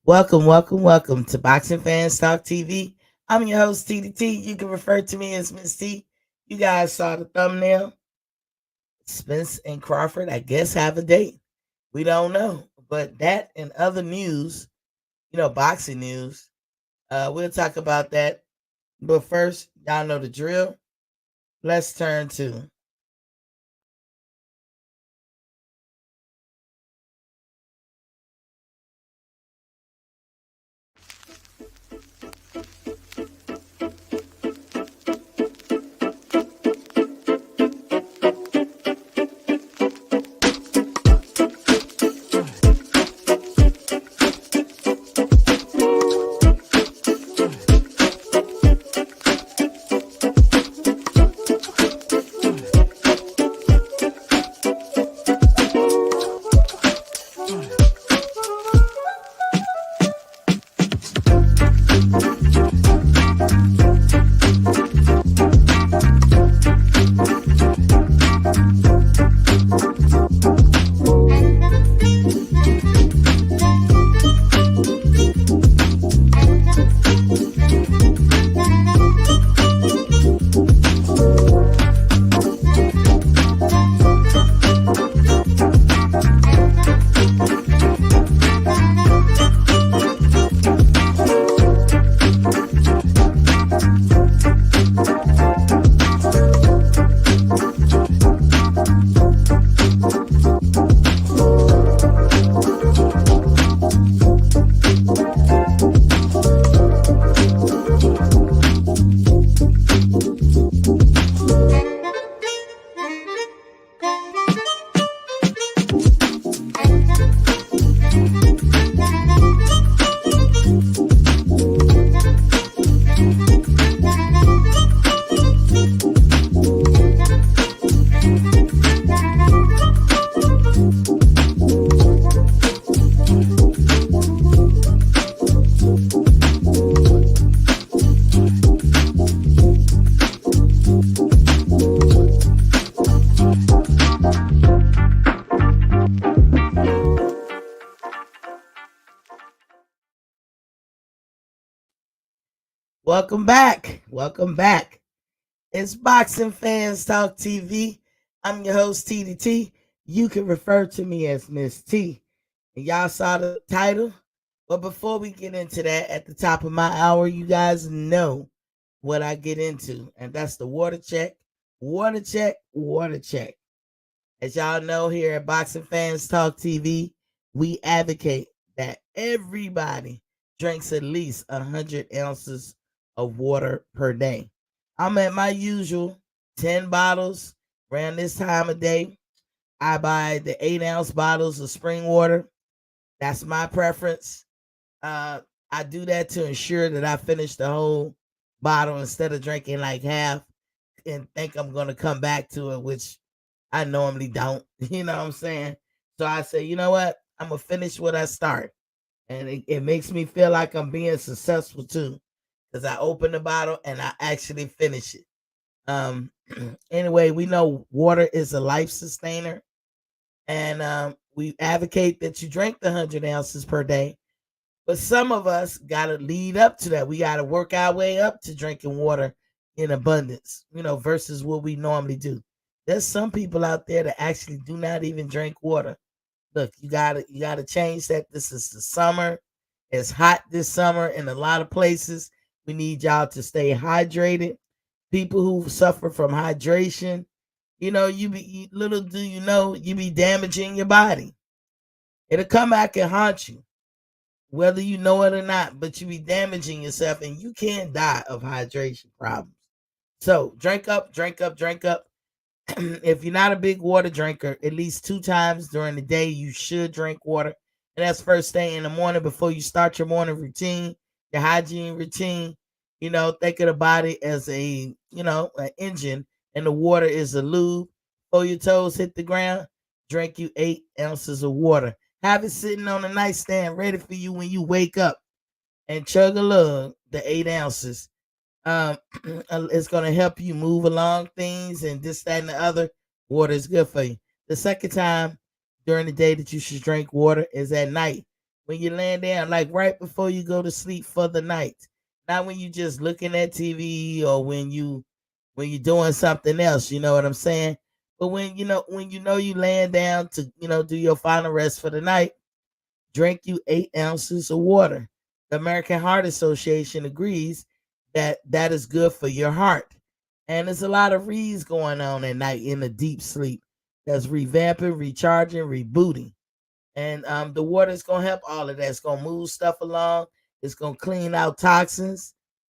Welcome to Boxing Fans Talk TV. I'm your host, TDT. You can refer to me as Miss T. You guys saw the thumbnail. Spence and Crawford, I guess, have a date. We don't know. But that and other news, boxing news, we'll talk about that. But first, y'all know the drill. Let's turn to welcome back. Welcome back. It's Boxing Fans Talk TV. I'm your host, TDT. You can refer to me as Miss T. And y'all saw the title. But before we get into that, at the top of my hour, you guys know what I get into. And that's the water check, water check, water check. As y'all know, here at Boxing Fans Talk TV, we advocate that everybody drinks at least 100 ounces of water per day. I'm at my usual 10 bottles around this time of day. I buy the 8-ounce bottles of spring water. That's my preference. Uh, I do that to ensure that I finish the whole bottle instead of drinking like half and think I'm going to come back to it, which I normally don't. You know what I'm saying? So I say, you know what? I'm going to finish what I start. And it makes me feel like I'm being successful too because I open the bottle and I actually finish it. Um, anyway, we know water is a life sustainer, and we advocate that you drink the 100 ounces per day. But some of us got to lead up to that. We got to work our way up to drinking water in abundance, versus what we normally do. There's some people out there that actually do not even drink water. Look, you gotta change that. This is the summer. It's hot this summer in a lot of places. We need y'all to stay hydrated. People who suffer from hydration, little do you know, you be damaging your body. It'll come back and haunt you, whether you know it or not, but you be damaging yourself and you can die of hydration problems. So drink up, drink up, drink up. If you're not a big water drinker, at least 2 times during the day, you should drink water. And that's first thing in the morning before you start your morning routine, your hygiene routine. Think of the body as an engine, and the water is the lube. Before your toes hit the ground, drink you 8 ounces of water. Have it sitting on the nightstand ready for you when you wake up and chug a lug the 8 ounces. um it's going to help you move along things and this, that, and the other. Water is good for you. The second time during the day that you should drink water is at night. when you laying down, like right before you go to sleep for the night. Not when you just looking at TV or when you're doing something else, you know what I'm saying? But when you laying down to, do your final rest for the night, drink you 8 ounces of water. The American Heart Association agrees that that is good for your heart. And there's a lot of reads going on at night in the deep sleep. That's revamping, recharging, rebooting. And the water is gonna help all of that. It's gonna move stuff along. It's gonna clean out toxins.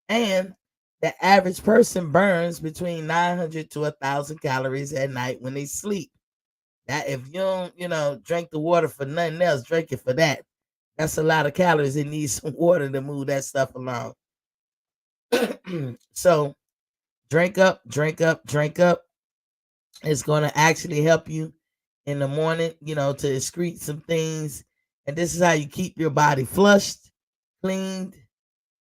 And the average person burns between 900 to 1,000 calories at night when they sleep. That if you don't, drink the water for nothing else, drink it for that. That's a lot of calories. It needs some water to move that stuff along. So drink up, drink up, drink up. It's going to actually help you in the morning, to excrete some things. And this is how you keep your body flushed, cleaned,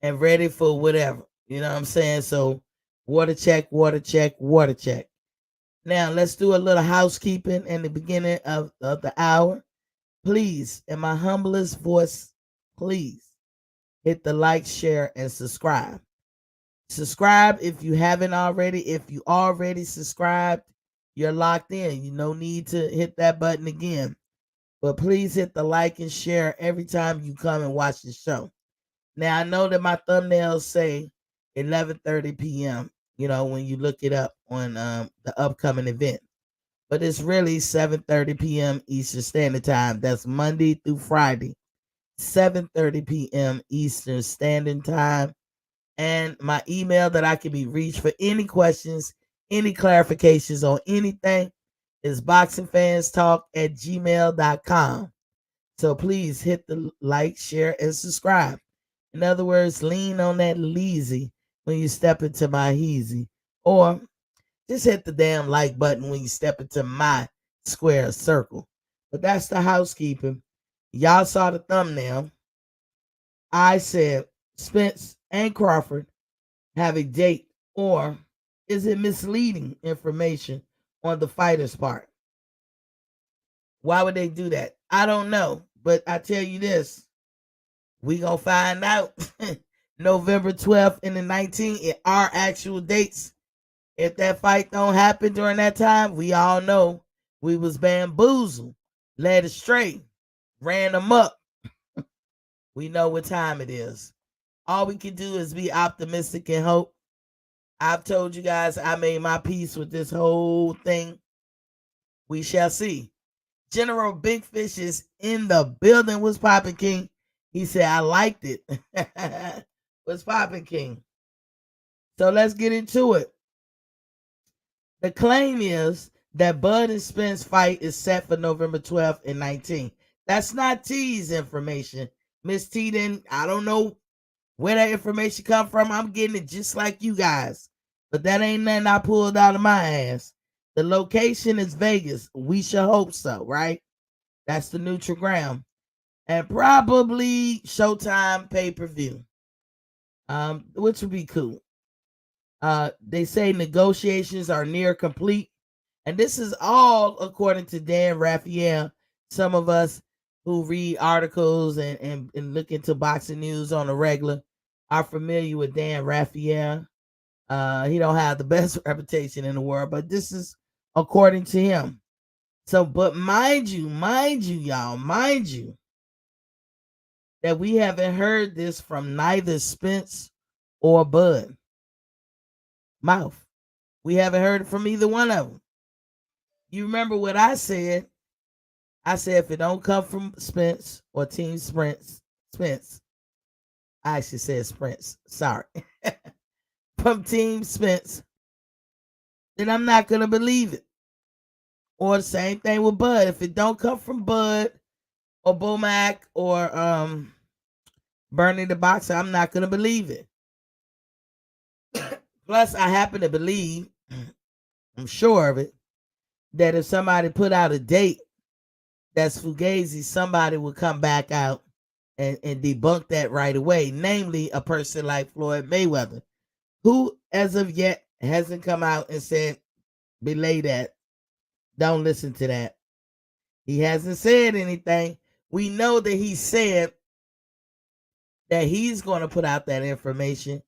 and ready for whatever. You know what I'm saying? So water check, water check, water check. Now let's do a little housekeeping in the beginning of the hour. Please, in my humblest voice, please hit the like, share, and subscribe. Subscribe if you haven't already. If you already subscribed, you're locked in. You no need to hit that button again. But please hit the like and share every time you come and watch the show. Now I know that my thumbnails say 11:30 p.m. When you look it up on the upcoming event, but it's really 7:30 p.m. Eastern Standard Time. That's Monday through Friday, 7:30 p.m. Eastern Standard Time. And my email that I can be reached for any questions, any clarifications on anything is boxingfanstalk@gmail.com. So please hit the like, share, and subscribe. In other words, lean on that leezy when you step into my heezy. Or just hit the damn like button when you step into my square circle. But that's the housekeeping. Y'all saw the thumbnail. I said Spence and Crawford have a date, or is it misleading information on the fighter's part? Why would they do that? I don't know. But I tell you this, we gonna find out. November 12th and the 19th are actual dates. If that fight don't happen during that time, we all know we was bamboozled, led astray, ran them up. We know what time it is. All we can do is be optimistic and hope. I've told you guys I made my peace with this whole thing. We shall see. General Big Fish is in the building. What's poppin', King? He said, I liked it. What's poppin', King? So let's get into it. The claim is that Bud and Spence fight is set for November 12th and 19th. That's not T's information. Miss T didn't, I don't know where that information come from. I'm getting it just like you guys. But that ain't nothing I pulled out of my ass. The location is Vegas. We should hope so, right? That's the neutral ground. And probably Showtime pay-per-view. Which would be cool. They say negotiations are near complete. And this is all according to Dan Raphael. Some of us who read articles and look into boxing news on a regular are familiar with Dan Raphael. He don't have the best reputation in the world, but this is according to him. So, but mind you, y'all, that we haven't heard this from neither Spence or Bud mouth. We haven't heard it from either one of them. You remember what I said? I said if it don't come from Spence or Team Spence, I actually said Spence. Sorry. From Team Spence, then I'm not gonna believe it. Or the same thing with Bud. If it don't come from Bud or Bomac or Bernie the Boxer, I'm not gonna believe it. Plus, I happen to believe, I'm sure of it, that if somebody put out a date that's Fugazi, somebody would come back out and debunk that right away. Namely, a person like Floyd Mayweather, who as of yet hasn't come out and said, belay that. Don't listen to that. He hasn't said anything. we know that he said that he's going to put out that information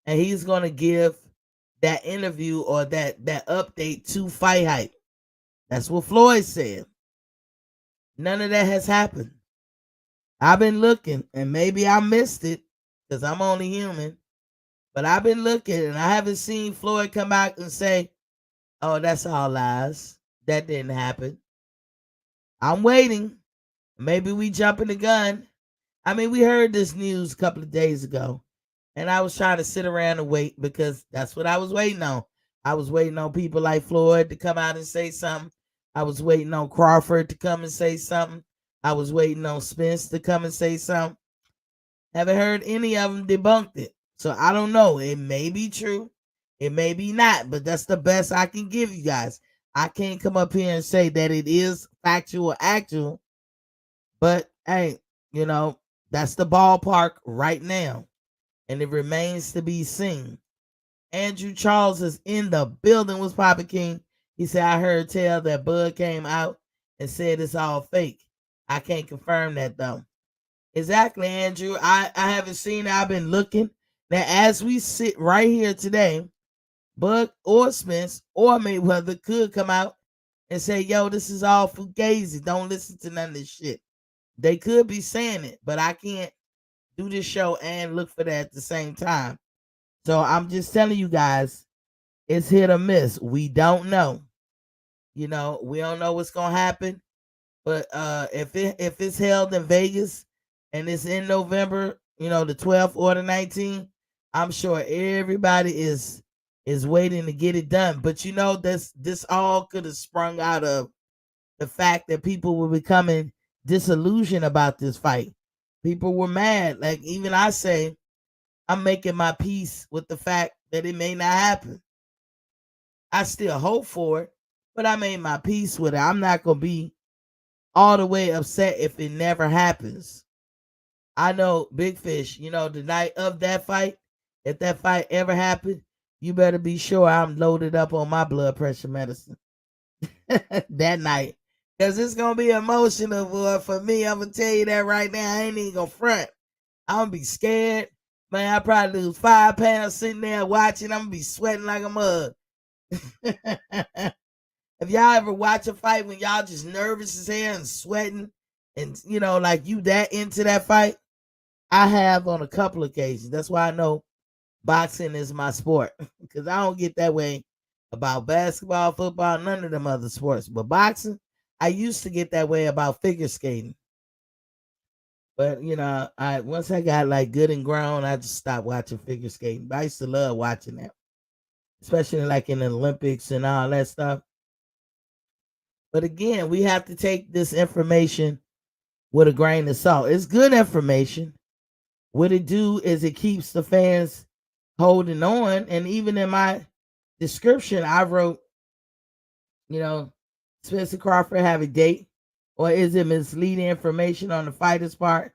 and he's going to give that interview or that update to Fight Hype. That's what Floyd said. None of that has happened. I've been looking, and maybe I missed it because I'm only human, but I've been looking and I haven't seen Floyd come out and say, oh, that's all lies. That didn't happen. I'm waiting. Maybe we jumping the gun. I mean, we heard this news a couple of days ago, and I was trying to sit around and wait because that's what I was waiting on. I was waiting on people like Floyd to come out and say something. I was waiting on Crawford to come and say something. I was waiting on Spence to come and say something. Haven't heard any of them debunked it. So I don't know. It may be true. It may be not, but that's the best I can give you guys. I can't come up here and say that it is factual, actual, but hey, that's the ballpark right now. And it remains to be seen. Andrew Charles is in the building. Was Papa King? He said, I heard tell that Bud came out and said it's all fake. I can't confirm that though. Exactly, Andrew. I haven't seen it. I've been looking. Now, as we sit right here today, Bud or Spence or Mayweather could come out and say, yo, this is all fugazi. Don't listen to none of this shit. They could be saying it, but I can't do this show and look for that at the same time. So I'm just telling you guys, it's hit or miss. We don't know. We don't know what's gonna happen. But if it's held in Vegas and it's in November, the 12th or the 19th, I'm sure everybody is waiting to get it done. But this all could have sprung out of the fact that people were becoming disillusioned about this fight. People were mad. Like even I say, I'm making my peace with the fact that it may not happen. I still hope for it, but I made my peace with it. I'm not gonna be all the way upset if it never happens. I know Big Fish, the night of that fight, if that fight ever happened, you better be sure I'm loaded up on my blood pressure medicine that night. Because it's going to be emotional, boy. For me, I'm going to tell you that right now. I ain't even going to front. I'm going to be scared. Man, I probably lose 5 pounds sitting there watching. I'm going to be sweating like a mug. If y'all ever watch a fight when y'all just nervous as hell and sweating and, like you that into that fight, I have on a couple occasions. That's why I know boxing is my sport because I don't get that way about basketball, football, none of them other sports. But boxing, I used to get that way about figure skating. But, once I got like good and grown, I just stopped watching figure skating. But I used to love watching that, especially like in the Olympics and all that stuff. But again, we have to take this information with a grain of salt. It's good information. What it do is it keeps the fans holding on. And even in my description, I wrote, Spencer Crawford have a date, or is it misleading information on the fighter's part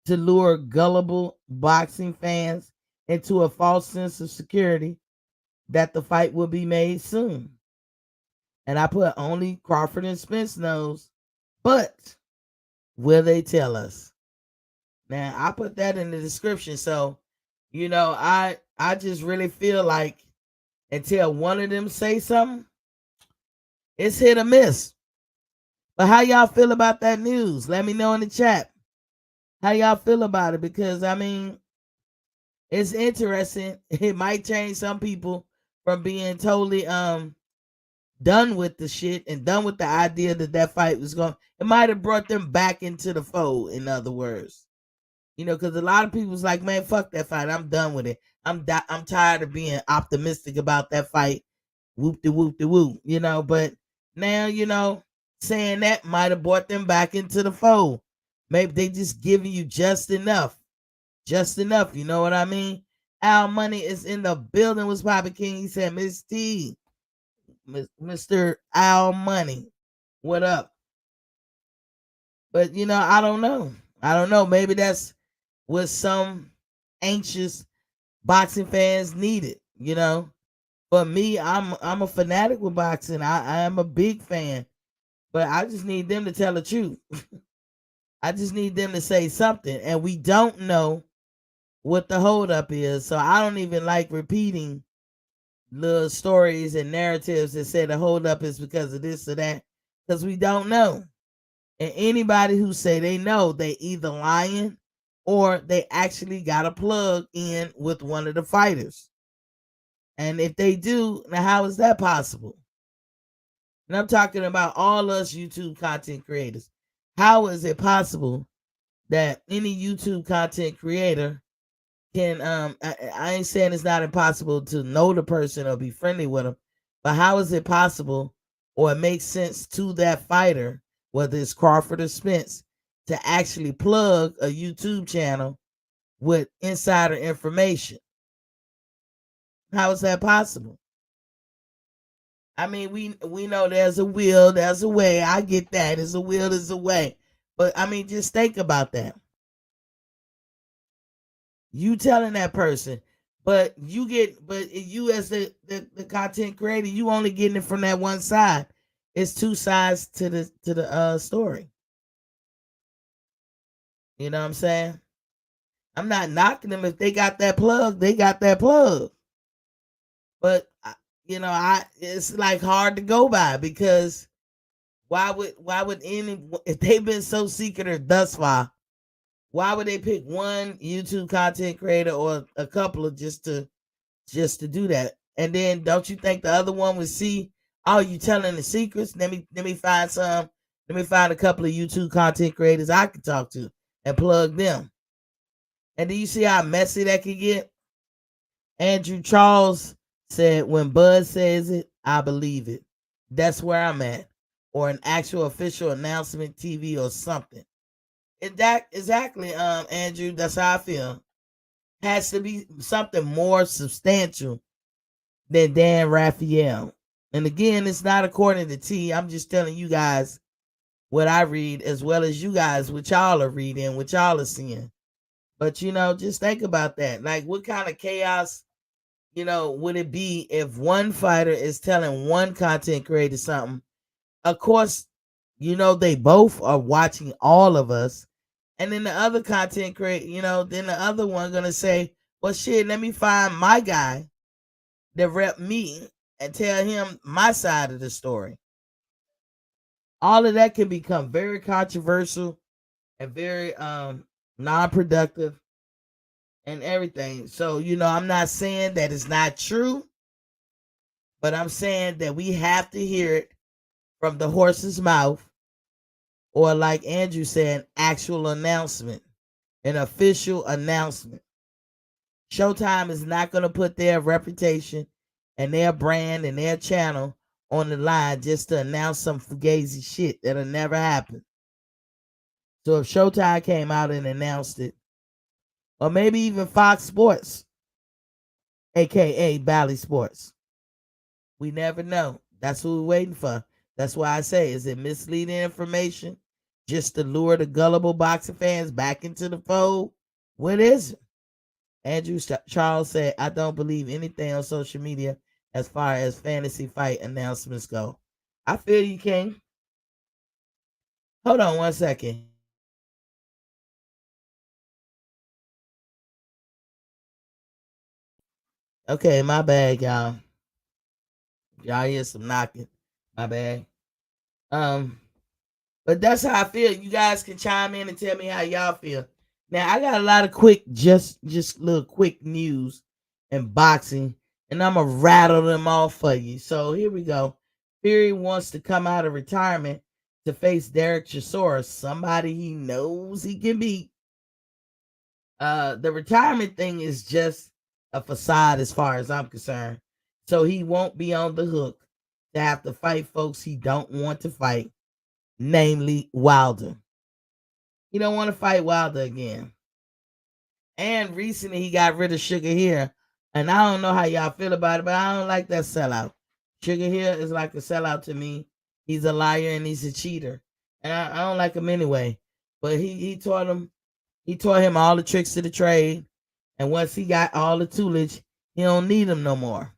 to lure gullible boxing fans into a false sense of security that the fight will be made soon? And I put only Crawford and Spence knows, but will they tell us? Now I put that in the description. So, I just really feel like until one of them say something, it's hit or miss. But how y'all feel about that news? Let me know in the chat. How y'all feel about it? Because I mean, it's interesting. It might change some people from being totally done with the shit and done with the idea that fight was going. It might have brought them back into the fold. In other words, because a lot of people was like, man, fuck that fight. I'm done with it. I'm tired of being optimistic about that fight. Whoop de whoop de whoop. But now saying that might have brought them back into the fold. Maybe they just giving you just enough. Just enough. You know what I mean? Al Money is in the building. Was Papa King? He said, Miss T. Mr. Al Money. What up? But I don't know. I don't know. Maybe that's what some anxious boxing fans needed. But me, I'm a fanatic with boxing. I am a big fan. But I just need them to tell the truth. I just need them to say something. And we don't know what the holdup is. So I don't even like repeating little stories and narratives that say the holdup is because of this or that. Because we don't know. And anybody who say they know, they either lying or they actually got a plug in with one of the fighters. And if they do, now how is that possible? And I'm talking about all us YouTube content creators. How is it possible that any YouTube content creator can I ain't saying it's not impossible to know the person or be friendly with them, but how is it possible or it makes sense to that fighter, whether it's Crawford or Spence, to actually plug a YouTube channel with insider information? How is that possible? I mean, we know there's a will, there's a way. I get that. There's a will, there's a way. But I mean, just think about that. You telling that person, but you as the content creator, you only getting it from that one side. It's two sides to the story. You know what I'm saying? I'm not knocking them if they got that plug, they got that plug. But I it's like hard to go by because why would any if they've been so secretive thus far, why would they pick one YouTube content creator or a couple of just to do that? And then don't you think the other one would see, oh, you telling the secrets? Let me find some. Let me find a couple of YouTube content creators I can talk to and plug them. And do you see how messy that could get? Andrew Charles said, when Bud says it, I believe it. That's where I'm at. Or an actual official announcement TV or something. Exactly, Andrew, that's how I feel. Has to be something more substantial than Dan Raphael. And again, it's not according to T. I'm just telling you guys what I read, as well as you guys, what y'all are reading, what y'all are seeing. But just think about that. Like, what kind of chaos, would it be if one fighter is telling one content creator something? Of course, they both are watching all of us. And then the other content creator, then the other one gonna say, well, shit, let me find my guy that rep me and tell him my side of the story. All of that can become very controversial and very non-productive and everything. So, I'm not saying that it's not true, but I'm saying that we have to hear it from the horse's mouth, or like Andrew said, actual announcement, an official announcement. Showtime is not going to put their reputation and their brand and their channel on the line just to announce some fugazi shit that'll never happen. So if Showtime came out and announced it, or maybe even Fox Sports, aka Bally Sports, we never know. That's what we're waiting for. That's why I say, is it misleading information just to lure the gullible boxing fans back into the fold? What is it? Andrew Charles said, I don't believe anything on social media as far as fantasy fight announcements go. I feel you, King. Hold on one second. Okay, my bad, y'all. Y'all hear some knocking. My bad. Um, but that's how I feel. You guys can chime in and tell me how y'all feel. Now I got a lot of quick, just little quick news and boxing, and I'm gonna rattle them off for you. So here we go. Fury wants to come out of retirement to face Derek Chisora, somebody he knows he can beat. The retirement thing is just a facade as far as I'm concerned. So he won't be on the hook to have to fight folks he don't want to fight, namely Wilder. He don't want to fight Wilder again. And recently he got rid of Sugar Hill. And I don't know how y'all feel about it, but I don't like that sellout. Sugar Hill is like a sellout to me. He's a liar and he's a cheater. And I don't like him anyway. But he taught him all the tricks of the trade. And once he got all the toolage, he don't need him no more.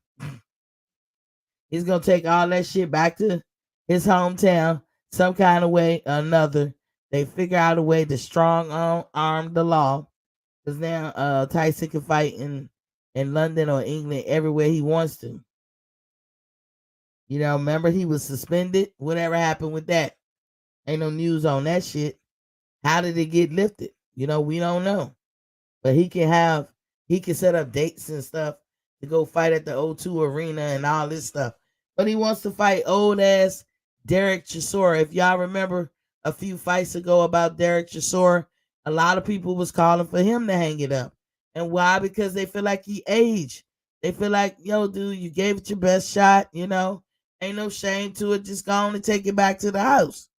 He's gonna take all that shit back to his hometown some kind of way or another they figure out a way to strong arm the law, because now Tyson can fight in London or England everywhere he wants to. Remember he was suspended. Whatever happened with that? Ain't no news on that shit. How did it get lifted? We don't know. But he can set up dates and stuff to go fight at the O2 Arena and all this stuff. But he wants to fight old ass Derek Chisora. If y'all remember a few fights ago about Derek Chisora, a lot of people was calling for him to hang it up. And why? Because they feel like he aged. They feel like, yo, dude, you gave it your best shot, Ain't no shame to it. Just go on and take it back to the house.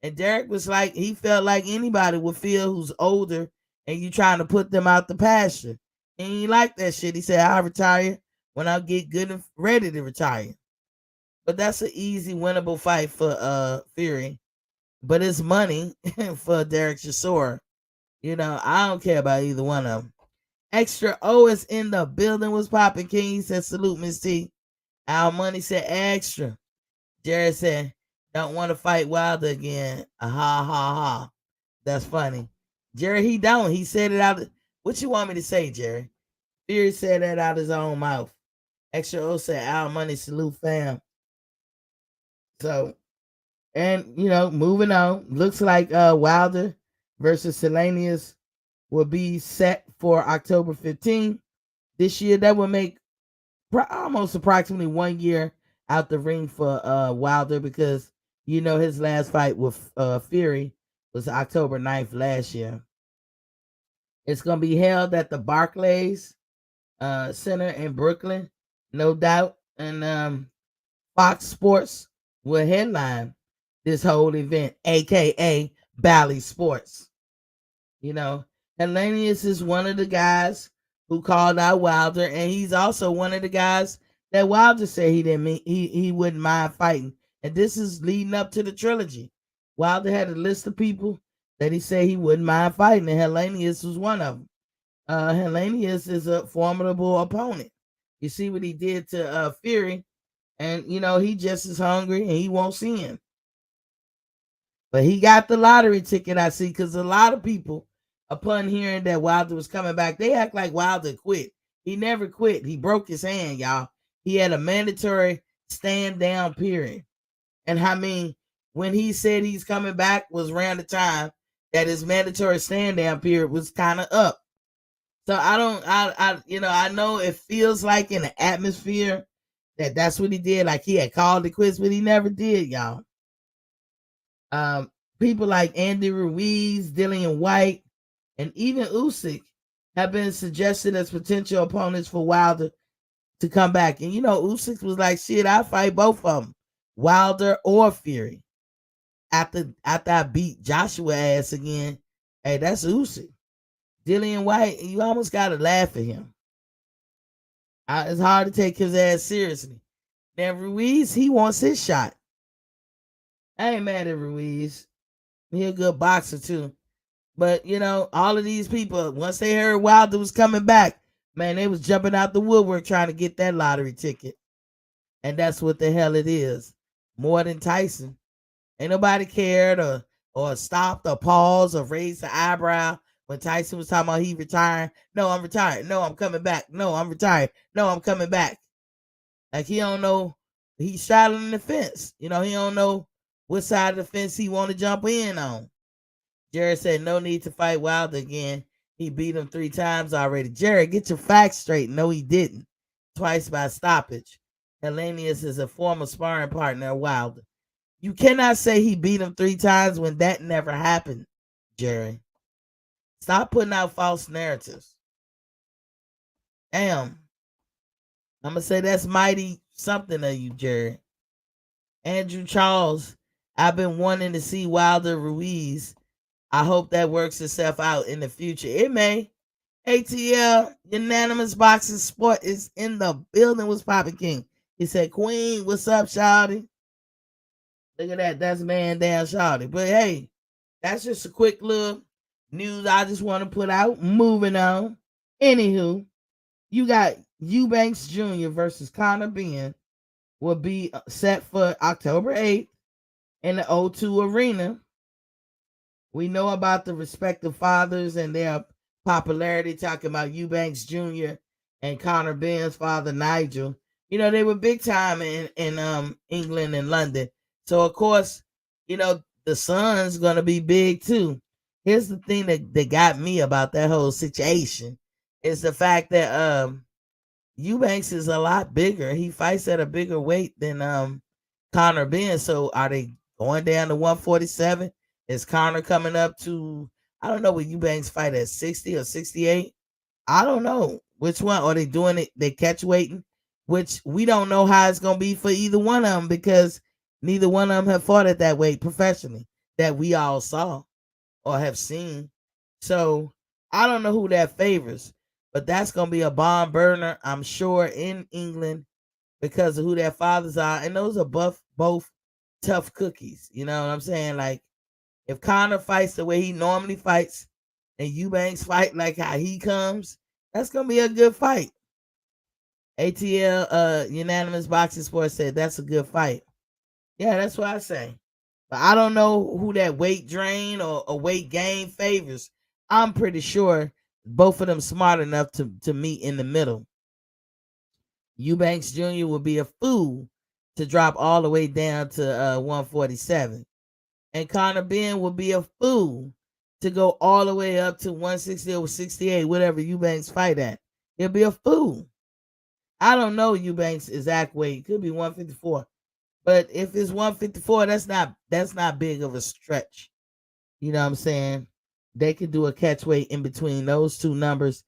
And Derek was like, he felt like anybody would feel who's older and you trying to put them out the pasture. And he liked that shit. He said, I'll retire when I get good and ready to retire. But that's an easy winnable fight for Fury. But it's money for Derek Chisora. I don't care about either one of them. Extra O is in the building. Was popping. King, he said, salute, Miss T. Our money said extra. Jared said, don't want to fight Wilder again. Ha ha ha. That's funny. Jerry, he don't. He said it out. What you want me to say, Jerry? Fury said that out his own mouth. Extra O said, our money, salute fam. So, and moving on. Looks like Wilder versus Selenius will be set for October 15th this year. That will make almost approximately 1 year out the ring for Wilder, because his last fight with Fury was October 9th last year. It's going to be held at the Barclays Center in Brooklyn, no doubt. And Fox Sports will headline this whole event, aka Bally Sports. Hellenius is one of the guys who called out Wilder, and he's also one of the guys that Wilder said he wouldn't mind fighting. And this is leading up to the trilogy. Wilder had a list of people that he said he wouldn't mind fighting, and Hellenius was one of them. Hellenius is a formidable opponent. You see what he did to Fury, and he just is hungry and he won't see him. But he got the lottery ticket, I see, because a lot of people, upon hearing that Wilder was coming back, they act like Wilder quit. He never quit. He broke his hand, y'all. He had a mandatory stand down period. And I mean, when he said he's coming back was around the time that his mandatory stand down period was kind of up. So I know it feels like in the atmosphere that's what he did. Like he had called it quits, but he never did, y'all. People like Andy Ruiz, Dillian White, and even Usyk have been suggested as potential opponents for Wilder to come back. And Usyk was like, shit, I'll fight both of them, Wilder or Fury. After I beat Joshua ass again, hey, that's Usyk. Dillian White, you almost gotta laugh at him. It's hard to take his ass seriously. Now Ruiz, he wants his shot. I ain't mad at Ruiz. He a good boxer too. But all of these people, once they heard Wilder was coming back, man, they was jumping out the woodwork trying to get that lottery ticket. And that's what the hell it is. More than Tyson. Ain't nobody cared or stopped or paused or raised the eyebrow when Tyson was talking about he retiring. No, I'm retired. No, I'm coming back. No, I'm retired. No, I'm coming back. Like he don't know. He's straddling the fence. He don't know what side of the fence he want to jump in on. Jared said no need to fight Wilder again. He beat him 3 times already. Jared, get your facts straight. No, he didn't. Twice by stoppage. Hellenius is a former sparring partner of Wilder. You cannot say he beat him 3 times when that never happened, Jared. Stop putting out false narratives. Damn. I'm going to say that's mighty something of you, Jared. Andrew Charles, I've been wanting to see Wilder Ruiz. I hope that works itself out in the future. It may. ATL, Unanimous Boxing Sport is in the building. What's poppin', King? He said, Queen, what's up, Shawty? Look at that. That's man down, Shawty. But hey, that's just a quick little news I just want to put out. Moving on. Anywho, you got Eubanks Jr. versus Conor Benn will be set for October 8th in the O2 Arena. We know about the respective fathers and their popularity, talking about Eubanks Jr. and Conor Ben's father, Nigel. They were big time in England and London. So of course, the son's gonna be big too. Here's the thing that got me about that whole situation is the fact that Eubanks is a lot bigger. He fights at a bigger weight than Conor Ben. So are they going down to 147? Is Conor coming up to, I don't know, will Eubanks fight at 60 or 68? I don't know which one. Are they doing it? They catch weighting, which we don't know how it's gonna be for either one of them because neither one of them have fought at that weight professionally that we all saw or have seen. So I don't know who that favors, but that's gonna be a bomb burner, I'm sure, in England because of who their fathers are, and those are both tough cookies. You know what I'm saying? Like if Conor fights the way he normally fights, and Eubanks fight like how he comes, that's gonna be a good fight. ATL Unanimous Boxing Sports said that's a good fight. Yeah, that's what I say. But I don't know who that weight drain or weight gain favors. I'm pretty sure both of them smart enough to meet in the middle. Eubanks Jr. would be a fool to drop all the way down to 147. And Conor Ben would be a fool to go all the way up to 160 or 68, whatever Eubanks fight at. He'll be a fool. I don't know Eubanks' exact weight. It could be 154. But if it's 154, that's not big of a stretch. You know what I'm saying? They could do a catch weight in between those two numbers.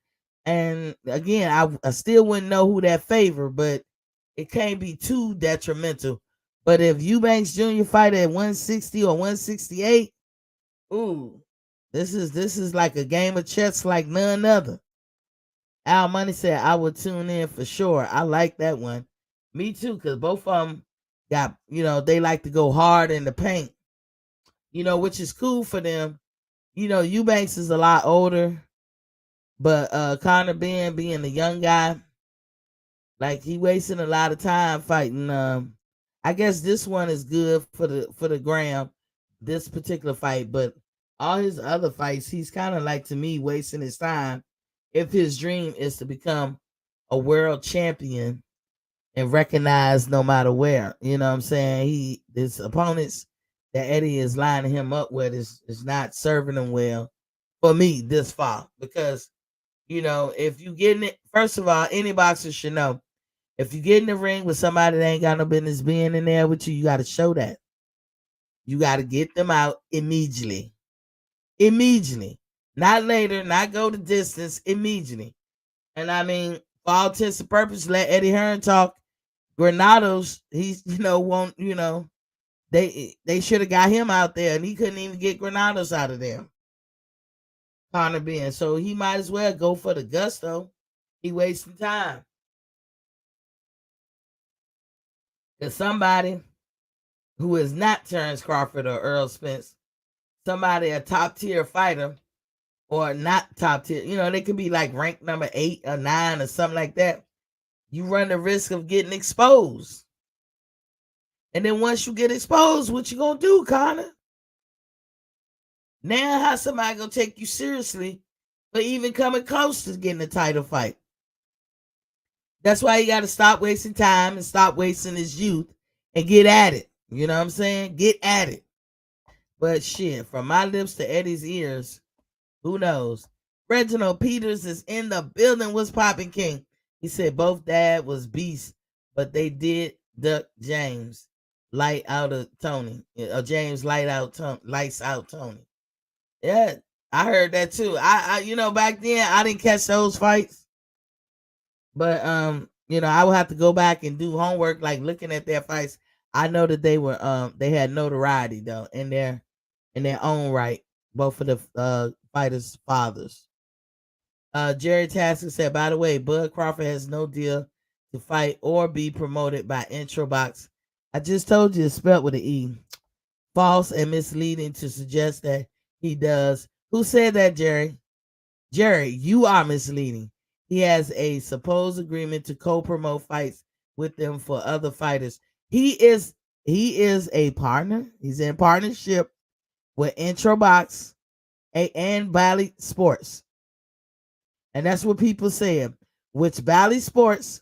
And again, I still wouldn't know who that favor, but it can't be too detrimental. But if Eubanks Jr. fight at 160 or 168, ooh, this is like a game of chess like none other. Al Money said I would tune in for sure. I like that one. Me too, because both of them got, they like to go hard in the paint, which is cool for them. Eubanks is a lot older, but Conor Ben being the young guy, like he wasting a lot of time fighting. I guess this one is good for the gram, this particular fight, but all his other fights, he's kind of like to me wasting his time if his dream is to become a world champion and recognized no matter where. You know what I'm saying? His opponents that Eddie is lining him up with is not serving him well for me this far. Because, if you get in it, first of all, any boxer should know if you get in the ring with somebody that ain't got no business being in there with you, you got to show that. You got to get them out immediately. Immediately. Not later, not go the distance, immediately. And I mean, for all intents and purposes, let Eddie Hearn talk. Granados, he's won't they should have got him out there, and he couldn't even get Granados out of there. Conor Ben, so he might as well go for the gusto. He wasting time. There's somebody who is not Terrence Crawford or Earl Spence, somebody a top tier fighter or not top tier. They could be like ranked number 8 or 9 or something like that. You run the risk of getting exposed. And then once you get exposed, what you gonna do, Conor? Now how somebody gonna take you seriously for even coming close to getting a title fight? That's why you gotta stop wasting time and stop wasting his youth and get at it. You know what I'm saying? Get at it. But shit, from my lips to Eddie's ears, who knows? Reginald Peters is in the building. What's popping, King? He said both dad was beasts, but they did duck James light out of Tony. James lights out Tony. Yeah, I heard that too. I back then I didn't catch those fights, but I would have to go back and do homework, like looking at their fights. I know that they had notoriety though in their own right, both of the fighters' fathers. Jerry Tasker said, by the way, Bud Crawford has no deal to fight or be promoted by Introbox. I just told you it's spelled with an E. False and misleading to suggest that he does. Who said that, Jerry? Jerry, you are misleading. He has a supposed agreement to co-promote fights with them for other fighters. He is a partner. He's in partnership with Introbox and Bally Sports. And that's what people said, which Bally Sports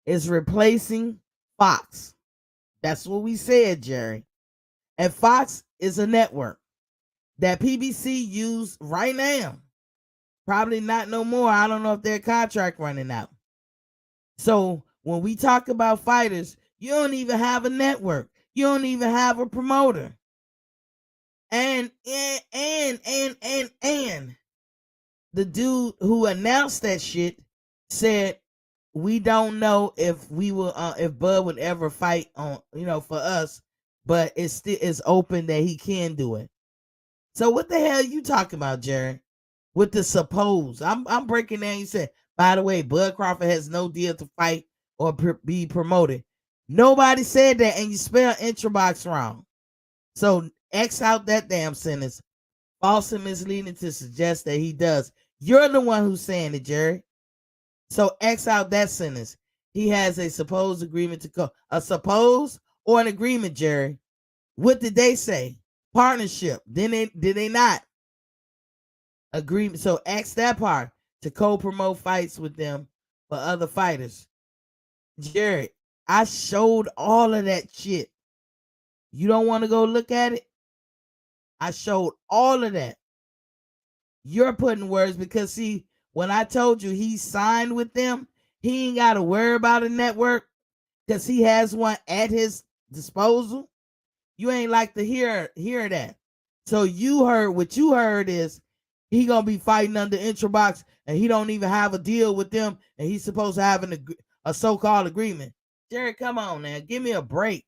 is replacing Fox. That's what we said, Jerry. And Fox is a network that PBC use right now. Probably not no more. I don't know if their contract running out. So when we talk about fighters, you don't even have a network. You don't even have a promoter. And the dude who announced that shit said, we don't know if we will if Bud would ever fight on, for us, but it's still is open that he can do it. So what the hell are you talking about, Jerry? With the suppose. I'm breaking down. You said, by the way, Bud Crawford has no deal to fight or be promoted. Nobody said that, and you spell Introbox wrong. So X out that damn sentence. False and misleading to suggest that he does. You're the one who's saying it, Jerry. So X out that sentence. He has a supposed agreement to go. A suppose or an agreement, Jerry. What did they say? Partnership. Did they not? Agreement. So X that part to co-promote fights with them for other fighters. Jerry, I showed all of that shit. You don't want to go look at it? I showed all of that. You're putting words because, see, when I told you he signed with them, he ain't got to worry about a network because he has one at his disposal. You ain't like to hear that. So you heard what you heard is he gonna be fighting under Introbox and he don't even have a deal with them and he's supposed to have a so-called agreement. Jerry, come on, man, give me a break.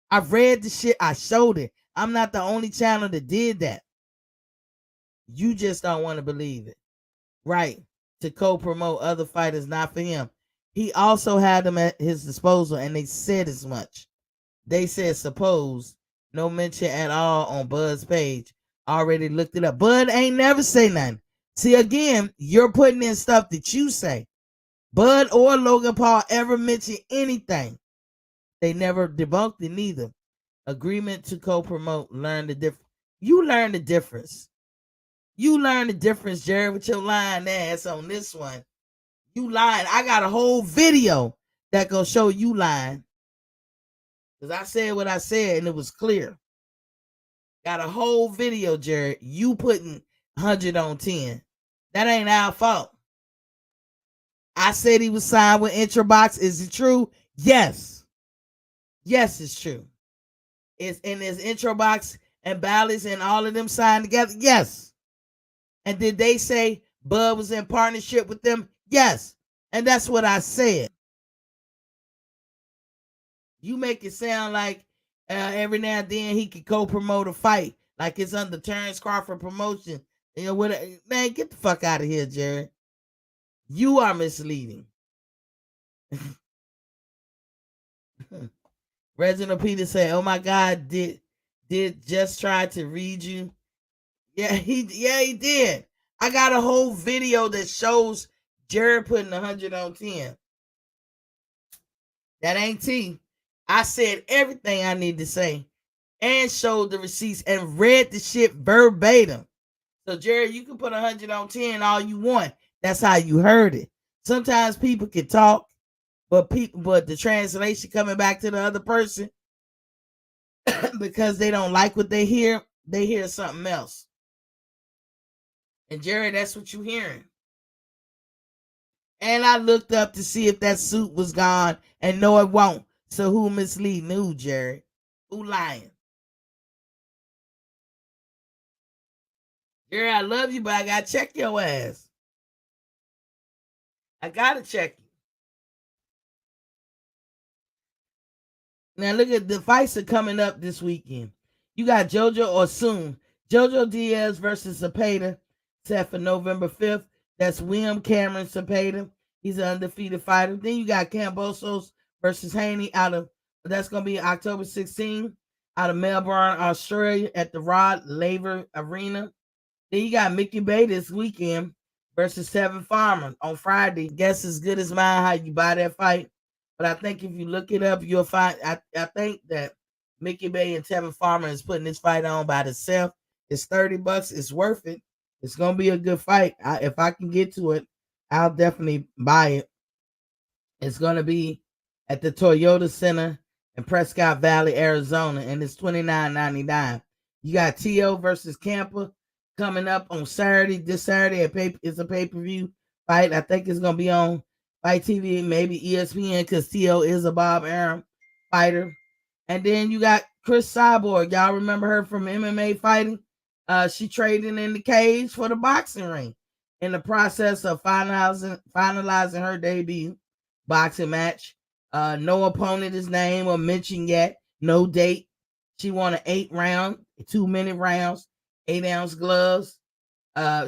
I've read the shit. I showed it. I'm not the only channel that did that. You just don't want to believe it. Right. To co-promote other fighters, not for him. He also had them at his disposal, and they said as much. They said suppose, no mention at all on Bud's page. Already looked it up. Bud ain't never say nothing. See, again, you're putting in stuff that you say. Bud or Logan Paul ever mentioned anything. They never debunked it neither. Agreement to co-promote, learn the difference. You learn the difference. You learn the difference, Jerry, with your lying ass on this one. You lying. I got a whole video that gonna show you lying. Because I said what I said and it was clear. Got a whole video, Jerry. You putting 100 on 10. That ain't our fault. I said he was signed with Introbox. Is it true? Yes. Yes, it's true. Is Introbox and Bally's and all of them signed together? Yes. And did they say Bud was in partnership with them? Yes. And that's what I said. You make it sound like every now and then he could co-promote a fight, like it's under Terrence Crawford promotion. Man, get the fuck out of here, Jerry. You are misleading. Reginald Peters said, "Oh my God, did just try to read you?" Yeah, he did. I got a whole video that shows Jerry putting 100 on 10. That ain't T. I said everything I need to say and showed the receipts and read the shit verbatim. So Jerry, you can put 100 on 10 all you want. That's how you heard it. Sometimes people can talk, but the translation coming back to the other person because they don't like what they hear something else. And Jerry, that's what you're hearing. And I looked up to see if that suit was gone, and no, it won't. So who misleading who, Jerry? Who lying? Jerry, I love you, but I gotta check your ass. I gotta check you. Now look at the fights are coming up this weekend. You got JoJo or soon. JoJo Diaz versus Cepeda set for November 5th. That's William Cameron Cepeda. He's an undefeated fighter. Then you got Cambosos versus Haney that's gonna be October 16th out of Melbourne, Australia at the Rod Laver Arena. Then you got Mickey Bay this weekend versus Tevin Farmer on Friday. Guess as good as mine how you buy that fight. But I think if you look it up, you'll find I think that Mickey Bay and Tevin Farmer is putting this fight on by themselves. It's $30. It's worth it. It's gonna be a good fight. If I can get to it, I'll definitely buy it. It's gonna be at the Toyota Center in Prescott Valley, Arizona, and it's $29.99. You got T.O. versus Camper coming up on Saturday. This Saturday, it's a pay-per-view fight. I think it's gonna be on Fight TV, maybe ESPN, because T.O. is a Bob Arum fighter. And then you got Chris Cyborg. Y'all remember her from MMA fighting? She traded in the cage for the boxing ring in the process of finalizing her debut boxing match. No opponent is named or mentioned yet. No date. She won an 8-round, 2-minute rounds, 8-ounce gloves.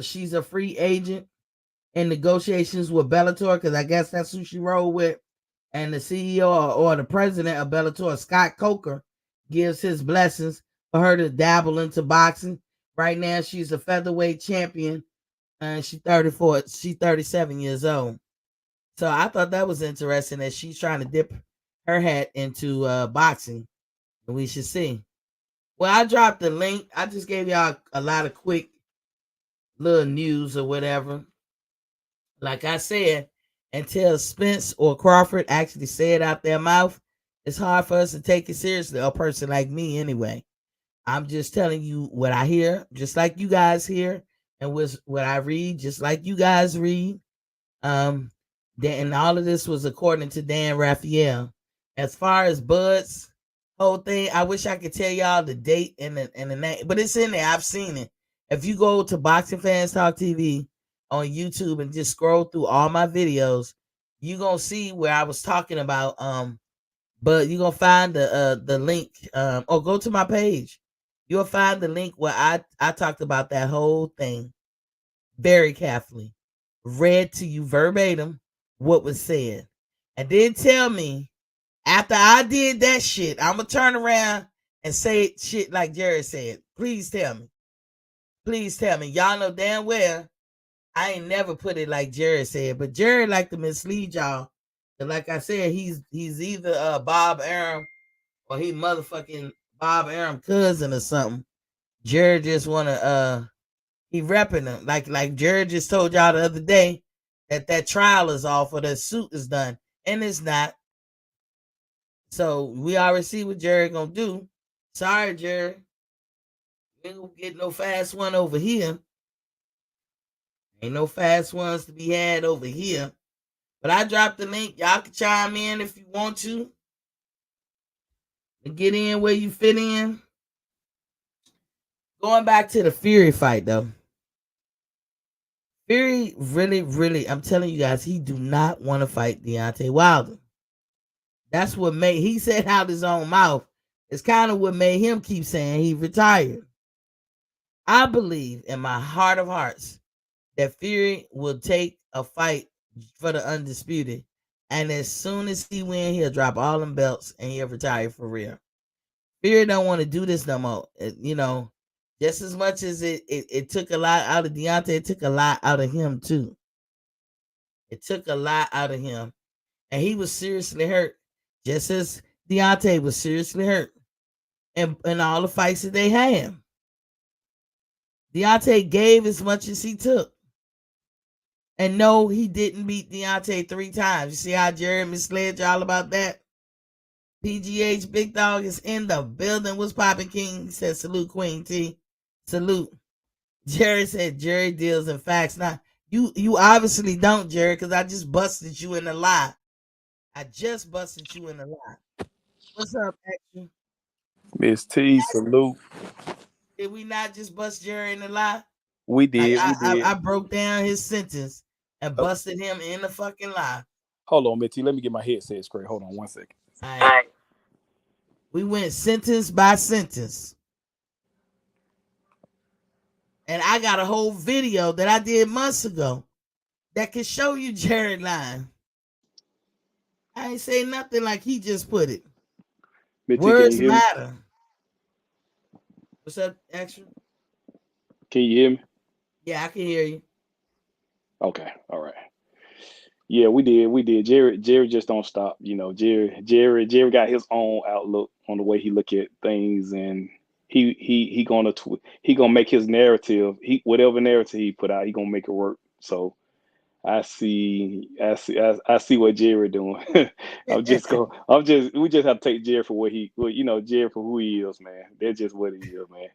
She's a free agent in negotiations with Bellator, because I guess that's who she rolled with. And the CEO or the president of Bellator, Scott Coker, gives his blessings for her to dabble into boxing. Right now, she's a featherweight champion, and she's 34. She's 37 years old. So I thought that was interesting that she's trying to dip her hat into boxing, and we should see. Well, I dropped the link. I just gave y'all a lot of quick little news or whatever. Like I said, until Spence or Crawford actually say it out their mouth, it's hard for us to take it seriously. A person like me, anyway. I'm just telling you what I hear, just like you guys hear, and what I read, just like you guys read. Um, and all of this was according to Dan Raphael. As far as Bud's whole thing, I wish I could tell y'all the date and the name, but it's in there. I've seen it. If you go to Boxing Fans Talk TV on YouTube and just scroll through all my videos, you're gonna see where I was talking about. But you're gonna find the link. Or go to my page. You'll find the link where I talked about that whole thing very carefully, read to you verbatim what was said, and then tell me after I did that shit, I'm gonna turn around and say shit like Jerry said. Please tell me. Please tell me. Y'all know damn well I ain't never put it like Jerry said, but Jerry like to mislead y'all. And like I said, he's either Bob Arum or he motherfucking Bob Arum cousin or something. Jerry just wanna he repping him. Like Jerry just told y'all the other day that trial is off or that suit is done. And it's not. So we already see what Jerry gonna do. Sorry, Jerry. We ain't gonna get no fast one over here. Ain't no fast ones to be had over here. But I dropped the link. Y'all can chime in if you want to. And get in where you fit in. Going back to the Fury fight though. Fury really, I'm telling you guys, he do not want to fight Deontay Wilder. That's what made, he said out his own mouth. It's kind of what made him keep saying he retired. I believe in my heart of hearts that Fury will take a fight for the undisputed. And as soon as he win, he'll drop all them belts and he'll retire for real. Fury don't want to do this no more. Just as much as it took a lot out of Deontay, it took a lot out of him too. It took a lot out of him. And he was seriously hurt. Just as Deontay was seriously hurt. In all the fights that they had. Deontay gave as much as he took. And no, he didn't beat Deontay 3 times. You see how Jerry misled y'all about that? PGH Big Dog is in the building. What's poppin', King? He said, salute, Queen T. Salute. Jerry said Jerry deals in facts. Now, you obviously don't, Jerry, because I just busted you in the lie. I just busted you in the lie. What's up, Action? Miss T, salute. Did we not just bust Jerry in the lie? We Like did, we did. I broke down his sentence and busted him in the fucking lie. Hold on, Miss T. Let me get my headset straight. Hold on 1 second. All right. We went sentence by sentence. And I got a whole video that I did months ago that can show you Jerry lying. I ain't say nothing like he just put it. Miss T, Words matter. What's up, Extra? Can you hear me? Yeah, I can hear you. Okay, all right. Yeah, we did. Jerry just don't stop. Jerry got his own outlook on the way he look at things, and he gonna make his narrative. He whatever narrative he put out, he gonna make it work. So I see what Jerry doing. We just have to take Jerry for Jerry for who he is, man. That's just what he is, man.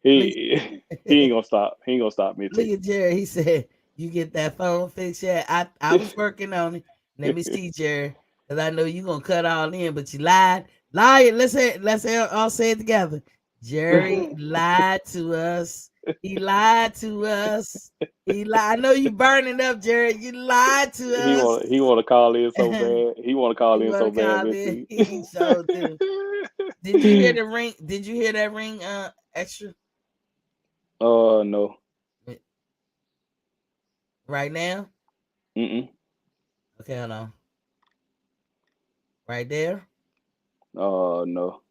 look, He ain't gonna stop. He ain't gonna stop me look too. at Jerry. He said, "You get that phone fixed yet?" I was working on it. Let me see, Jerry, because I know you gonna cut all in, but you lied. Liar. Let's all say it together. Jerry lied to us. He lied to us. He lied. I know you burning up, Jerry. You lied to us. He want to call in so You bad. He want to call in want so to bad, call it? Missy. He showed too. Did you hear the ring? Did you hear that ring? Extra No. right now. Mm-mm. Okay, hold on. Right there. No.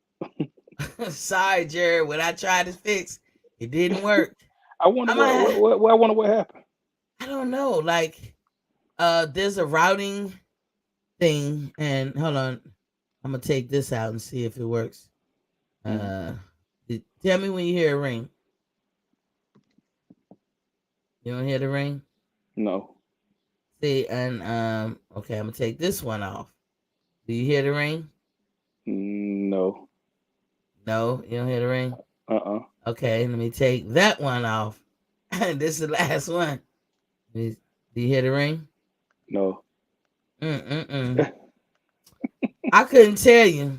Sorry, Jared. What I tried to fix, it didn't work. I wonder I might. I wonder what happened. I don't know. Like, there's a routing thing, and hold on. I'm gonna take this out and see if it works. Uh, Tell me when you hear a ring. You don't hear the ring? No. See, and okay, I'm gonna take this one off. Do you hear the ring? No. No, you don't hear the ring. Uh-uh. Okay, let me take that one off. This is the last one. Do you hear the ring? No. Mm-mm-mm. I couldn't tell you.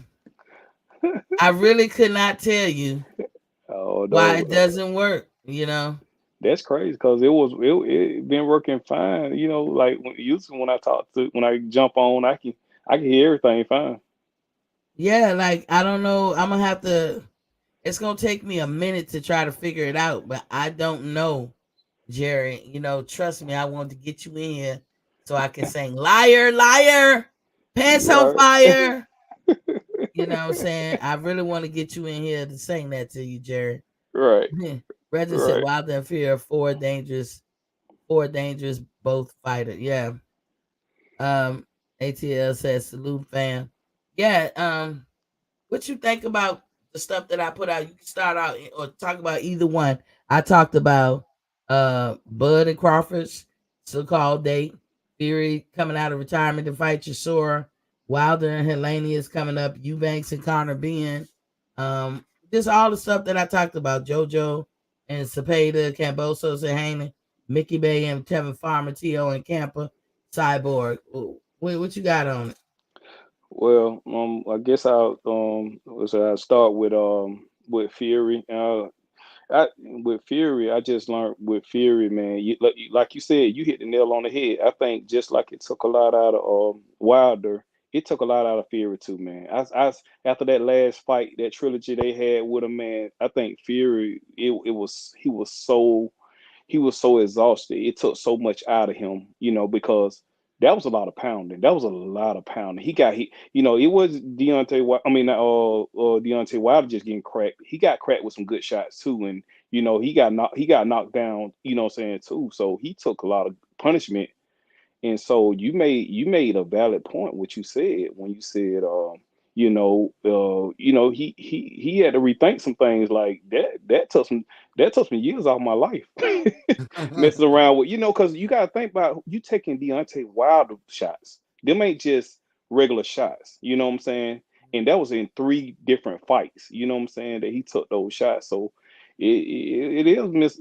I really could not tell you Oh why no. it doesn't work. You know? That's crazy because it been working fine. Like usually when I jump on, I can hear everything fine. Yeah, like I don't know. I'm gonna have to. It's gonna take me a minute to try to figure it out, but I don't know, Jerry. Trust me. I wanted to get you in here so I can sing "Liar, Liar, Pants on Right. Fire." You know what I'm saying? I really want to get you in here to sing that to you, Jerry. Right. Reggie said, Right. "Wilder and Fear, four dangerous, both fighter." Yeah. Um, ATL says, "Salute, fam." Yeah. What you think about the stuff that I put out? You can start out or talk about either one. I talked about Bud and Crawford's so-called date, Fury coming out of retirement to fight Chisora, Wilder and Helene is coming up, Eubanks and Connor being just all the stuff that I talked about, JoJo and Cepeda, Cambosos and Haney, Mickey Bay and Kevin Farmer, T.O. and Camper, Cyborg. What you got on it? Well, I guess I'll start with Fury. With Fury, I just learned with Fury, man. Like you said, you hit the nail on the head. I think just like it took a lot out of Wilder, it took a lot out of Fury too, man. After that last fight, that trilogy they had with him, man. I think Fury, it was he was so exhausted. It took so much out of him, because that was a lot of pounding. That was a lot of pounding. It was Deontay Wilder just getting cracked. He got cracked with some good shots too, and he got knocked down. You know what I'm saying too. So he took a lot of punishment. And so you made a valid point what you said when you said he had to rethink some things like that took some years off my life messing around with because you got to think about you taking Deontay Wilder shots. Them ain't just regular shots. You know what I'm saying? And that was in three different fights. You know what I'm saying that he took those shots. So it is Miss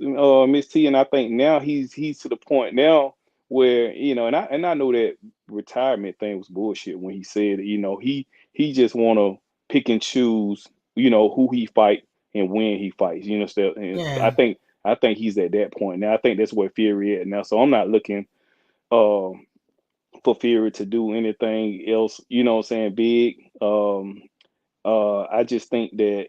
T, and I think now he's to the point now where and I know that retirement thing was bullshit when he said he just want to pick and choose who he fight and when he fights. And Yeah. I think he's at that point now. I think that's where Fury at now. So I'm not looking uh, for Fury to do anything else. You know what I'm saying? Big. I just think that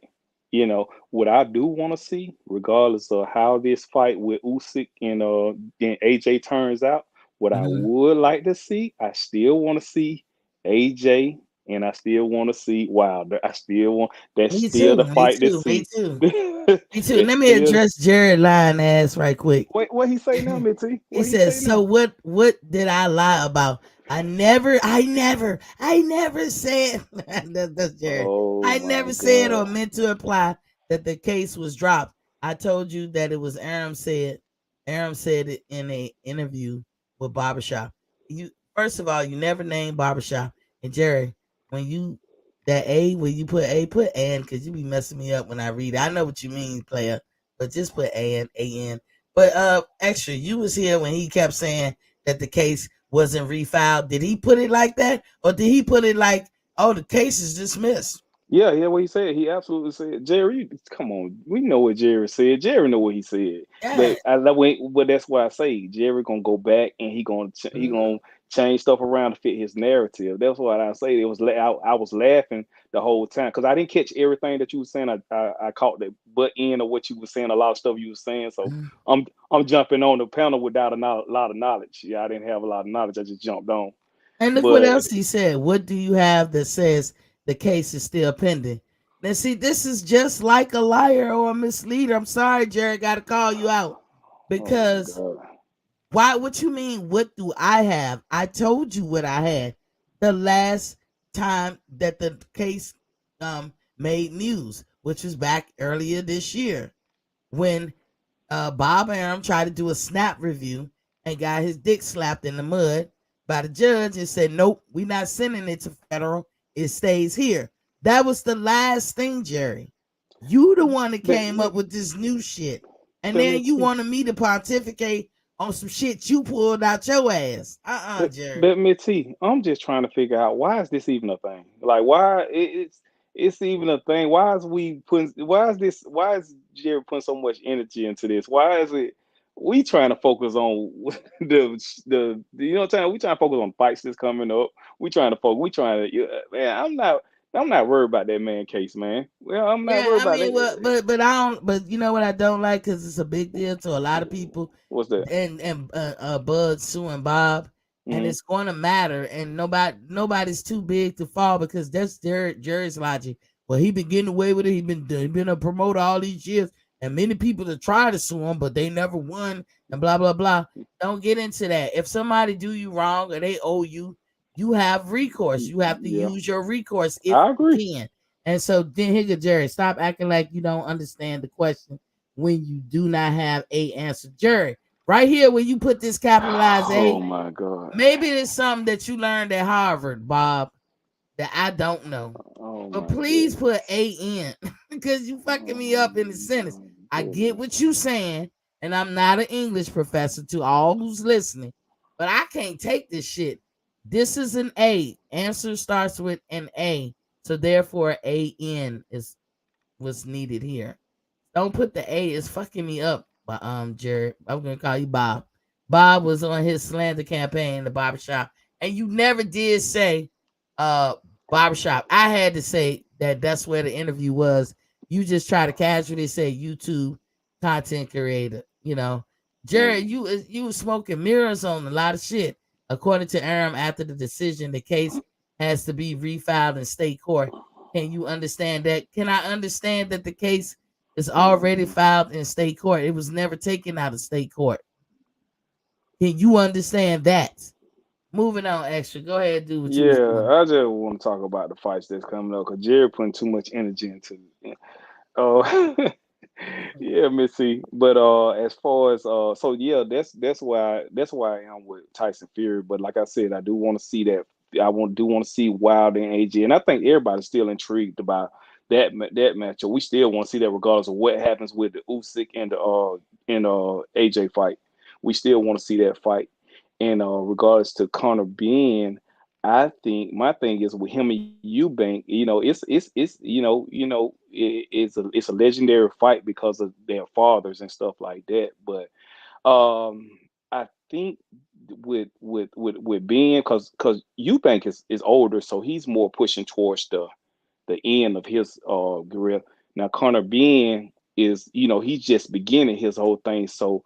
what I do want to see, regardless of how this fight with Usyk and AJ turns out, what I Mhm. would like to see, I still want to see AJ, and I still want to see Wilder. I still want that's Me still too. the Me fight to too. Me see. too. Me too. It's Let me still. address Jared lying ass right quick. What he say now, Mitty? He What he say says, "So now? what did I lie about? I never said that's Jared. Oh I my never said or God! meant to imply that the case was dropped. I told you that it was Aram said it in a interview with Barbershop. You first of all, you never named Barbershop. And Jerry, when you that A, when you put and because you be messing me up when I read it. I know what you mean, player, but just put an. But extra, you was here when he kept saying that the case wasn't refiled. Did he put it like that? Or did he put it like, oh, the case is dismissed? Yeah, yeah, what he said. He absolutely said, Jerry, come on. We know what Jerry said. Jerry know what he said. Yeah. But that's why I say Jerry gonna go back and he Mhm. gonna change stuff around to fit his narrative. That's what I say. I was laughing the whole time because I didn't catch everything that you were saying. I caught the butt end of what you were saying. A lot of stuff you were saying. So Mhm. I'm jumping on the panel without lot of knowledge. Yeah, I didn't have a lot of knowledge. I just jumped on. And look what But else he said. What do you have that says the case is still pending? Now, see, this is just like a liar or a misleader. I'm sorry, Jerry, got to call you out oh my because god. why? What you mean? What do I have? I told you what I had the last time that the case made news, which was back earlier this year when Bob Arum tried to do a snap review and got his dick slapped in the mud by the judge and said, nope, we're not sending it to federal. It stays here. That was the last thing, Jerry. You the one that But, came up with this new shit. And but then you Mitzi, wanted me to pontificate on some shit you pulled out your ass. Jerry. but Mitzi, I'm just trying to figure out why is this even a thing? Like why it's even a thing? Why is Jerry putting so much energy into this? Why is it we trying to focus on the you know what I'm saying? We trying to focus on fights that's coming up. We trying to man, I'm not worried about that man case, man. Well, I'm not Yeah, worried I about mean, well, that. but I don't. But you know what I don't like because it's a big deal to a lot of people, What's that? and Bud, Sue, and Bob, and Hmm. it's going to matter. And nobody's too big to fall because that's Jerry's logic. Well, he been getting away with it. He been a promoter all these years, and many people have tried to sue him, but they never won. And blah blah blah. Don't get into that. If somebody do you wrong or they owe you, you have recourse. You have to Yeah, use your recourse if I you agree. can. And so then here go Jerry. Stop acting like you don't understand the question when you do not have a answer. Jerry, right here where you put this capitalized Oh A, my God. maybe it's something that you learned at Harvard, Bob, that I don't know. Oh But my please goodness. put A in because you fucking me Oh up in the sentence. my I get goodness. what you saying, and I'm not an English professor to all who's listening, but I can't take this shit. This is an A. Answer starts with an A. So therefore A N is what's needed here. Don't put the A. It's fucking me up. But Jared, I'm gonna call you Bob. Bob was on his slander campaign in the barbershop, and you never did say barbershop. I had to say that that's where the interview was. You just try to casually say YouTube content creator. You know, Jared, Mm. you was smoking mirrors on a lot of shit. According to Aram, after the decision, the case has to be refiled in state court. Can you understand that? Can I understand that the case is already filed in state court? It was never taken out of state court. Can you understand that? Moving on, extra. Go ahead and do what you was Yeah, doing. I just want to talk about the fights that's coming up because Jerry putting too much energy into it. Oh, yeah, Missy. But as far as so yeah, that's why I am with Tyson Fury. But like I said, I do want to see that. Want to see Wilder and AJ, and I think everybody's still intrigued about that matchup. We still want to see that regardless of what happens with the Usyk and AJ fight. We still want to see that fight. And regards to Conor being, I think my thing is with him and Eubank, it's it's a legendary fight because of their fathers and stuff like that. But I think with being because Eubank is older, so he's more pushing towards the end of his career. Now Conor being is he's just beginning his whole thing, so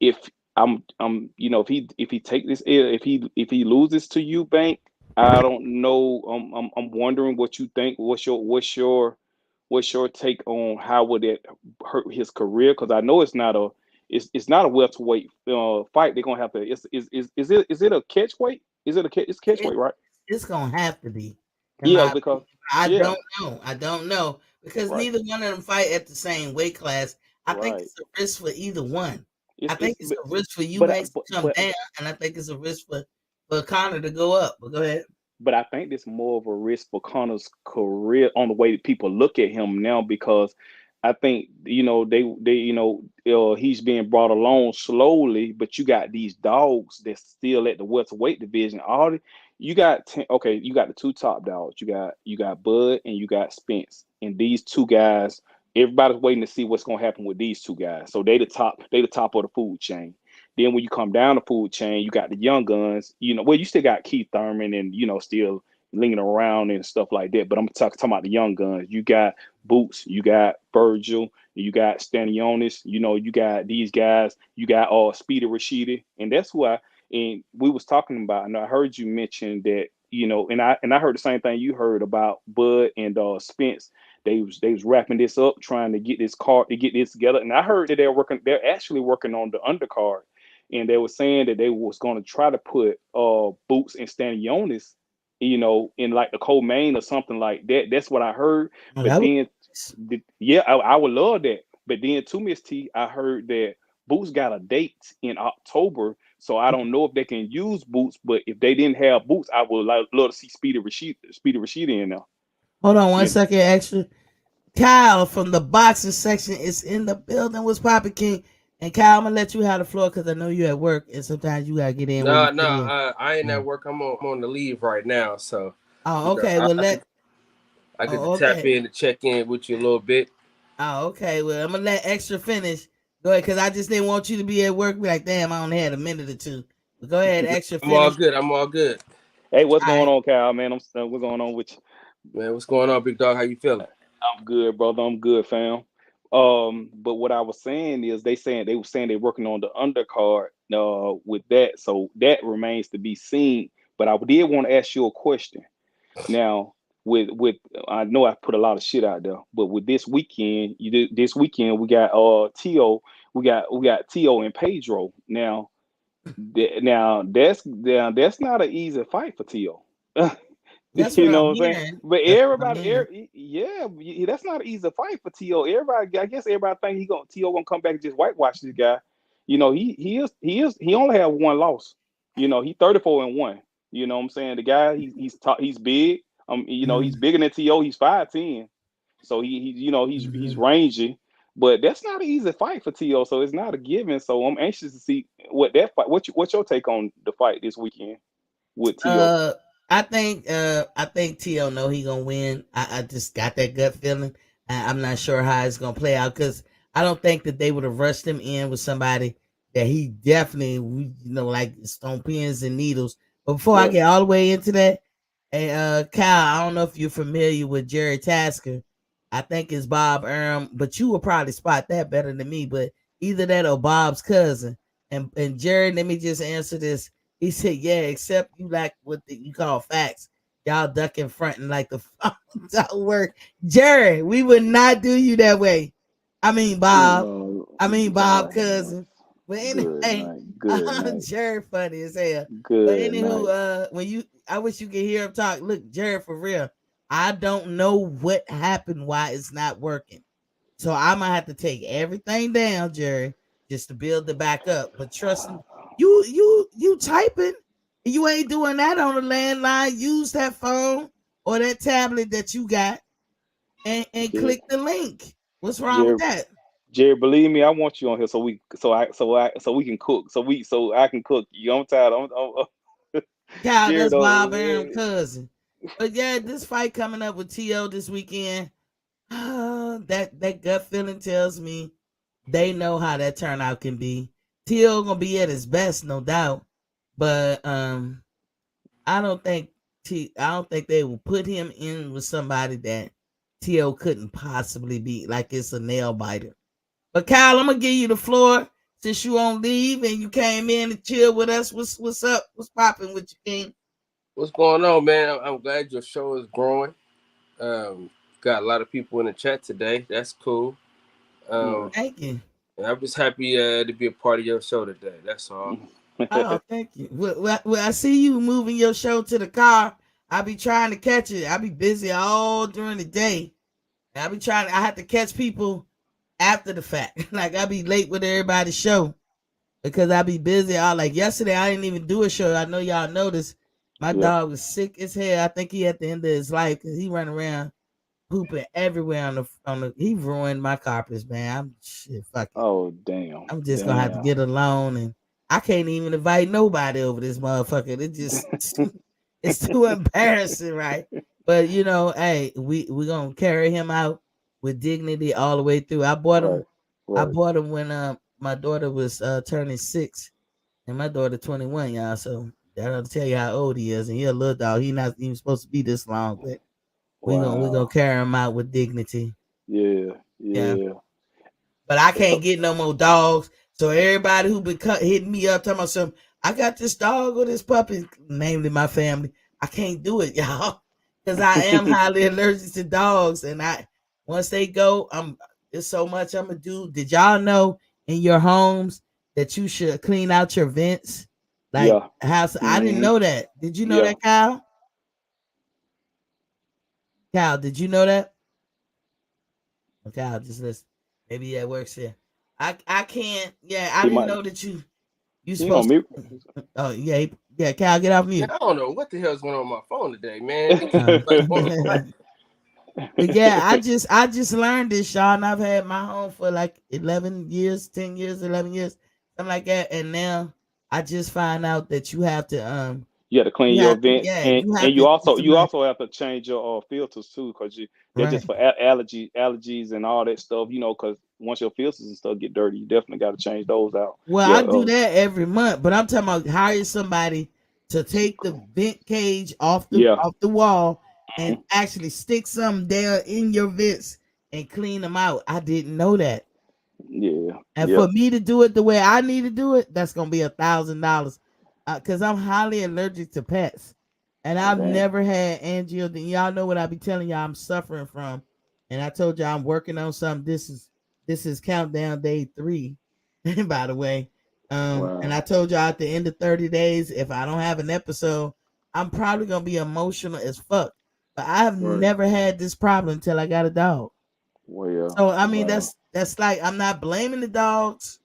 if I'm if he take this if he loses to you bank, I don't know. I'm wondering what you think. What's your take on how would it hurt his career? Because I know it's not a welterweight fight. They're gonna have to. Is it a catch weight? It's catch It, weight, right? it's gonna have to be, in my Yeah, opinion. because I yeah, don't know. I don't know. because Right. neither one of them fight at the same weight class. I think Right. it's a risk for either one. I It's think it's a risk for Eubanks to come but down, and I think it's a risk for Connor to go up. But go ahead. but I think this more of a risk for Connor's career on the way that people look at him now because I think they he's being brought along slowly, but you got these dogs that's still at the welterweight division. You got you got the two top dogs. You got Bud and you got Spence, and these two guys. Everybody's waiting to see what's gonna happen with these two guys. So they the top. They the top of the food chain. Then when you come down the food chain, you got the young guns. Well, you still got Keith Thurman and still lingering around and stuff like that. But I'm talking about the young guns. You got Boots, you got Virgil, you got Stanionis. You got these guys. You got Speedy Rashidi, and that's who and we was talking about. And I heard you mention that. And I heard the same thing you heard about Bud and Spence. They was wrapping this up, trying to get this card to get this together. And I heard that they're actually working on the undercard, and they were saying that they was going to try to put Boots and Stanionis, in like the co-main or something like that. That's what I heard. Oh, But that then, yeah, I would love that. But then, to Miss T, I heard that Boots got a date in October, so I don't know if they can use Boots. But if they didn't have Boots, I would love to see Speedy Rashid in there. hold on one You second, extra. Kyle from the boxing section is in the building. What's poppin', King? And Kyle, I'm gonna let you have the floor because I know you at work, and sometimes you gotta get in where you No, fit in. I ain't Mm. at work. I'm on the leave right now, so Oh, okay. Well, I could Oh, tap okay. in to check in with you a little bit. Oh, okay. Well, I'm gonna let extra finish. Go ahead, because I just didn't want you to be at work. Be like, damn, I only had a minute or two. But go ahead, extra I'm all finish. good. I'm all good. Hey, what's All going right. on, Kyle? Man, what's going on with you? Man, what's going on, big dog? How you feeling? I'm good, brother. I'm good, fam. But what I was saying is they were saying they're working on the undercard with that, so that remains to be seen. But I did want to ask you a question. Now, with I know I put a lot of shit out there, but with this weekend we got Tio, we got Tio and Pedro. Now that's not an easy fight for Tio. That's what You I'm know what I'm saying? hearing. But That's what I'm everybody, hearing. yeah, that's not an easy fight for T.O. Everybody, I guess everybody think T.O. gonna come back and just whitewash this guy. He only have one loss. He 34-1. You know what I'm saying? The guy, he's big. He's Mhm. bigger than T.O. He's 5'10". So he's Mhm. rangy. But that's not an easy fight for T.O. So it's not a given. So I'm anxious to see what that fight. What's your take on the fight this weekend with T.O.? Uh, I think T.O. know he gonna win. I just got that gut feeling. I'm not sure how it's gonna play out because I don't think that they would have rushed him in with somebody that he definitely, like stone pins and needles. But before I Right. get all the way into that, hey, Kyle, I don't know if you're familiar with Jerry Tasker. I think it's Bob but you will probably spot that better than me. But either that or Bob's cousin. And Jerry, let me just answer this. He said, "Yeah, except you like what you call facts. Y'all duck in front and like the phone don't work. Jerry, we would not do you that way. I mean, Bob. Oh, I mean, Bob Lord, cousin. But good anyway, night. Good night. Jerry funny as hell. But Good anywho, night. I wish you could hear him talk. Look, Jerry, for real, I don't know what happened, why it's not working. So I might have to take everything down, Jerry, just to build it back up. But trust me, you typing, you ain't doing that on the landline. Use that phone or that tablet that you got and Jerry, click the link. What's wrong with Jerry, that? Jerry, believe me, I want you on here so we can cook. So I can cook. I'm tired. Cow, Jerry that's though. Bob Aaron cousin. But yeah, this fight coming up with T.O. this weekend. That gut feeling tells me they know how that turnout can be. T.O. gonna be at his best, no doubt. But I don't think I don't think they will put him in with somebody that T.O. couldn't possibly beat, like it's a nail biter. But Kyle, I'm gonna give you the floor since you on leave and you came in to chill with us. What's up? What's popping with you, King? What's going on, man? I'm glad your show is growing. Got a lot of people in the chat today. That's cool. Yeah. Thank you. And I'm just happy to be a part of your show today. That's all. Oh, thank you. Well, I see you moving your show to the car. I be trying to catch it. I be busy all during the day. I be trying. I have to catch people after the fact. Like I be late with everybody's show because I be busy. I like yesterday. I didn't even do a show. I know y'all noticed. My Yeah. dog was sick as hell. I think he at the end of his life because he run around pooping everywhere on the. He ruined my carpets, man. I'm shit. Fuck it. Oh damn. I'm just gonna have to Damn. get alone, and I can't even invite nobody over this motherfucker. It just it's too embarrassing, right? But hey, we gonna carry him out with dignity all the way through. I bought him. Right. I Right. bought him when my daughter was turning 6, and my daughter 21, y'all. So that'll tell you how old he is, and he a little dog. He not even supposed to be this long, but we gonna Wow. carry him out with dignity. Yeah. Yeah. Yeah. But I can't So get no more dogs. So everybody who been hitting me up talking about something, I got this dog or this puppy, namely my family. I can't do it, y'all, because I am highly allergic to dogs, and I once they go, there's so much I'm gonna do. Did y'all know in your homes that you should clean out your vents? Like yeah. house, I didn't Hmm. know that. Did you know Yeah. that, Kyle? Kyle, did you know that? Okay, I'll just listen. Maybe that works here. I can't. Yeah, I He didn't might. know that you He on supposed mute. to. Oh yeah, yeah. Cal, get off Man, mute. I don't know what the hell's going on with my phone today, man. It keeps Uh, like on black. but yeah, I just learned this, Sean. I've had my home for like 11 years, 10 years, 11 years, something like that, and now I just find out that you have to You have to clean you your have to vents, yeah and you have and to you it's also a you must. also have to change your filters too, because they're just Right. for allergies and all that stuff. Because once your filters and stuff get dirty, you definitely got to change those out. Well, Yeah. I do that every month, but I'm talking about hire somebody to take the vent cage off the Yeah. off the wall and Mhm. actually stick some there in your vents and clean them out. I didn't know that. Yeah. And Yeah. for me to do it the way I need to do it, that's gonna be $1,000. Cause I'm highly allergic to pets, and Oh I've damn. never had angio. Y'all know what I be telling y'all I'm suffering from, and I told y'all I'm working on something. This is countdown day 3, by the way. And I Wow. told y'all at the end of 30 days, if I don't have an episode, I'm probably gonna be emotional as fuck. But I have Right. never had this problem until I got a dog. Well. So I mean, Wow. that's like I'm not blaming the dogs,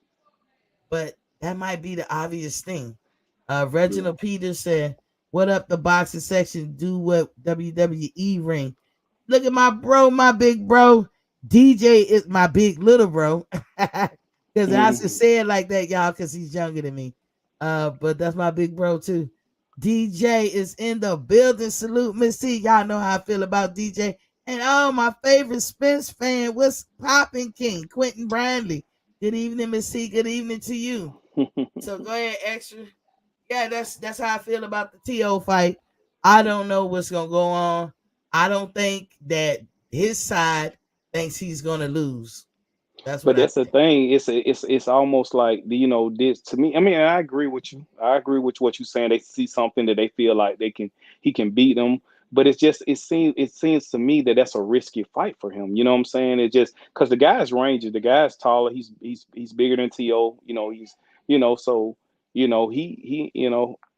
but that might be the obvious thing. Yeah. Reginald Peters said, "What up, the boxing section? Do what WWE ring? Look at my bro, my big bro. DJ is my big little bro." Because I should Mhm. say it like that, y'all, because he's younger than me. But that's my big bro too. DJ is in the building. Salute, Miss T. Y'all know how I feel about DJ. And oh, my favorite Spence fan, what's popping King? Quentin Brandley. Good evening, Miss T. Good evening to you. So go ahead, extra. Yeah, that's how I feel about the TO fight. I don't know what's gonna go on. I don't think that his side thinks he's gonna lose. That's what But I that's the think. thing. It's almost like this to me. I mean, I agree with you. I agree with what you're saying. They see something that they feel like he can beat them. But it seems to me that that's a risky fight for him. You know what I'm saying? It just because the guy's rangy, the guy's taller. He's bigger than To. He's so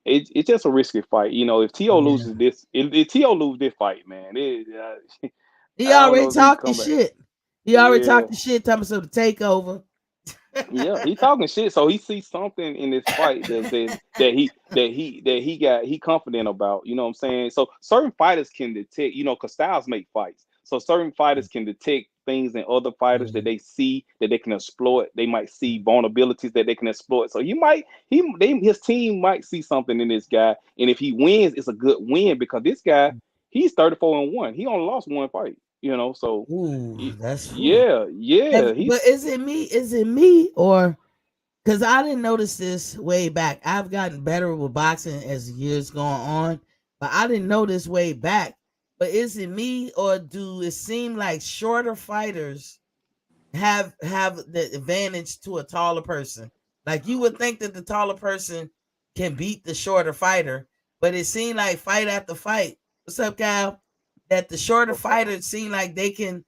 it's just a risky fight. If To Yeah. loses this, if To lose this fight, man, He I don't already know if he can talked the come back. shit. He already Yeah. talked the shit, talking about the takeover. Yeah, he talking shit. So he sees something in this fight that he confident about. You know what I'm saying? So certain fighters can detect. Because styles make fights. So certain fighters can detect things in other fighters that Mhm. they see that they can exploit. They might see vulnerabilities that they can exploit. So his team might see something in this guy, and if he wins, it's a good win because this guy he's 34-1. He only lost one fight. So Ooh, that's ooh. yeah, yeah, But is it me? Is it me or because I didn't notice this way back. I've gotten better with boxing as years going on, but I didn't know this way back. But is it me or do it seem like shorter fighters have the advantage to a taller person? Like you would think that the taller person can beat the shorter fighter, but it seemed like fight after fight. What's up, Kyle? That the shorter what's up? fighters seem like they can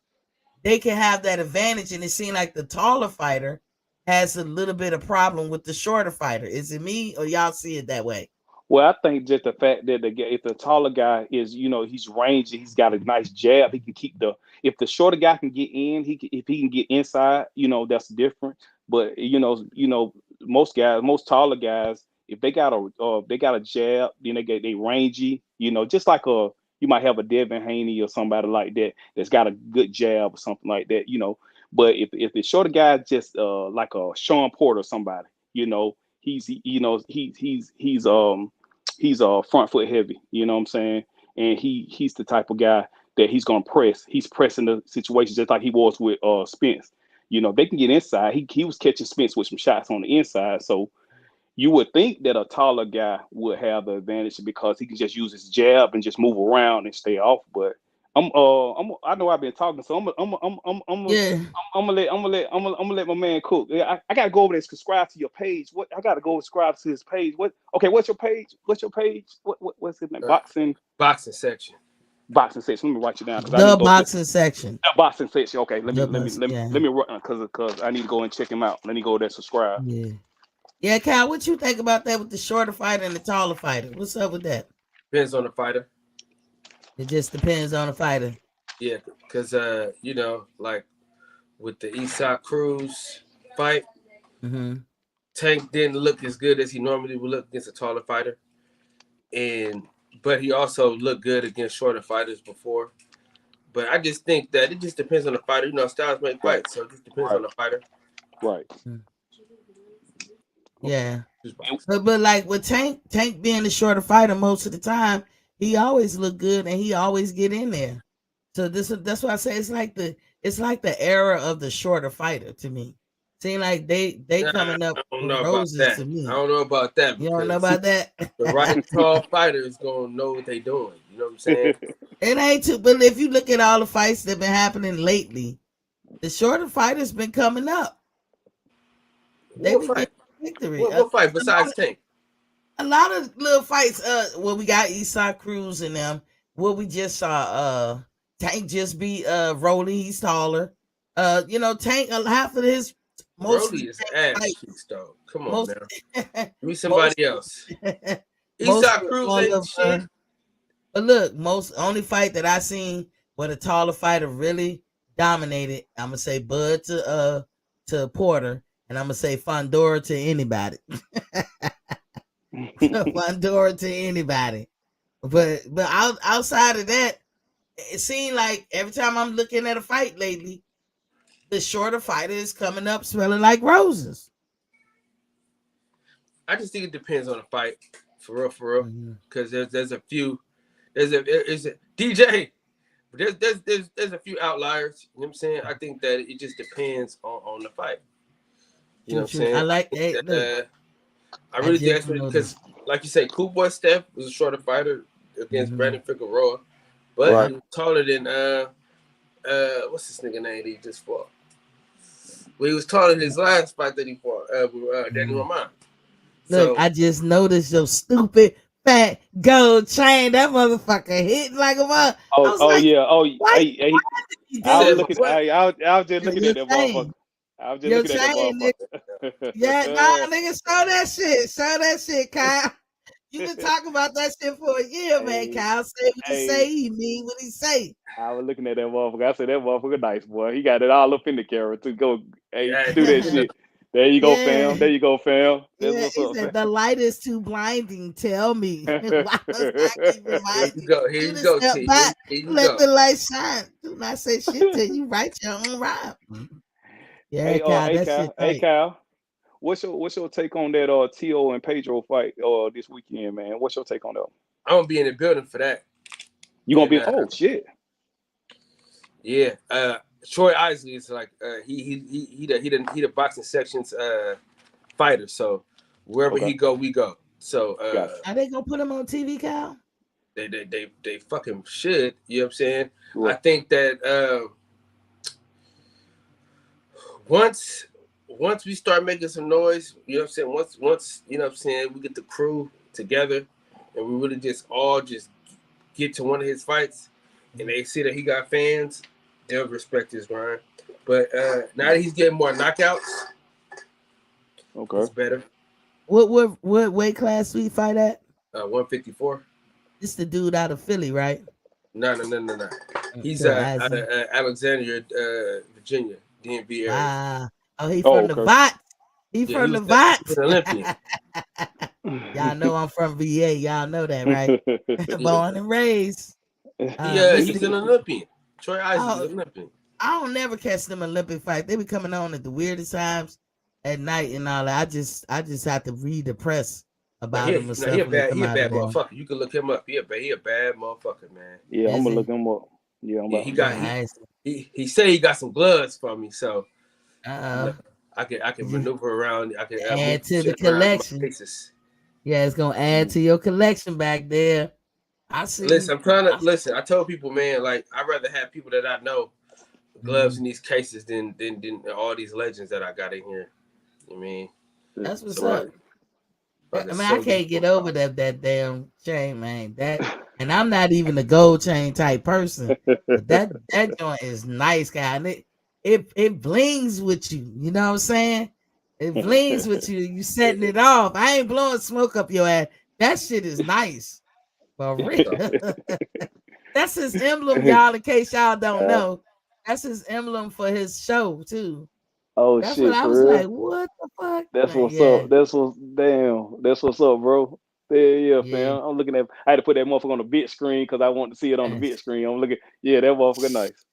have that advantage, and it seems like the taller fighter has a little bit of problem with the shorter fighter. Is it me or y'all see it that way? Well, I think just the fact that if the taller guy is, he's rangy, he's got a nice jab. He can keep the if the shorter guy can get in, if he can get inside, that's different. But most guys, most taller guys, if they got a jab, then they rangy. Just like you might have a Devin Haney or somebody like that that's got a good jab or something like that. But if the shorter guy just like a Sean Porter or somebody, he's he's front foot heavy. You know what I'm saying? And he's the type of guy that he's gonna press. He's pressing the situation just like he was with Spence. They can get inside. He was catching Spence with some shots on the inside. So you would think that a taller guy would have the advantage because he can just use his jab and just move around and stay off. But I know I've been talking, so Yeah. I'm gonna let my man cook. Yeah, I gotta go over there and subscribe to your page. What I gotta go subscribe to his page. What? Okay, what's your page? What's his name? Boxing section. Boxing section. Let me write you down because I need The to go to boxing section. the boxing section. Okay, The boxing, yeah. let me run because I need to go and check him out. Let me go there subscribe. Yeah. Yeah, Kyle, what you think about that with the shorter fighter and the taller fighter? What's up with that? Depends on the fighter. It just depends on the fighter. Yeah, because like with the Eastside Cruz fight, Tank didn't look as good as he normally would look against a taller fighter, but he also looked good against shorter fighters before. But I just think that it just depends on the fighter. Styles make fights, so it just depends on the fighter. Right. Yeah. But like with Tank being the shorter fighter most of the time, he always look good and he always get in there. So that's why I say it's like the era of the shorter fighter to me. Seem like they coming up with roses to me. I don't know about that. You don't know about that? The right tall fighter is gonna know what they doing. You know what I'm saying? It ain't too, but if you look at all the fights that been happening lately, the shorter fighters been coming up. They been getting victory. What fight besides Tank? A lot of little fights. We got Eastside Cruz and them. We just saw Tank just beat Rolly. He's taller. Tank half of his Rolly is ass cheeks though. Come on now. Give me somebody else. Eastside Cruz ain't shit. But look, only fight that I seen where the taller fighter really dominated, I'm gonna say Bud to Porter, and I'm gonna say Fondora to anybody. Fondora to anybody. But outside of that, it seemed like every time I'm looking at a fight lately, the shorter fighter is coming up smelling like roses. I just think it depends on the fight, for real. Because there's a few, there's a DJ. There's a few outliers. You know what I'm saying? I think that it just depends on the fight. You know what I'm saying? I like I really think because, like you say, Cool Boy Steph was a shorter fighter against Brandon Figueroa, but he was taller than what's this nigga name that he just fought? Well, he was taller than his last fight that he fought, Danny Roman. Look, I just noticed your stupid fat gold chain. That motherfucker hitting like a mother. I was just looking at that motherfucker. I was just looking at that motherfucker. Yeah, nah, nigga, show that shit. Show that shit, Kyle. You can talk about that shit for a year, man, Kyle. Say what he say, he mean what he say. I was looking at that motherfucker. I said, that motherfucker nice, boy. He got it all up in the camera to go, do that shit. There you go, fam. There you go, fam. That's what's up, said, the light is too blinding. Tell me. Why must I keep reminding you? Here you go, T. Let the light shine. Do not say shit till you write your own rhyme. Yeah, hey, Kyle, hey, Kyle. What's your take on that T.O. and Pedro fight this weekend, man? What's your take on that? I'm gonna be in the building for that. You gonna be? Oh shit! Yeah, Troy Isley is like he the boxing section's fighter. So wherever he go, we go. So are they gonna put him on TV, Kyle? They fucking should. You know what I'm saying? Right. I think that once we start making some noise, you know what I'm saying? Once you know what I'm saying, we get the crew together and we really just get to one of his fights and they see that he got fans, they'll respect his grind. But now that he's getting more knockouts, it's better. What weight class we fight at? 154. This the dude out of Philly, right? No. He's Sure, out of Alexandria, Virginia, DMV area. wow. Oh, he Oh, from the okay. VOT. He Yeah, he from the was VOT. an Olympian. Y'all know I'm from VA. Y'all know that, right? Yeah. Born and raised. He's Mr. an Olympian. Troy Isaac is Oh, an Olympian. I don't never catch them Olympic fights. They be coming on at the weirdest times at night and all that. I just have to read the press But about them and stuff when they come he a out of bad there. motherfucker. You can look him up. He a bad motherfucker, man. Yeah, I'm Is gonna look he? him up. Yeah, I'm Yeah, about. he say he got some gloves for me, so you know, Uh I can oh. maneuver around. I can move Add some to the shit around in my collection. cases. Yeah, it's gonna add to your collection back there. I see. Listen, I'm trying to listen. I told people, man, like I'd rather have people that I know gloves in these cases than all these legends that I got in here. You mean? That's what's So up. I fucking mean, I silver. can't get over that damn chain, man. That, and I'm not even a gold chain type person, but that joint is nice, guy. And it blings with you. You know what I'm saying? It blings with you. You setting it off. I ain't blowing smoke up your ass. That shit is nice. For real. That's his emblem, y'all, in case y'all don't know. That's his emblem for his show, too. Oh That's what shit, I for was real. like, what the fuck? That's Like, what's yeah, up. That's what's up, bro. Yeah, yeah. fam. I'm looking at. I had to put that motherfucker on the big screen because I want to see it on the big Nice. screen. I'm looking. Yeah, that motherfucker nice.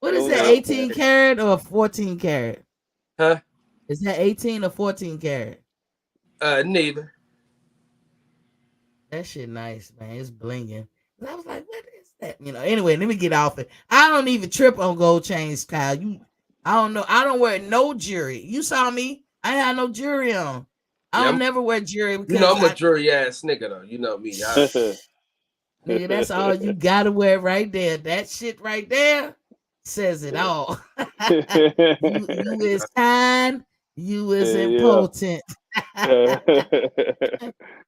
What That is was that, up, man. 18 karat or 14 karat? Huh? Is that 18 or 14 karat? Neither. That shit nice, man. It's blinging. And I was like, what is that? Anyway, let me get off it. I don't even trip on gold chains, Kyle. I don't know. I don't wear no jewelry. You saw me. I had no jewelry on. I Yeah, don't never wear jewelry you know because I'm a jury ass nigga though. You know me. nigga, that's all you gotta wear right there. That shit right there says it all. You is kind. You is Yeah. important.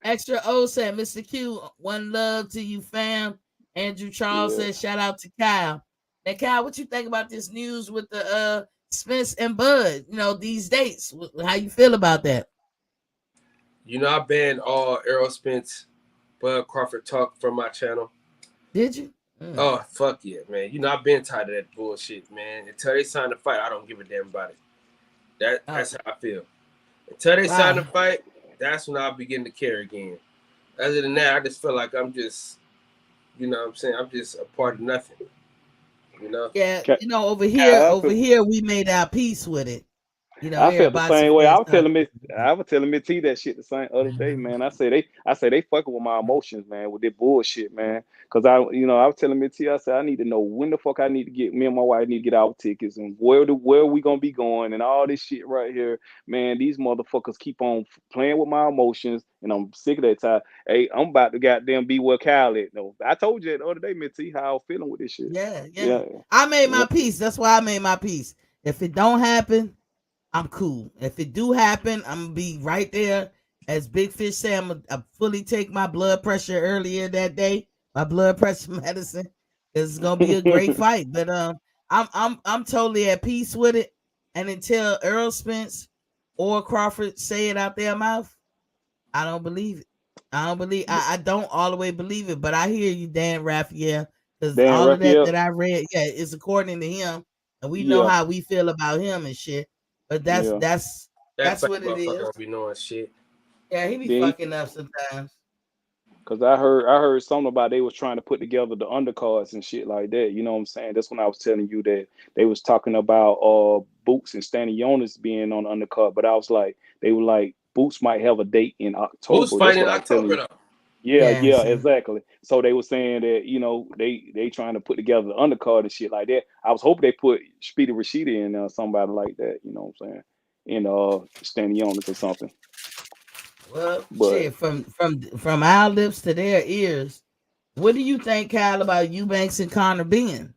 Extra O said, Mr. Q, one love to you, fam. Andrew Charles Yeah. said, shout out to Kyle. Now, Kyle, what you think about this news with the Spence and Bud? These dates. How you feel about that? You know I banned all Errol Spence, Bud Crawford talk from my channel. Did you? Oh fuck yeah, man. You know I've been tired of that bullshit, man. Until they sign the fight, I don't give a damn about it. That's how I feel. Until they sign the fight, that's when I'll begin to care again. Other than that, I just feel like I'm just, you know what I'm saying? I'm just a part of nothing. You know? Yeah, over I here, we made our peace with it. I felt the Everybody's same way. fans talk. I was telling Miss T that shit the same other day, man. I say they fucking with my emotions, man, with their bullshit, man. Cause I was telling Miss T, I said I need to know when the fuck I need to get me and my wife need to get our tickets and where we gonna be going and all this shit right here, man. These motherfuckers keep on playing with my emotions, and I'm sick of that time. Hey, I'm about to goddamn be where Kyle at. No, I told you that the other day, Miss T, how I'm feeling with this shit. Yeah. Yeah, I made my peace. That's why I made my peace. If it don't happen, I'm cool. If it do happen, I'm gonna be right there. As Big Fish said, I'm gonna fully take my blood pressure earlier that day, my blood pressure medicine. It's gonna be a great fight. But I'm totally at peace with it. And until Earl Spence or Crawford say it out their mouth, I don't believe it. I don't all the way believe it, but I hear you, Dan Raphael, because Dan all of that Raphael. I read, is according to him, and we know Yeah, how we feel about him and shit. But that's yeah. that's That that's fat what it motherfucker is. don't be knowing shit. Yeah, he be Then fucking up sometimes. Cause I heard something about they was trying to put together the undercards and shit like that. You know what I'm saying? That's when I was telling you that they was talking about Boots and Stanley Jonas being on the undercard, but I was like, they were like Boots might have a date in Who's October. That's fighting what in I was telling October you. though? Yeah, Yeah, yeah, see, exactly. So they were saying that they trying to put together the undercard and shit like that. I was hoping they put Speedy Rashida in somebody like that. You know what I'm saying? In Stanley Jonas or something. well, But shit, from our lips to their ears. What do you think, Kyle, about Eubanks and Connor being?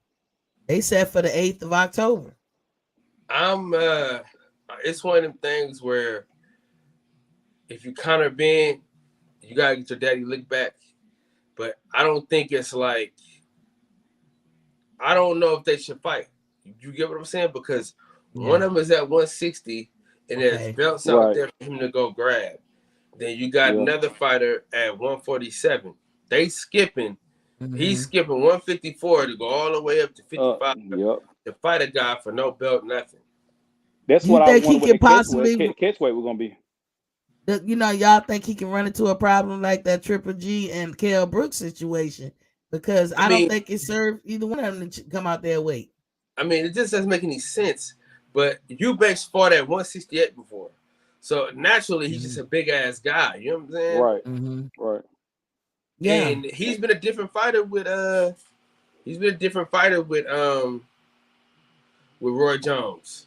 They set for the 8th of October. I'm it's one of them things where if you Connor Ben, you gotta get your daddy lick back. But I don't think it's like I don't know if they should fight. You get what I'm saying? Because one Yeah. of them is at 160 and there's Okay. belts out right, there for him to go grab. Then you got another fighter at 147. They skipping. He's skipping 154 to go all the way up to 55 to fight a guy for no belt, nothing. That's Do you what I think he wonder what can the possibly, catch weight was gonna be. y'all think he can run into a problem like that Triple G and Kell Brooks situation? Because I don't think it served either one of them to come out their weight. I mean, it just doesn't make any sense. But Eubanks fought at 168 before. So naturally, he's just a big ass guy. You know what I'm saying? Right. Right. Yeah. And he's been a different fighter with Roy Jones.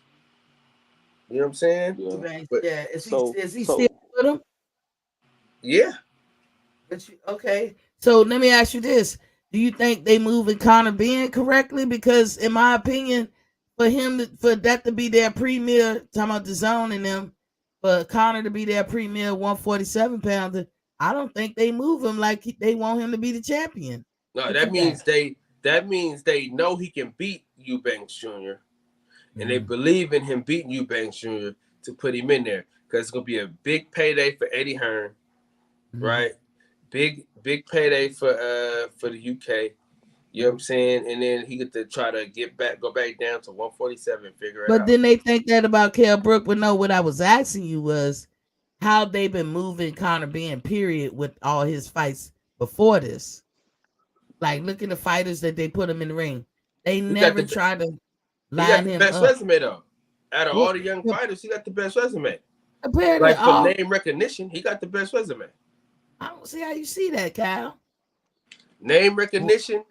You know what I'm saying? Yeah. But, Is he still with him? Yeah. Okay. So let me ask you this. Do you think they moving Conor Benn correctly? Because in my opinion, for that to be their premier, talking about the zone and them, for Conor to be their premier 147 pounder, I don't think they move him like they want him to be the champion. No, that means they know he can beat Eubanks Jr. And they believe in him beating Eubanks Jr. to put him in there because it's gonna be a big payday for Eddie Hearn, right? Big payday for the UK. You know what I'm saying? And then he get to try to go back down to 147, figure it out. But then they think that about Kell Brook. But no, what I was asking you was how they've been moving Conor Benn, period, with all his fights before this. Like, look at the fighters that they put him in the ring. They never try to line him up. Best resume though. Out of all the young fighters, he got the best resume. Apparently, like for name recognition, he got the best resume. I don't see how you see that, Kyle. Name recognition,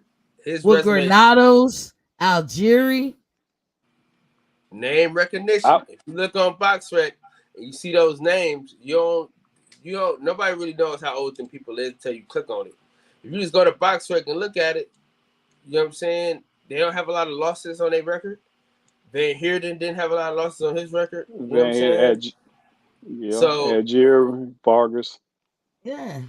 his with resume. Granados, Algieri. Name recognition. If you look on BoxRec and you see those names, you don't. Nobody really knows how old them people is until you click on it. If you just go to BoxRec and look at it, you know what I'm saying? They don't have a lot of losses on their record. Van Heerden didn't have a lot of losses on his record. You know what I'm saying? Algier, Vargas. Yeah.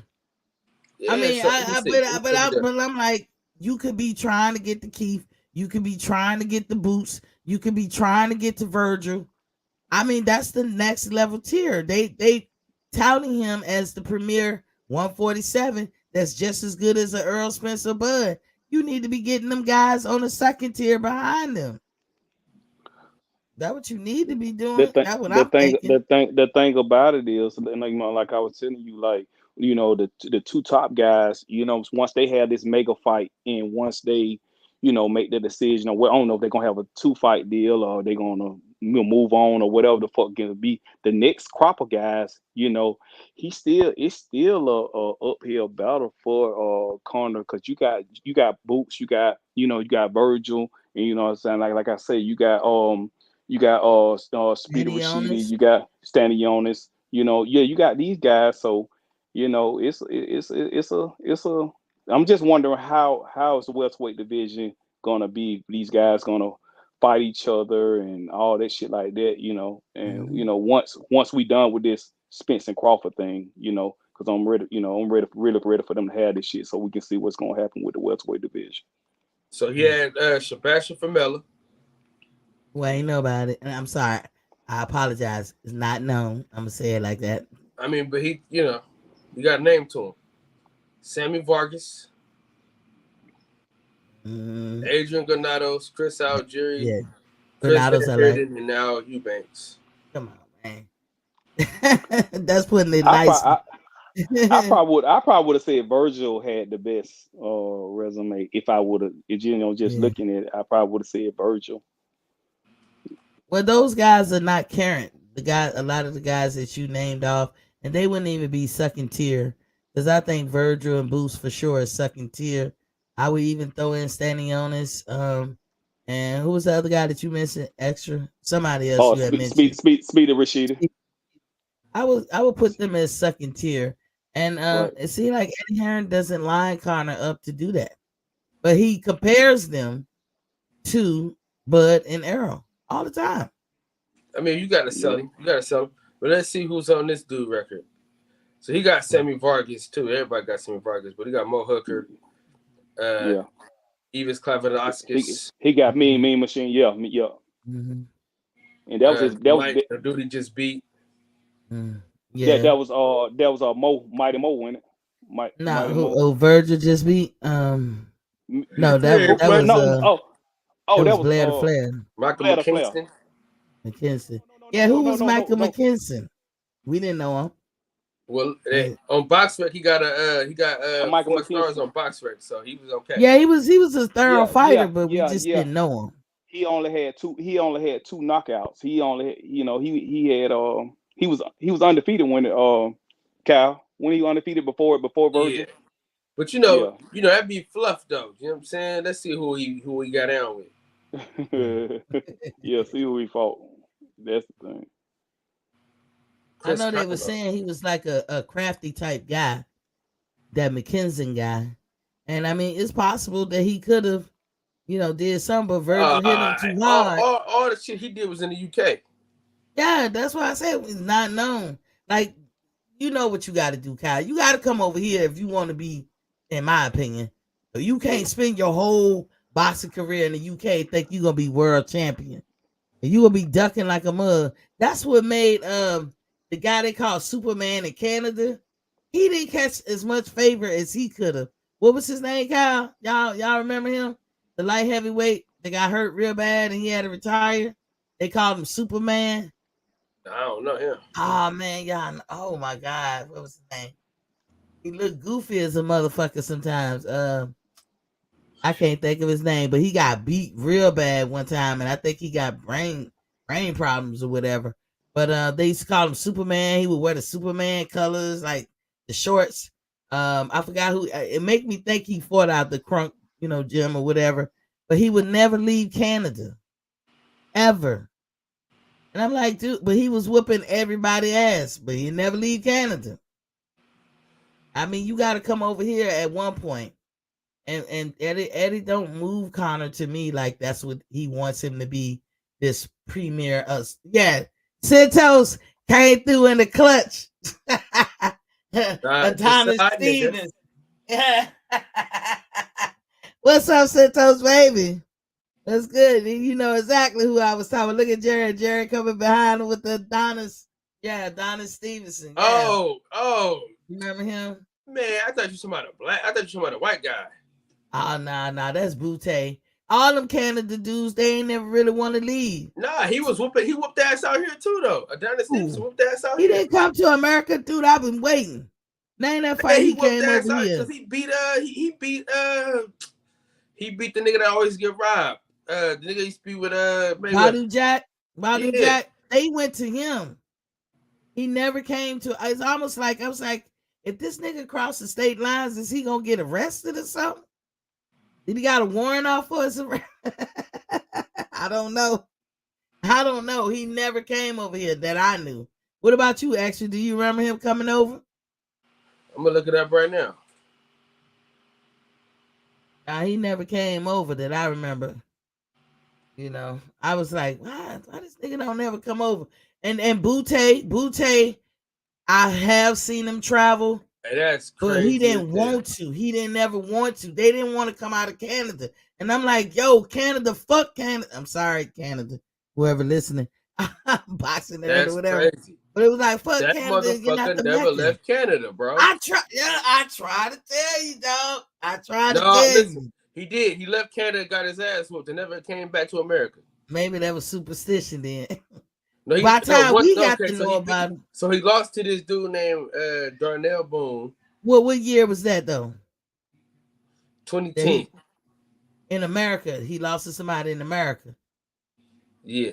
I mean, but I'm like, you could be trying to get the Keith, you could be trying to get the Boots, you could be trying to get to Virgil. I mean, that's the next level tier. They touting him as the premier 147. That's just as good as an Earl Spencer Bud. You need to be getting them guys on the second tier behind them. That's what you need to be doing. That's what I'm thinking. The thing about it is, like I was telling you, like, the two top guys, once they have this mega fight and once they, make the decision, or I don't know if they're gonna have a 2-fight deal or they're gonna move on or whatever the fuck gonna be. The next crop of guys, it's still a uphill battle for Conor, because you got Boots, you got Virgil, and what I'm saying, like I say, you got Speedy Rashidi, you got Stanionis, you got these guys. So, it's a I'm just wondering how is the welterweight division gonna be? These guys gonna fight each other and all that shit like that, and once we done with this Spence and Crawford thing, because I'm ready, really ready for them to have this shit so we can see what's gonna happen with the welterweight division. So he had Sebastian Famella. Well, I ain't know about it. And I'm sorry. I apologize. It's not known. I'm gonna say it like that. I mean, but he, you got a name to him. Sammy Vargas, Adrian Granados, Chris Algieri, Chris Van Heerden, and now Eubanks. Come on, man. That's putting it nice. I probably would have said Virgil had the best resume if I would have, just looking at it. I probably would have said Virgil. Well, those guys are not current. A lot of the guys that you named off, and they wouldn't even be second tier. Because I think Virgil and Boost for sure is second tier. I would even throw in Stanionis. And who was the other guy that you mentioned? Extra, somebody else you had mentioned. Speedy Rashidi. I would put them as second tier. And it seems like Eddie Hearn doesn't line Conor up to do that, but he compares them to Bud and Errol all the time. I mean, you got to sell him. But let's see who's on this dude record. So he got Sammy Vargas too. Everybody got Sammy Vargas, but he got Mo Hooker. Evis Klavadakis. He got Mean Machine. Yeah. Mm-hmm. And that was his. That was the dude he just beat. Yeah. That was Mighty Mo in it. Nah, Mighty Mo. Virgil just beat no, Yeah, that was No, it that was was Blair the Flair Michael Flair the Flair. McKinston. McKinson. Yeah, No, who no, was no, no, Michael no. McKinson? We didn't know him. Well, And on BoxRec, he got Michael 4 stars McKinston. on BoxRec, so he was okay. yeah, he was a thorough fighter, Yeah, but we just yeah. didn't know him. He only had two. He only had two knockouts. He only, he had he was undefeated when Kyle, when he undefeated before Yeah, Virgil. but Yeah. that'd be fluff though. You know what I'm saying? Let's see who he got down with. Yeah. See who he fought. That's the thing. I Chris know they were Kylo. saying he was like a crafty type guy, that McKinson guy. And I mean, it's possible that he could have, did something, but Virgil hit him too hard. All the shit he did was in the UK. Yeah, that's why I said he's not known. Like, you know what you got to do, Kyle. You got to come over here if you want to be, in my opinion. You can't spend your whole boxing career in the UK think you're gonna be world champion. And you will be ducking like a mug. That's what made the guy they call Superman in Canada. He didn't catch as much favor as he could have. What was his name, Kyle? Y'all remember him? The light heavyweight that got hurt real bad and he had to retire. They called him Superman. I don't know him. Oh man, y'all. Oh my God, what was his name? He looked goofy as a motherfucker sometimes. I can't think of his name, but he got beat real bad one time, and I think he got brain problems or whatever. But they used to call him Superman. He would wear the Superman colors, like the shorts. I forgot who. It make me think he fought out the Crunk, gym or whatever. But he would never leave Canada, ever. And I'm like, dude, but he was whooping everybody ass, but he never leave Canada. I mean, you got to come over here at one point. And Eddie don't move Connor to me like that's what he wants him to be. This premier, yeah. Santos came through in the clutch. Adonis Stevens. Yeah. What's up, Santos, baby? That's good. You know exactly who I was talking about. Look at Jared. Jared coming behind him with the Adonis. Yeah, Adonis Stevenson. Yeah. Oh. You remember him? Man, I thought you were talking about a black. I thought you were talking about a white guy. Oh, nah, that's Butte. All them Canada dudes, they ain't never really want to leave. Nah, he whooped ass out here too, though. Adonis Stevenson whooped ass out he here. He didn't come to America, dude. I've been waiting. Name that fight he came over here. Because he beat the nigga that always get robbed. The nigga used to be with Badu Jack. Jack. They went to him. He never came to. It's almost like I was like, if this nigga crossed the state lines, is he gonna get arrested or something? Did he got a warrant off for us? I don't know. He never came over here that I knew. What about you, actually? Do you remember him coming over? I'm gonna look it up right now. Nah, he never came over that I remember. I was like, why this nigga don't never come over? And Butte, I have seen him travel. And that's crazy. But he didn't want to. He didn't ever want to. They didn't want to come out of Canada. And I'm like, yo, Canada, fuck Canada. I'm sorry, Canada, whoever listening. Boxing it or whatever. Crazy. But it was like, fuck that Canada. That motherfucker never left Canada, bro. I try to tell you, dog. I tried to tell you. He did. He left Canada, got his ass whooped, and never came back to America. Maybe that was superstition then. No, by the time we got to know about him. So he lost to this dude named Darnell Boone. What year was that though? 2010. In America. He lost to somebody in America. Yeah.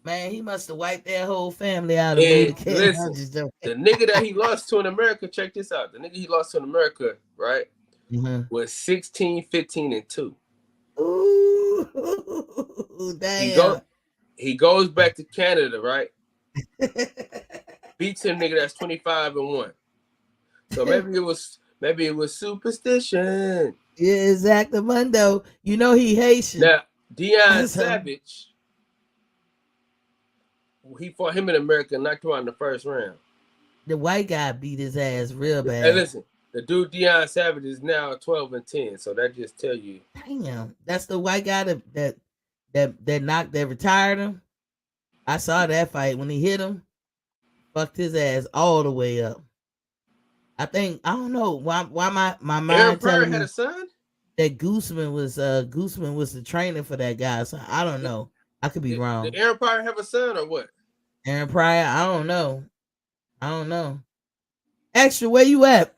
Man, he must have wiped their whole family out. And listen, the nigga that he lost to in America, check this out. The nigga he lost to in America, right, was 16, 15, and 2. Ooh, damn. He goes back to Canada, right? Beats him nigga that's 25 and 1. So maybe it was superstition. Yeah, exactamundo. You know he Haitian. Now, Deion Savage, he fought him in America and knocked him out in the first round. The white guy beat his ass real bad. Hey, listen, the dude Deion Savage is now 12 and 10, so that just tell you. Damn, that's the white guy that retired him. I saw that fight when he hit him. fucked his ass all the way up. I don't know why my Aaron mind Pryor telling had a me son. that Gooseman was the trainer for that guy. So I don't know. I could be Did wrong. Aaron Pryor have a son or what? Aaron Pryor, I don't know. I don't know. Extra, where you at?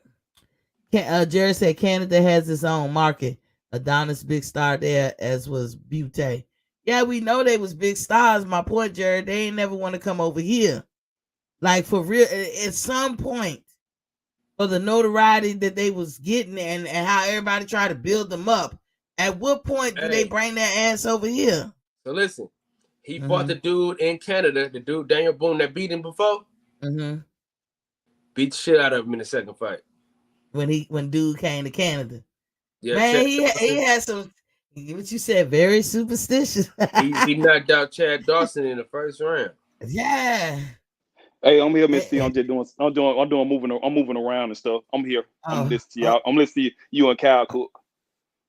Jerry said Canada has its own market. Adonis big star there, as was Butte. Yeah, we know they was big stars. My point, Jerry, they ain't never want to come over here. Like for real, at some point, for the notoriety that they was getting and how everybody tried to build them up. At what point do they Hey, bring their ass over here? so listen, he fought Mm-hmm. the dude in Canada, the dude Daniel Boone that beat him before. Mm-hmm. Beat the shit out of him in the second fight. When dude came to Canada, Yeah, man, Chad he Dawson. had some. What you said, very superstitious. He knocked out Chad Dawson in the first round. Yeah. Hey, I'm here, Miss T. Eh, I'm moving around and stuff. I'm here. I'm oh, listening to oh, y'all. I'm listening to you and Kyle Cook.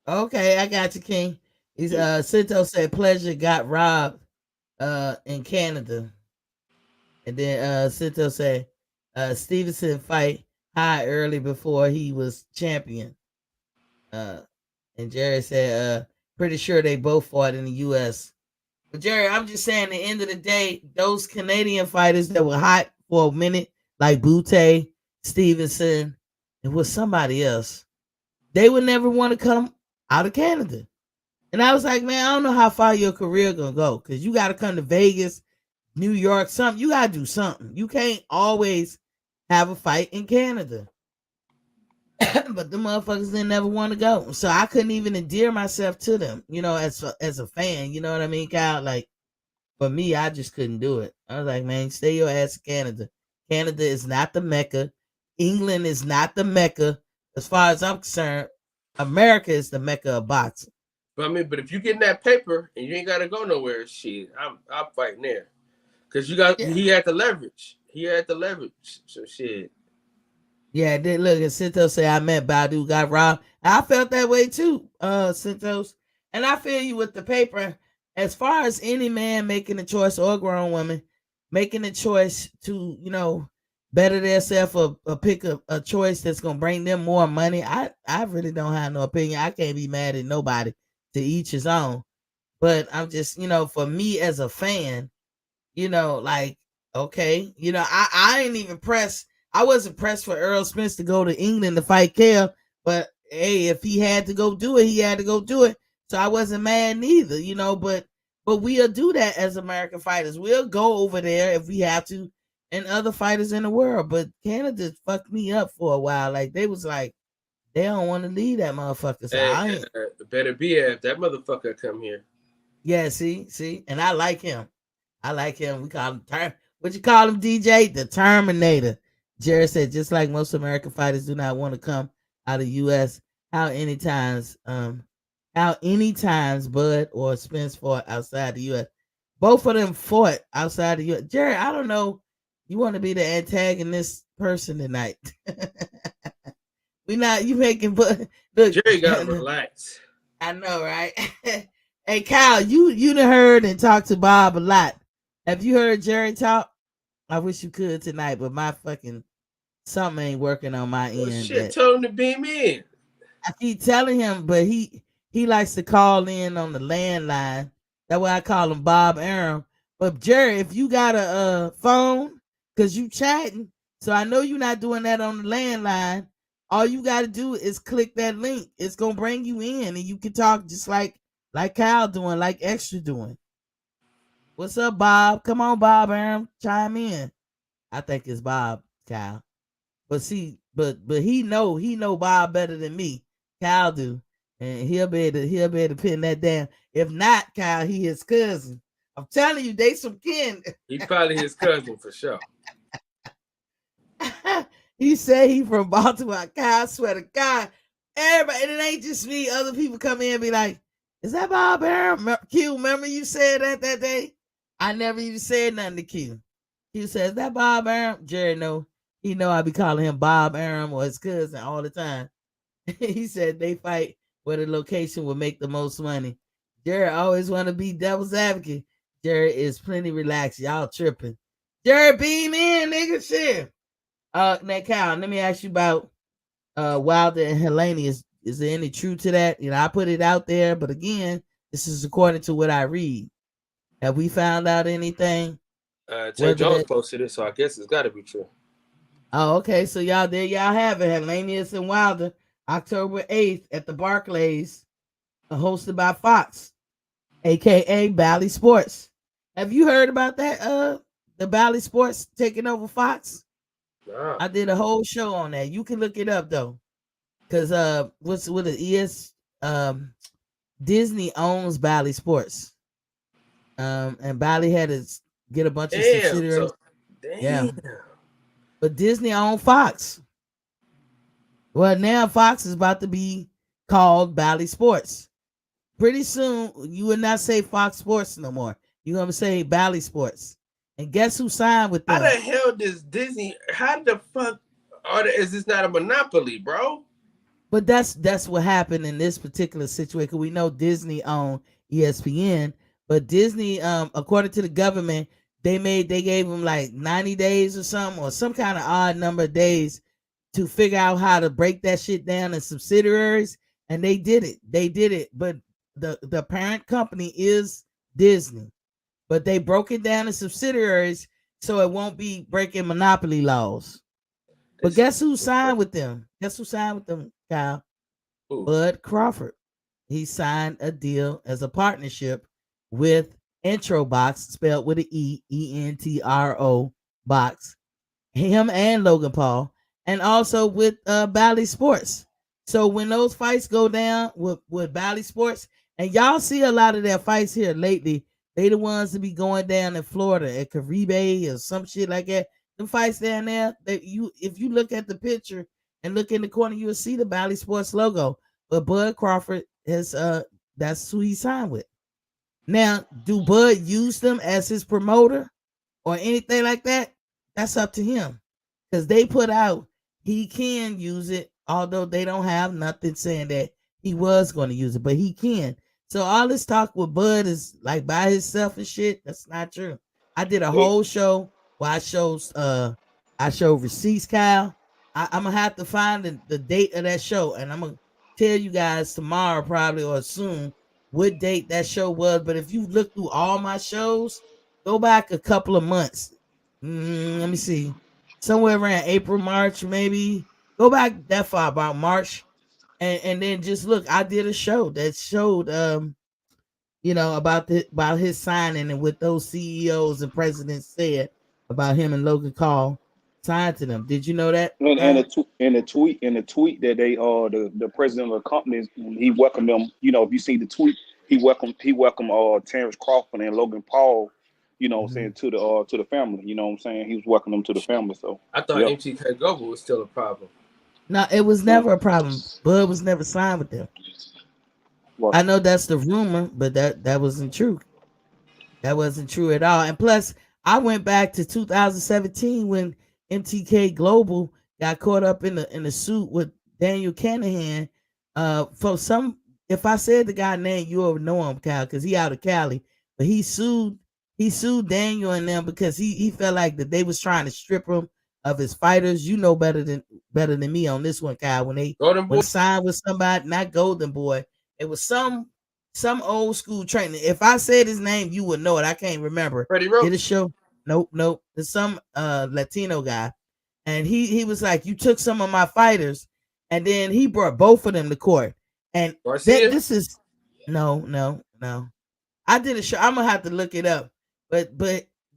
okay, I got you, King. He's Yeah. Sito said pleasure got robbed in Canada. And then Sito said Stevenson fight high early before he was champion. Uh and Jerry said pretty sure they both fought in the US. But Jerry, I'm just saying, at the end of the day, those Canadian fighters that were hot for a minute, like Butte, Stevenson, it was somebody else. They would never want to come out of Canada. And I was like, man, I don't know how far your career gonna go because you got to come to Vegas, New York, something. You got to do something. You can't always have a fight in Canada. But the motherfuckers didn't never want to go, so I couldn't even endear myself to them. As a fan, you know what I mean, Kyle? Like for me, I just couldn't do it. I was like, man, stay your ass in Canada. Canada is not the Mecca. England is not the Mecca. As far as I'm concerned, America is the Mecca of boxing. But I mean, but if you get in that paper and you ain't gotta go nowhere, shit, I'm fighting there. Cause Yeah. he had the leverage. He had the leverage. So shit. Yeah, then look, and Cinto say I met Badu got robbed. I felt that way too, Cintos. And I feel you with the paper. As far as any man making a choice or a grown woman making a choice to, better themselves or pick a choice that's gonna bring them more money, I really don't have no opinion. I can't be mad at nobody, to each his own. But I'm just, for me as a fan, like, okay, I ain't even pressed. I wasn't pressed for Earl Spence to go to England to fight Kel, but hey, if he had to go do it, he had to go do it. So I wasn't mad neither, but we'll do that as American fighters. We'll go over there if we have to, and other fighters in the world. But Canada fucked me up for a while. Like they was like, they don't want to leave that motherfucker. So Hey, I ain't. better be if that motherfucker come here. Yeah, see, and I like him. I like him. We call him what you call him, DJ? The Terminator. Jared said, just like most American fighters do not want to come out of US, how any times Bud or Spence fought outside the US. Both of them fought outside the US. Jared, I don't know. You want to be the antagonist person tonight. We not you making but look. Jerry gotta relax. I know, right? Hey Kyle, you done heard and talked to Bob a lot. Have you heard Jerry talk? I wish you could tonight, but my fucking something ain't working on my Well, end. shit, That tell him to beam in. I keep telling him, but he likes to call in on the landline. That's why I call him Bob Aram. But Jerry, if you got a phone, cause you chatting, so I know you're not doing that on the landline. All you got to do is click that link. It's gonna bring you in, and you can talk just like Kyle doing, like Extra doing. What's up, Bob? Come on, Bob Aram, chime in. I think it's Bob, Kyle. But see, but he know Bob better than me. Kyle do, and he'll be able to pin that down. If not, Kyle, he his cousin. I'm telling you, they some kin. He probably his cousin for sure. He said he from Baltimore. Kyle, I swear to God, everybody, and it ain't just me. Other people come in and be like, "Is that Bob Aram?" Q, remember you said that day? I never even said nothing to Q. Q says, "That Bob Aram?" Jerry know. He know I be calling him Bob Aram or his cousin all the time. He said they fight where the location will make the most money. Jerry always want to be devil's advocate. Jerry is plenty relaxed. Y'all tripping. Jerry beam in, nigga. Shit. Now, Kyle, let me ask you about Wilder and Helene. Is there any truth to that? I put it out there, but again, this is according to what I read. Have we found out anything? Tay Whether Jones that posted it, so I guess it's got to be true. Oh, okay. So y'all there y'all have it. Hellenius and Wilder, October 8th at the Barclays, hosted by Fox, aka Bally Sports. Have you heard about that? The Bally Sports taking over Fox? Nah. I did a whole show on that. You can look it up though. Cause what's with it is Disney owns Bally Sports. And Bally had to get a bunch of Damn. subsidiaries. So, damn. Yeah. But Disney owned Fox. Well, now Fox is about to be called Bally Sports. Pretty soon, you will not say Fox Sports no more. You're gonna say Bally Sports. And guess who signed with How them? the hell does Disney? How the fuck is this not a monopoly, bro? But that's what happened in this particular situation. We know Disney owned ESPN, but Disney, according to the government, they gave them like 90 days or something, or some kind of odd number of days to figure out how to break that shit down in subsidiaries, and they did it. But the parent company is Disney, but they broke it down in subsidiaries so it won't be breaking monopoly laws. But guess who signed with them? Guess who signed with them, Kyle? Ooh. Bud Crawford. He signed a deal as a partnership with Intro Box, spelled with an ENTRO box. Him and Logan Paul, and also with Bally Sports. So when those fights go down with Bally Sports, and y'all see a lot of their fights here lately, they the ones to be going down in Florida at Caribe or some shit like that. Them fights down there, that if you look at the picture and look in the corner, you'll see the Bally Sports logo. But Bud Crawford is that's who he signed with. Now, do Bud use them as his promoter or anything like that? That's up to him. Because they put out he can use it, although they don't have nothing saying that he was going to use it, but he can. So all this talk with Bud is like by himself and shit. That's not true. I did a whole show where I show receipts, Kyle. I'm gonna have to find the date of that show, and I'm gonna tell you guys tomorrow probably or soon what date that show was. But if you look through all my shows, go back a couple of months. Let me see, somewhere around April, March, maybe. Go back that far, about March, and then just look. I did a show that showed about his signing and what those CEOs and presidents said about him and Logan Paul signed to them. Did you know that? And the tweet that they the president of the company, he welcomed them. If you see the tweet, he welcomed Terrence Crawford and Logan Paul. What I'm saying, to the family. You know what I'm saying, he was welcoming them to the family. So I thought MTK Global was still a problem. No, it was never a problem. Bud was never signed with them. Well, I know that's the rumor, but that wasn't true. That wasn't true at all. And plus, I went back to 2017 when MTK Global got caught up in the suit with Daniel Canahan. For some, if I said the guy name, you will know him, Cal, because he out of Cali. But he sued Daniel and them because he felt like that they was trying to strip him of his fighters. You know better than me on this one, Kyle. When they signed with somebody, not Golden Boy, it was some old school trainer. If I said his name, you would know it. I can't remember. Freddie Roach. Did a show? Nope. There's some Latino guy, and he was like, "You took some of my fighters," and then he brought both of them to court. And this is no. I did a show. I'm gonna have to look it up, but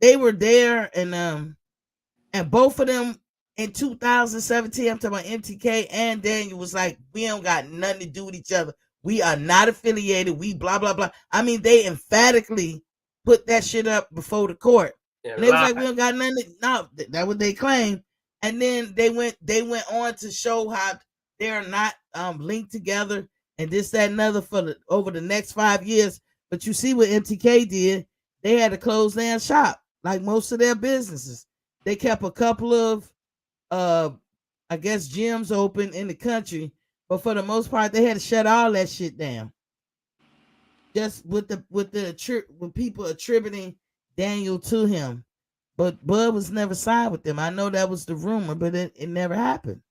they were there, and both of them in 2017. I'm talking about MTK and Daniel was like, "We don't got nothing to do with each other. We are not affiliated. We blah blah blah." I mean, they emphatically put that shit up before the court. And they was like, "We don't got nothing." No, that what they claim. And then they went on to show how they're not linked together and this, that, and other for over the next 5 years. But you see what MTK did? They had to close down shop, like most of their businesses. They kept a couple of I guess gyms open in the country, but for the most part, they had to shut all that shit down. Just with people attributing Daniel to him. But Bud was never signed with them. I know that was the rumor, but it never happened.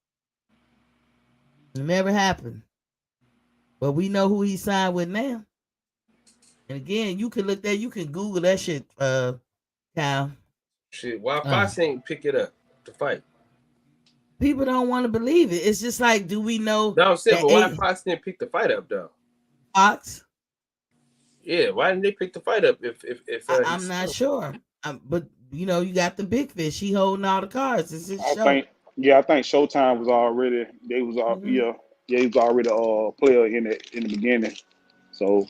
It never happened. But we know who he signed with now. And again, you can look that. You can Google that shit, Kyle. Shit, why Uh, Fox ain't pick it up to fight? People don't want to believe it. It's just like, do we know No, I'm saying, that but why Fox didn't pick the fight up though? Fox? Yeah, why didn't they pick the fight up if I'm not sure. But you know, you got the big fish. He holding all the cards. It's his I show. think, yeah, I think Showtime was already they was Mhm. yeah, yeah, he was already a player in the beginning. So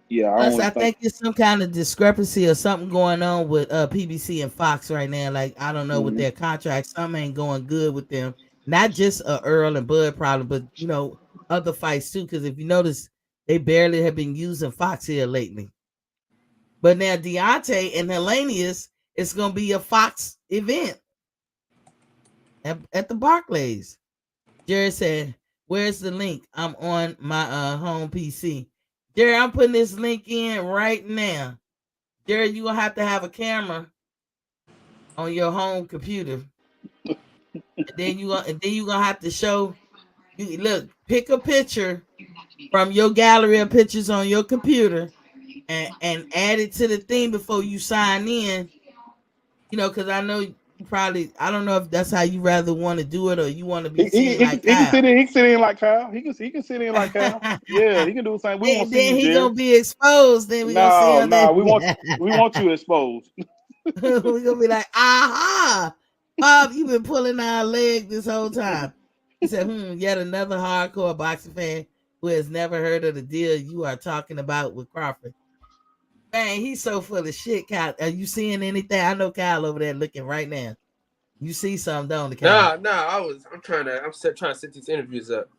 yeah, I Plus, only I think. think there's some kind of discrepancy or something going on with PBC and Fox right now. Like, I don't know, with Mhm. their contracts, something ain't going good with them. Not just a Earl and Bud problem, but you know, other fights too. Because if you notice, they barely have been using Fox here lately. But now Deontay and Hellenius, it's gonna be a Fox event at the Barclays. Jerry said, "Where's the link? I'm on my home PC." Jerry, I'm putting this link in right now. Jerry, you gonna have to have a camera on your home computer, and then you gonna have to show you look. Pick a picture from your gallery of pictures on your computer and add it to the thing before you sign in. You know, because I know you probably. I don't know if that's how you rather want to do it or you want to He, be he, seen he, like can, he can Kyle. sit in. He can sit in like Kyle. He can sit in like Kyle. Yeah, he can do the same. We want to see Then you, he Jerry. gonna be exposed. Then we gonna see No, him. Then no, we want you exposed. we gonna be like, aha, Bob, you been pulling our leg this whole time. He said, yet another hardcore boxing fan who has never heard of the deal you are talking about with Crawford. Man, he's so full of shit, Kyle. Are you seeing anything? I know Kyle over there looking right now. You see something, don't you, Kyle? I'm trying to set these interviews up.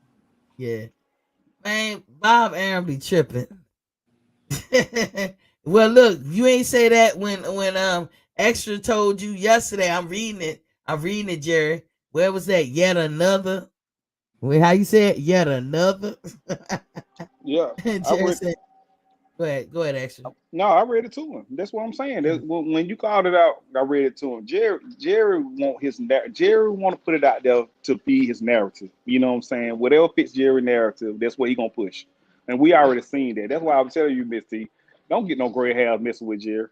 Yeah. Man, Bob Aaron be tripping. Well, look, you ain't say that when Extra told you yesterday. I'm reading it. I'm reading it, Jerry. Where was that? Yet another. Wait, how you say it? Yet another. Yeah, I Jerry read. said, Go ahead, Extra." No, I read it to him. That's what I'm saying. When you called it out, I read it to him. Jerry want to put it out there to be his narrative. You know what I'm saying? Whatever fits Jerry's narrative, that's what he gonna push. And we already seen that. That's why I'm telling you, Miss T, don't get no gray hair messing with Jerry.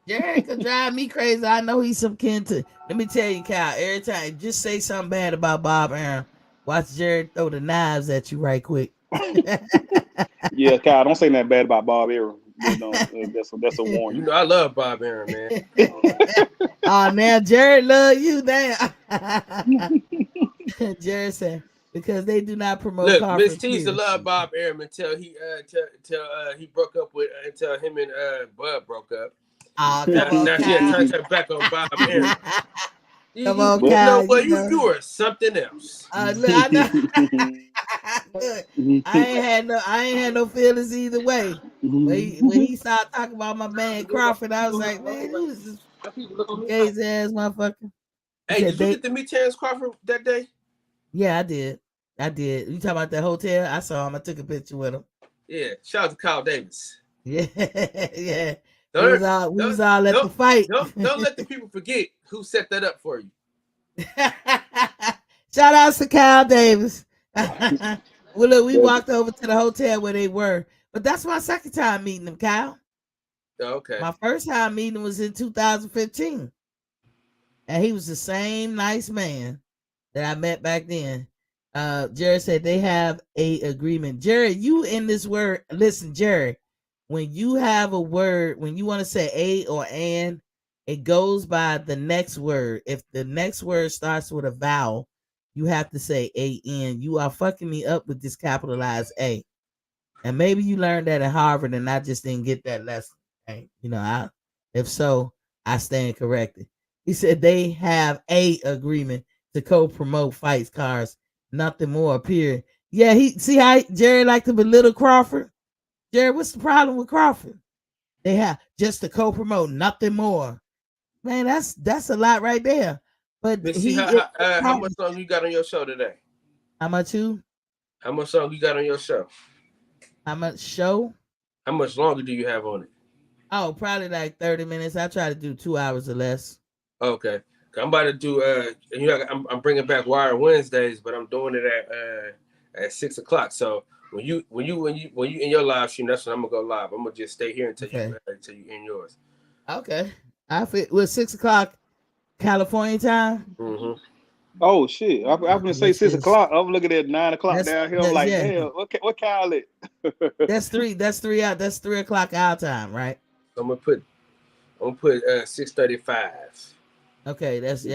Jerry could drive me crazy. I know he's some kin to. Let me tell you, Kyle. Every time, just say something bad about Bob Aaron. Watch Jerry throw the knives at you right quick. Yeah, Kyle, don't say nothing bad about Bob Aaron. You know, that's a You warning. know I love Bob Aaron, man. Oh, now Jared love you now. Jared said, because they do not promote Look, Miss Crawford, T used to period. love Bob Aaron until he broke up with until him and Bud broke up. Oh, come Now, on, now she had Kyle. turned her back on Bob Aaron. Come on, You know Kyle. what? You are something else. Look, I know. Look, I ain't had no feelings either way. When he started talking about my man Crawford, I was like, man, who is this gaze ass motherfucker? He Hey, said did you they. get to meet Terrence Crawford that day? Yeah, I did. I did. You talking about that hotel? I saw him. I took a picture with him. Yeah. Shout out to Kyle Davis. Yeah, yeah. Don't We was don't all at the don't fight. don't let the people forget who set that up for you. Shout out to Kyle Davis. Well, look, we walked over to the hotel where they were, but that's my second time meeting them, Kyle. Oh, okay. My first time meeting was in 2015, and he was the same nice man that I met back then. Jared said they have a agreement. Jared, you in this word? Listen, Jared, when you have a word, when you want to say a or an, it goes by the next word. If the next word starts with a vowel, you have to say an. You are fucking me up with this capitalized a, and maybe you learned that at Harvard, and I just didn't get that lesson. Hey, if so, I stand corrected. He said they have a agreement to co-promote fights cars, nothing more. Period. Yeah, he see how Jerry like to belittle Crawford. Jerry, what's the problem with Crawford? They have just to co-promote, nothing more. Man, that's a lot right there. But Let's see how much song you got on your show today. How much you? How much song you got on your show? How much show? How much longer do you have on it? Oh, probably like 30 minutes. I try to do 2 hours or less. Okay. I'm about to do I'm bringing back Wire Wednesdays, but I'm doing it at 6 o'clock. So when you in your live stream, that's when I'm gonna go live. I'm gonna just stay here until you in yours. Okay. I fit with 6 o'clock California time. Mm-hmm. Oh shit! I'm gonna say Which 6 o'clock. I'm looking at 9 o'clock down here. I'm like, yeah. damn, what Kyle it? That's 3 o'clock our time, right? So I'm gonna put 6:35. Okay, that's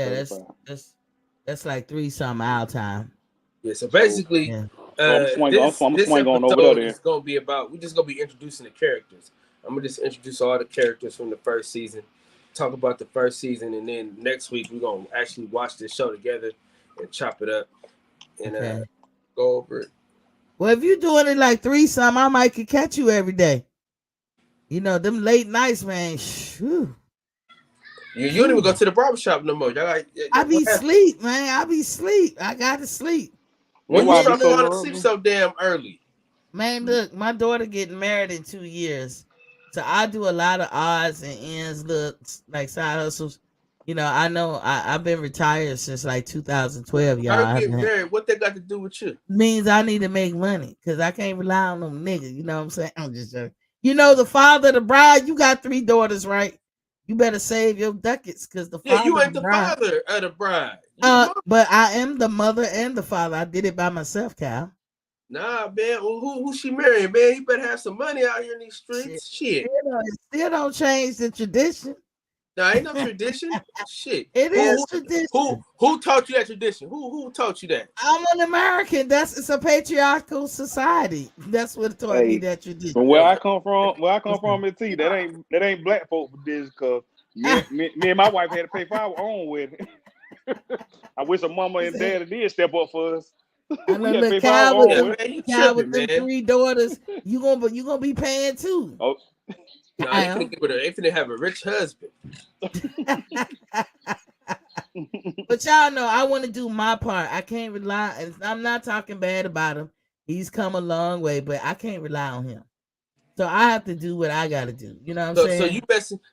like 3 some our time. Yeah. So basically, Yeah. So I'm swing. I'm this swing on over there. episode Then. is gonna be about. We're just gonna be introducing the characters. I'm gonna just introduce all the characters from the first season, talk about the first season, and then next week we're gonna actually watch this show together and chop it up and go over it. Well, if you're doing it like 3 some, I might could catch you every day. You know, them late nights, man. You don't even go to the barbershop no more. I be sleep, man. I be sleep. I got to sleep. When you start going to sleep so damn early? Man, look, my daughter getting married in 2 years. So I do a lot of odds and ends, looks like side hustles. You know I've been retired since like 2012, y'all. Her getting married, what they got to do with you? Means I need to make money because I can't rely on them niggas. You know what I'm saying? I'm just joking. You know, the father of the bride, you got 3 daughters, right? You better save your ducats because the father. Yeah, you ain't the father of the bride. But I am the mother and the father. I did it by myself, Cal. Nah, man. Who she marrying, man? You better have some money out here in these streets. Shit. It still don't change the tradition. Nah, ain't no tradition. Shit. It is tradition. Who taught you that tradition? Who taught you that? I'm an American. It's a patriarchal society. That's what taught me that tradition. From where I come from, that ain't black folk tradition because me and my wife had to pay for our own wedding. I wish a mama and daddy did step up for us. I know the Cal with them 3 daughters, you gonna be paying too. Oh. No, they finna have a rich husband. But y'all know I want to do my part. I can't rely. I'm not talking bad about him. He's come a long way, but I can't rely on him. So I have to do what I got to do. You know what I'm saying?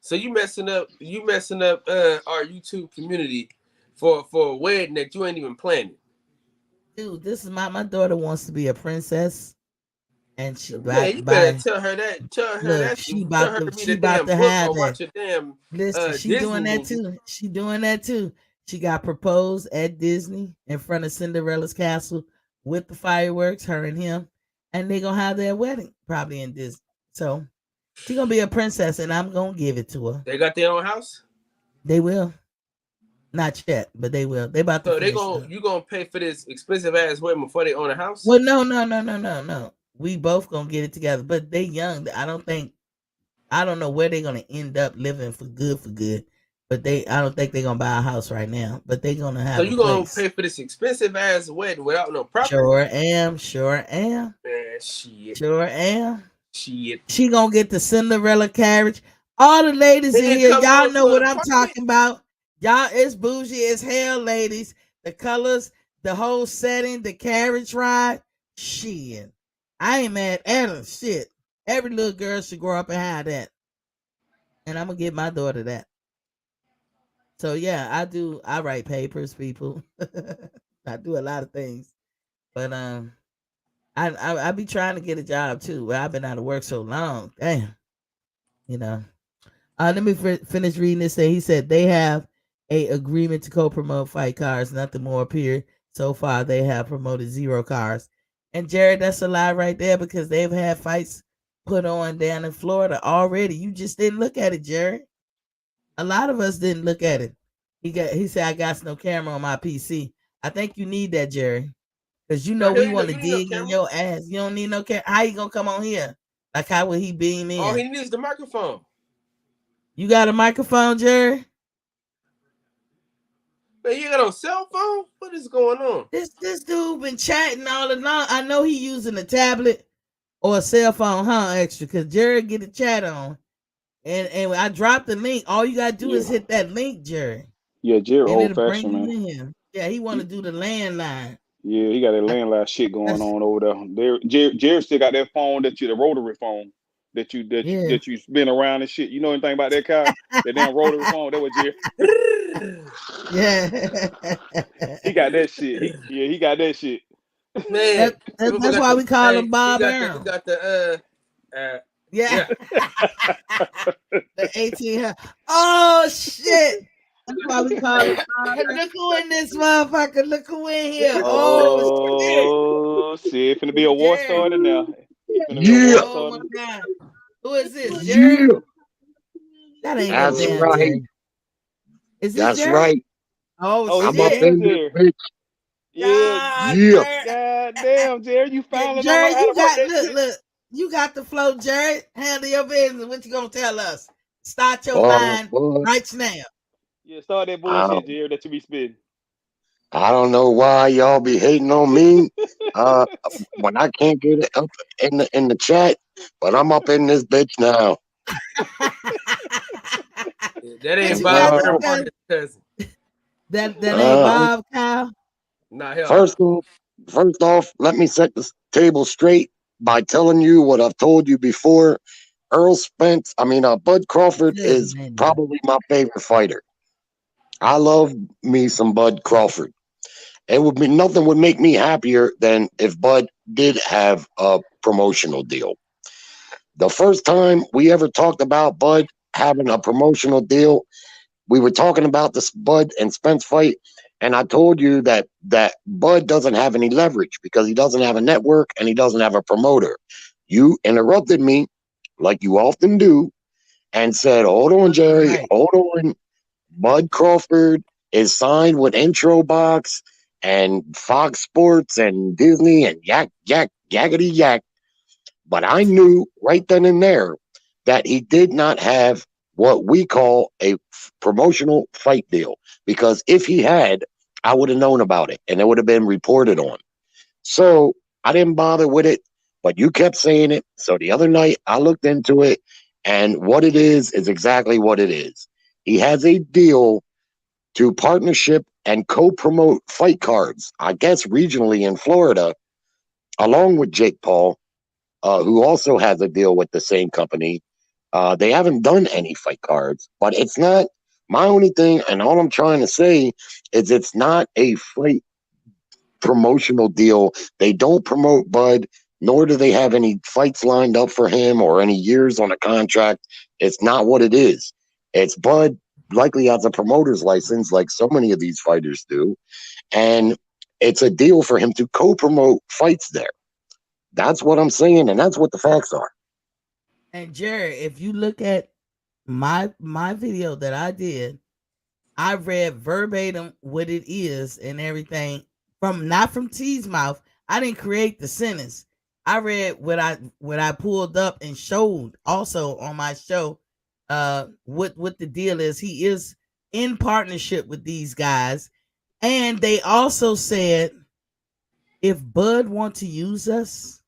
So you messing up our YouTube community for a wedding that you ain't even planning. Dude, this is my daughter wants to be a princess. And she you better tell her that. Tell her that she about to have that. Listen, she doing that too. She doing that too. She got proposed at Disney in front of Cinderella's castle with the fireworks, her and him, and they gonna have their wedding probably in Disney. So she gonna be a princess, and I'm gonna give it to her. They got their own house. They will. Not yet, but they will. They about to. So you gonna pay for this expensive ass wedding before they own a house? Well, no. We both gonna get it together, but they young. I don't know where they're gonna end up living for good. But I don't think they're gonna buy a house right now. But they're gonna have. So you gonna pay for this expensive ass wedding without no property? Sure am. Man, shit. Sure am. Shit. She gonna get the Cinderella carriage. All the ladies in here, y'all know what I'm talking about. Y'all, it's bougie as hell, ladies. The colors, the whole setting, the carriage ride. Shit. I ain't mad at her. Shit. Every little girl should grow up and have that. And I'm gonna give my daughter that. So yeah, I write papers, people. I do a lot of things. But I be trying to get a job too. Well, I've been out of work so long. Damn. You know. Let me finish reading this. He said they have a agreement to co-promote fight cars. Nothing more appeared. So far, they have promoted 0 cars. And Jared, that's a lie right there because they've had fights put on down in Florida already. You just didn't look at it, Jared. A lot of us didn't look at it. He said, I got no camera on my PC. I think you need that, Jerry. Because we want to dig in your ass. You don't need no camera. How you going to come on here? Like how would he beam in? All he needs is the microphone. You got a microphone, Jerry? Man, you got a cell phone? What is going on? This dude been chatting all along. I know he using a tablet or a cell phone, extra, because Jerry get a chat on. And I dropped the link. All you gotta do is hit that link, Jerry. Yeah, Jerry old fashioned, man. Yeah, he want to do the landline. Yeah, he got that landline shit going on over there. Jerry still got that phone the rotary phone. Yeah. that you spin around and shit. You know anything about that car? That damn rotary phone. That was Jerry. Yeah. He got that shit. He got that shit. Man, That's why we call him Bob he Arum. got the Yeah. The 1800. Oh shit. That's why we call him Bob. Look who in this motherfucker. Look who in here. Oh shit! Finna be a war Jerry. starter now. He finna be a Yeah, war Oh my starter. God. Who is this? Jerry? yeah. That ain't no That's damn right. Jerry. Is this That's Jerry? right. Oh, Oh, I'm he up shit. is in this Jerry. bitch. Yeah. God, Yeah. Jerry. God damn, Jerry, you finally don't know Jerry, how you to work got that shit. look. You got the flow, Jerry. Handle your business. What you gonna tell us? Start your Oh, line boy. right now. Yeah, start that I bullshit, don't, Jerry, that you be spitting. I don't know why y'all be hating on me. Uh, when I can't get it up in the chat, but I'm up in this bitch now. that What ain't you Bob got? Well, You Arum or got his cousin. that ain't uh, Bob Kyle. Nah, hell no. first off, let me set the table straight by telling you what I've told you before. Bud Crawford Good is man. probably my favorite fighter. I love me some Bud Crawford. Nothing would make me happier than if Bud did have a promotional deal. The first time we ever talked about Bud having a promotional deal, we were talking about this Bud and Spence fight, and I told you that Bud doesn't have any leverage because he doesn't have a network and he doesn't have a promoter. You interrupted me, like you often do, and said, "Hold on, Jerry, Right. hold on. Bud Crawford is signed with Intro Box and Fox Sports and Disney and yakety yak." But I knew right then and there that he did not have what we call a promotional fight deal. Because if he had, I would have known about it and it would have been reported on. So I didn't bother with it, but you kept saying it. So the other night I looked into it, and what it is exactly what it is. He has a deal to partnership and co-promote fight cards, I guess regionally in Florida, along with Jake Paul, who also has a deal with the same company. They haven't done any fight cards, but it's not my only thing. And all I'm trying to say is it's not a fight promotional deal. They don't promote Bud, nor do they have any fights lined up for him or any years on a contract. It's not what it is. It's Bud likely has a promoter's license, like so many of these fighters do. And it's a deal for him to co promote fights there. That's what I'm saying, and that's what the facts are. And Jerry, if you look at my video that I did, I read verbatim what it is and everything from not from T's mouth. I didn't create the sentence. I read what I pulled up and showed also on my show. What the deal is. He is in partnership with these guys, and they also said if Bud want to use us,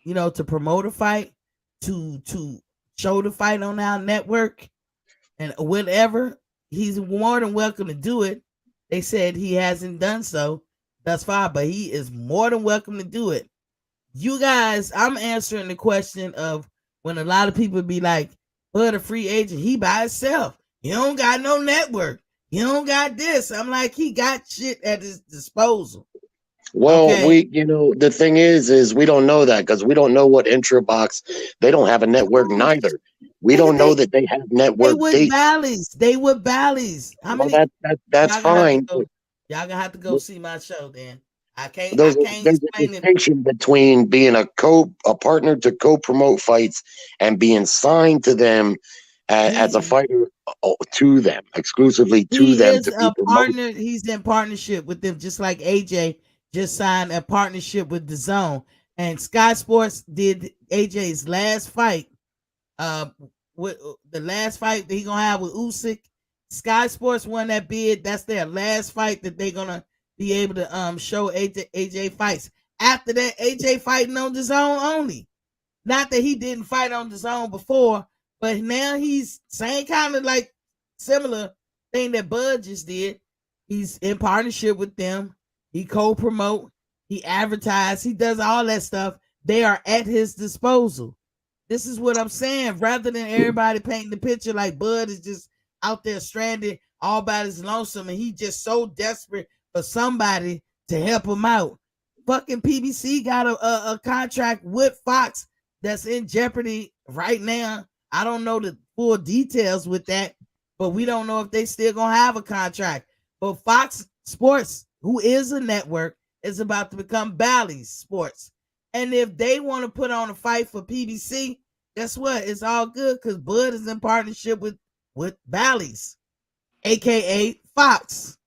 to promote a fight, to show the fight on our network and whatever, he's more than welcome to do it. They said he hasn't done so thus far, but he is more than welcome to do it. You guys, I'm answering the question of when a lot of people be like, Bud a free agent, he by himself. He don't got no network. He don't got this. I'm like, he got shit at his disposal. Well, Okay. the thing is we don't know that because we don't know what Introbox. They don't have a network Oh, neither. We they, don't know they, that they have they network with dates. Bally's. They with Bally's. How Well, many? that's Y'all gonna have to fine. go. Y'all gonna have to go But see my show then. I can't. I there's a can't there's a explain it. distinction between being a partner to co-promote fights and being signed to them as a He fighter to them exclusively to he them is to be a promoted. partner. He's in partnership with them, just like AJ just signed a partnership with the Zone. And Sky Sports did AJ's last fight. Uh, with the last fight that he gonna have with Usyk. Sky Sports won that bid. That's their last fight that they're gonna be able to show AJ fights. After that, AJ fighting on the Zone only. Not that he didn't fight on the Zone before, but now he's same kind of like similar thing that Bud just did. He's in partnership with them. He co-promote. He advertise. He does all that stuff. They are at his disposal. This is what I'm saying. Rather than everybody painting the picture like Bud is just out there stranded all by his lonesome and he just so desperate for somebody to help him out. Fucking PBC got a contract with Fox that's in jeopardy right now. I don't know the full details with that, but we don't know if they still gonna have a contract. But Fox Sports, who is a network, is about to become Bally's Sports. And if they want to put on a fight for PBC, guess what? It's all good because Bud is in partnership with Bally's, aka Fox.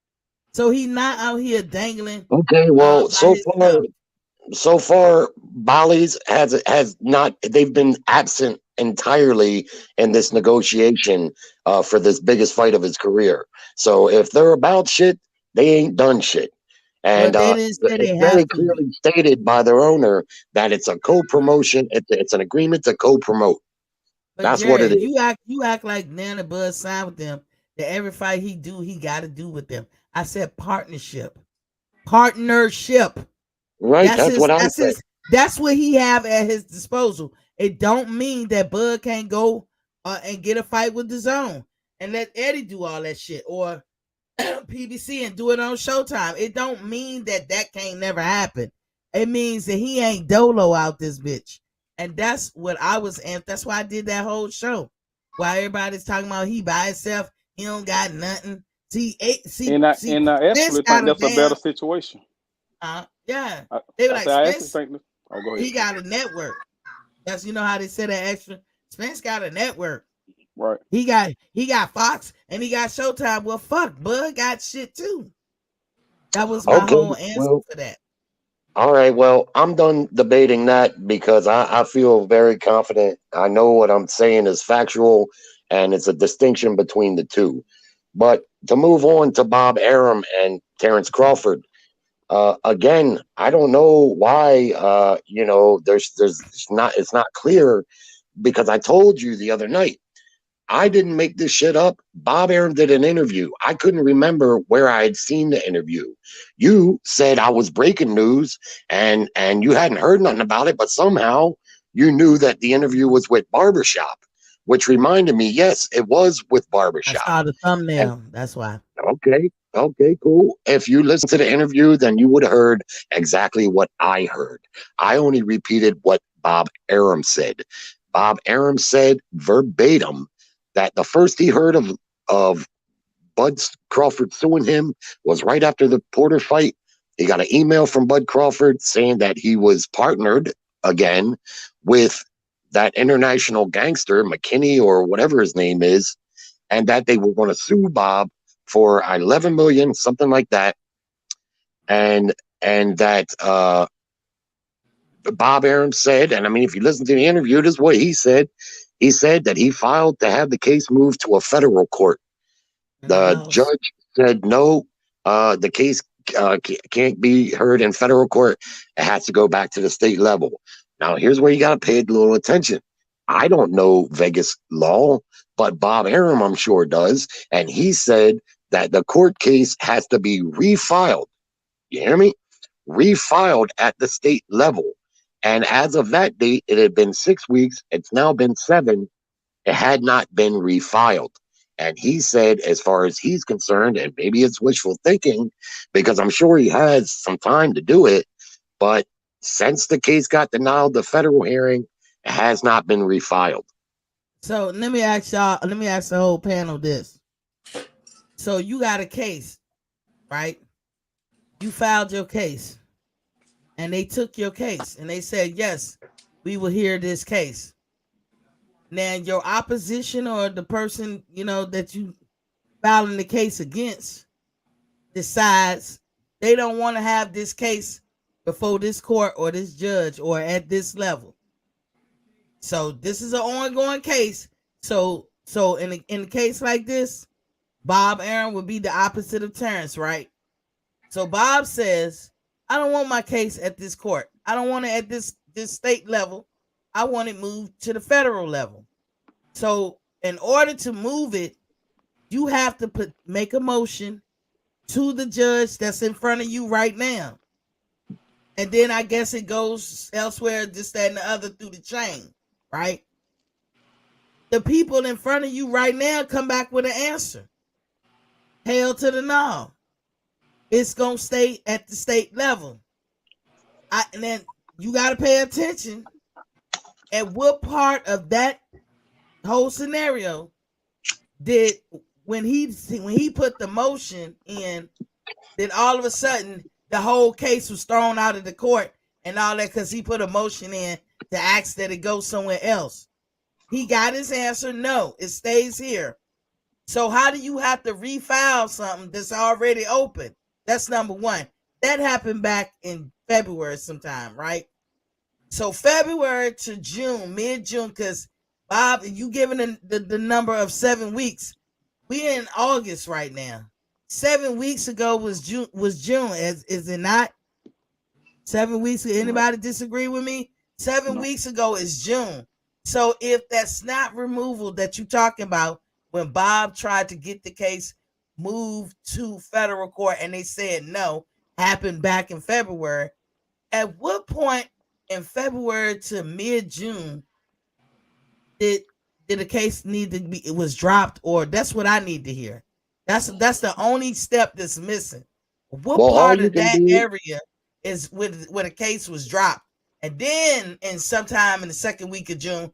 So he's not out here dangling. Okay, well, stuff. so far, Bally's has not. They've been absent entirely in this negotiation for this biggest fight of his career. So if they're about shit, they ain't done shit. And Well, they didn't say it's they very have to. clearly stated by their owner that it's a co-promotion. It's an agreement to co-promote. But That's what it Jared, is. you act like Nana Bud signed with them. That every fight he do, he got to do with them. I said partnership. Right? That's That's his. what I That's said. his. That's what he have at his disposal. It don't mean that Bud can't go and get a fight with the Zone and let Eddie do all that shit or PBC and do it on Showtime. It don't mean that can't never happen. It means that he ain't dolo out this bitch, and that's what I was. And that's why I did that whole show. While everybody's talking about he by himself, he don't got nothing. And I Spence actually think got a that's a better damn. situation. Yeah. I, They were I like say I actually Spence. think. Oh, go ahead. He got a network. That's how they say that extra. Spence got a network. Right. He got Fox and he got Showtime. Well, fuck, Bud got shit too. That was my Okay, whole answer well, for that. all right. Well, I'm done debating that because I feel very confident. I know what I'm saying is factual, and it's a distinction between the two. But to move on to Bob Arum and Terrence Crawford, again, I don't know why. There's not. It's not clear because I told you the other night. I didn't make this shit up. Bob Arum did an interview. I couldn't remember where I had seen the interview. You said I was breaking news and you hadn't heard nothing about it, but somehow you knew that the interview was with Barbershop, which reminded me, yes, it was with I Barbershop. saw the And thumbnail. That's why. okay, cool. If you listened to the interview, then you would have heard exactly what I heard. I only repeated what Bob Arum said. Bob Arum said verbatim that the first he heard of Bud Crawford suing him was right after the Porter fight. He got an email from Bud Crawford saying that he was partnered again with that international gangster, McKinney or whatever his name is, and that they were going to sue Bob for 11 million, something like that. And that Bob Arum said, and I mean, if you listen to the interview, this is what he said. He said that he filed to have the case moved to a federal court. In the The house. judge said no, the case can't be heard in federal court. It has to go back to the state level. Now, here's where you got to pay a little attention. I don't know Vegas law, but Bob Arum, I'm sure, does. And he said that the court case has to be refiled. You hear me? Refiled at the state level. And as of that date, it had been 6 weeks. It's now been 7. It had not been refiled. And he said, as far as he's concerned, and maybe it's wishful thinking, because I'm sure he has some time to do it, but since the case got denied the federal hearing, it has not been refiled. So let me ask y'all. Let me ask the whole panel this. So you got a case, right? You filed your case, and they took your case, and they said, yes, we will hear this case. Now, your opposition or the person that you filing the case against decides they don't want to have this case before this court or this judge or at this level. So this is an ongoing case. So in a case like this, Bob Arum would be the opposite of Terrence, right? So Bob says, I don't want my case at this court. I don't want it at this state level. I want it moved to the federal level. So in order to move it, you have to make a motion to the judge that's in front of you right now. And then I guess it goes elsewhere, just that and the other through the chain, right? the people in front of you right now come back with an answer. Hell to the no. It's gonna stay at the state level. And then you got to pay attention at what part of that whole scenario did when he put the motion in, then all of a sudden the whole case was thrown out of the court and all that because he put a motion in to ask that it go somewhere else. He got his answer. No, it stays here. So how do you have to refile something that's already open? That's number one. That happened back in February sometime, right? So February to June, mid-June, because Bob, you giving the number of 7 weeks. We're in August right now. 7 weeks ago was June. Is it not? 7 weeks. Anybody disagree with me? 7 weeks ago is June. So if that's not removal that you're talking about, when Bob tried to get the case moved to federal court and they said no, happened back in February. At what point in February to mid-June did the case need to be, it was dropped? Or that's what I need to hear. That's the only step that's missing. What part of that area is where the case was dropped? And then in sometime in the second week of June,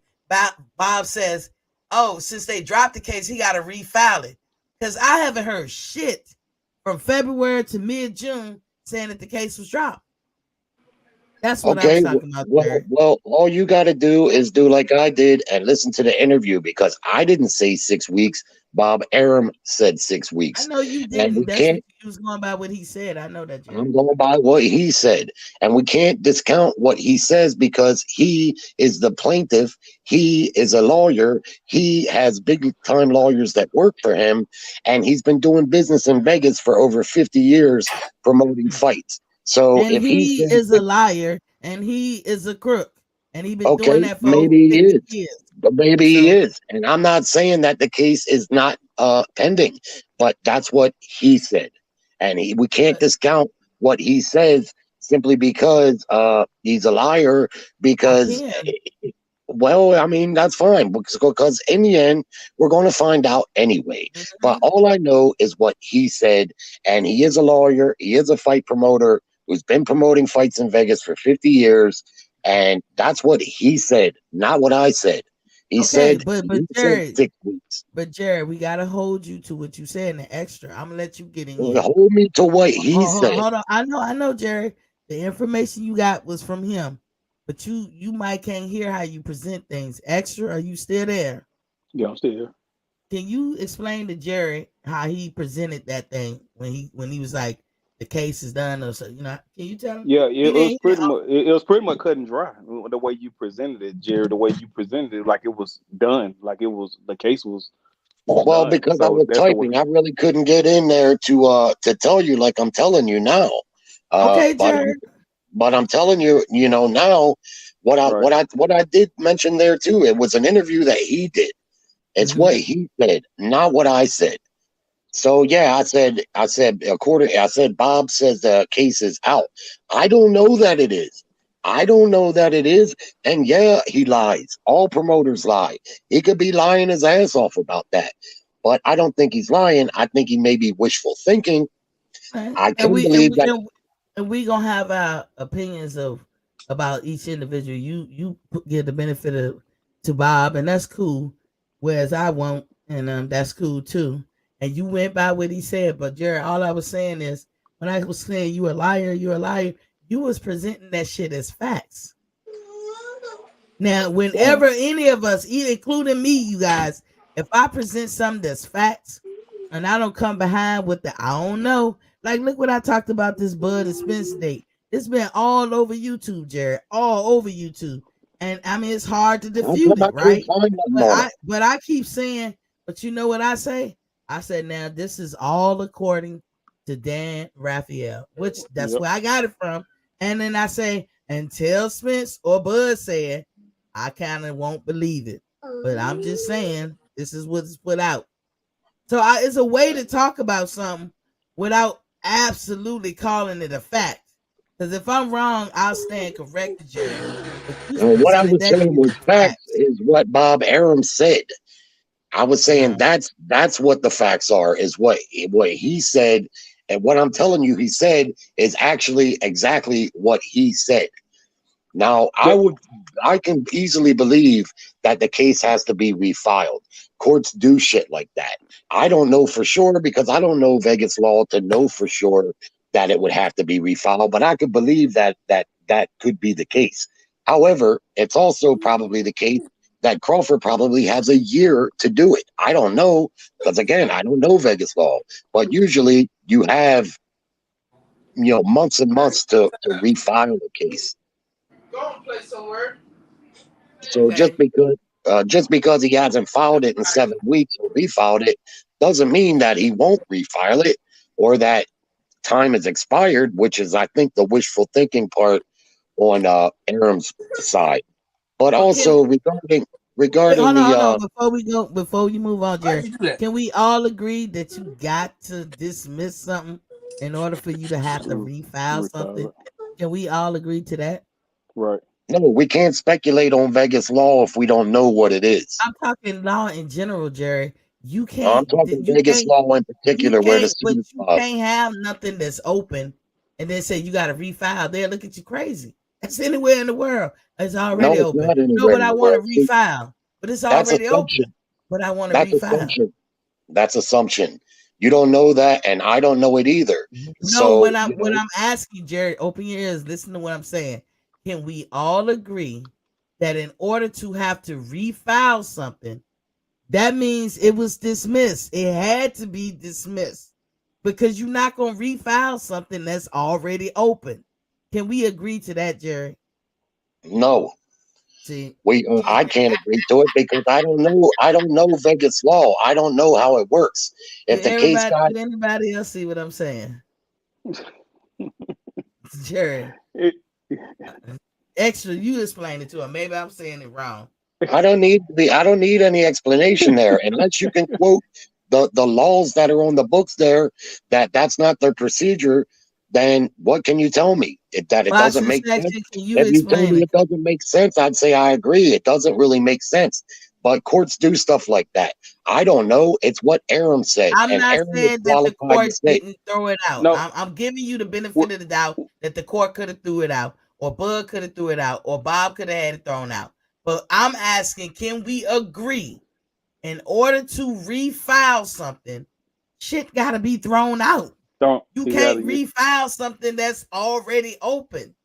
Bob says, oh, since they dropped the case, he got to refile it. Because I haven't heard shit from February to mid-June saying that the case was dropped. That's what I'm talking about. Well, all you got to do is do like I did and listen to the interview, because I didn't say 6 weeks. Bob Arum said 6 weeks. I know you didn't. That's what you was going by what he said. I know that. Jerry. I'm going by what he said. And we can't discount what he says because he is the plaintiff. He is a lawyer. He has big time lawyers that work for him. And he's been doing business in Vegas for over 50 years promoting fights. So and if he is a liar and he is a crook and he's been doing that for maybe he is. Years. But maybe he is. And I'm not saying that the case is not pending, but that's what he said. And we can't discount what he says simply because he's a liar. Because, well, I mean, that's fine. Because in the end, we're going to find out anyway. Mm-hmm. But all I know is what he said. And he is a lawyer. He is a fight promoter who's been promoting fights in Vegas for 50 years. And that's what he said, not what I said. He said, but Jared, 6 weeks. But Jared, we gotta hold you to what you said in the extra. I'm gonna let you get in here. Hold me to what he said. Hold on. I know, Jared. The information you got was from him, but you might can't hear how you present things. Extra, are you still there? Yeah, I'm still here. Can you explain to Jared how he presented that thing when he was like, the case is done, or so, can you tell him? Yeah, it was pretty much cut and dry the way you presented it, Jerry. The way you presented it, like it was done, like it was the case was. Well, done. Because I was typing, I really couldn't get in there to tell you like I'm telling you now. Okay, Jared. But I'm telling you, now what I did mention there too. It was an interview that he did. It's what he said, not what I said. So yeah, I said Bob says the case is out. I don't know that it is. And yeah, he lies. All promoters lie. He could be lying his ass off about that. But I don't think he's lying. I think he may be wishful thinking. I can't believe that. And we gonna have our opinions about each individual. You give the benefit to Bob, and that's cool. Whereas I won't, and that's cool too. And you went by what he said, but Jared, all I was saying is when I was saying you're a liar, you was presenting that shit as facts. Now, whenever any of us, including me, you guys, if I present something that's facts and I don't come behind with the I don't know, like look what I talked about this Bud and Spence date. It's been all over YouTube, Jared, all over YouTube. And I mean, it's hard to defute it, right? But I keep saying, but you know what I say? I said, now this is all according to Dan Raphael, which that's where I got it from. And then I say, until Spence or Bud said, I kind of won't believe it. But I'm just saying, this is what's put out. So it's a way to talk about something without absolutely calling it a fact. Because if I'm wrong, I'll stand corrected, Jerry. What I was saying was facts is what Bob Arum said. I was saying that's what the facts are, is what he said, and what I'm telling you he said is actually exactly what he said. Now, I can easily believe that the case has to be refiled. Courts do shit like that. I don't know for sure because I don't know Vegas law to know for sure that it would have to be refiled, but I could believe that could be the case. However, it's also probably the case that Crawford probably has a year to do it. I don't know because again, I don't know Vegas law, but usually you have months and months to refile a case. Go and play somewhere. So just because he hasn't filed it in 7 weeks or refiled it doesn't mean that he won't refile it or that time is expired, which is I think the wishful thinking part on Aram's side. But also regarding hold the on. Before you move on, Jerry, can we all agree that you got to dismiss something in order for you to have to refile something? Can we all agree to that? Right. no, we can't speculate on Vegas law if we don't know what it is. I'm talking law in general, Jerry. You I'm can't. talking You Vegas can't. law in You particular, where the can't. But suit is you filed. can't have nothing that's open and then say you got to refile. There, look at you crazy. That's anywhere in the world. It's No, already it's open. not No, anywhere but in I the want to world. See, refile. But it's that's already assumption. open. But I want to That's refile. assumption. That's assumption. You don't know that, and I don't know it either. No, So, what I'm asking, Jerry, open your ears, listen to what I'm saying. Can we all agree that in order to have to refile something, that means it was dismissed? It had to be dismissed because you're not going to refile something that's already open. Can we agree to that, Jerry? no, See, I can't agree to it because I don't know. I don't know Vegas law. I don't know how it works. If the case got did anybody else see what I'm saying? Jerry, It, extra, you explain it to him. Maybe I'm saying it wrong. I don't need any explanation there unless you can quote the laws that are on the books there that's not their procedure. Then what can you tell me? That it Well, I doesn't just make asked sense? you, can you If you tell explain me it? it doesn't make sense, I'd say I agree. It doesn't really make sense. But courts do stuff like that. I don't know. It's what Aram said, I'm and not Aram is saying that the qualified to court say. didn't throw it out. no. I'm giving you the benefit What, of the doubt that the court could have threw it out, or Bud could have threw it out, or Bob could have had it thrown out. But I'm asking, can we agree in order to refile something, shit got to be thrown out? don't You you gotta can't refile something that's already open.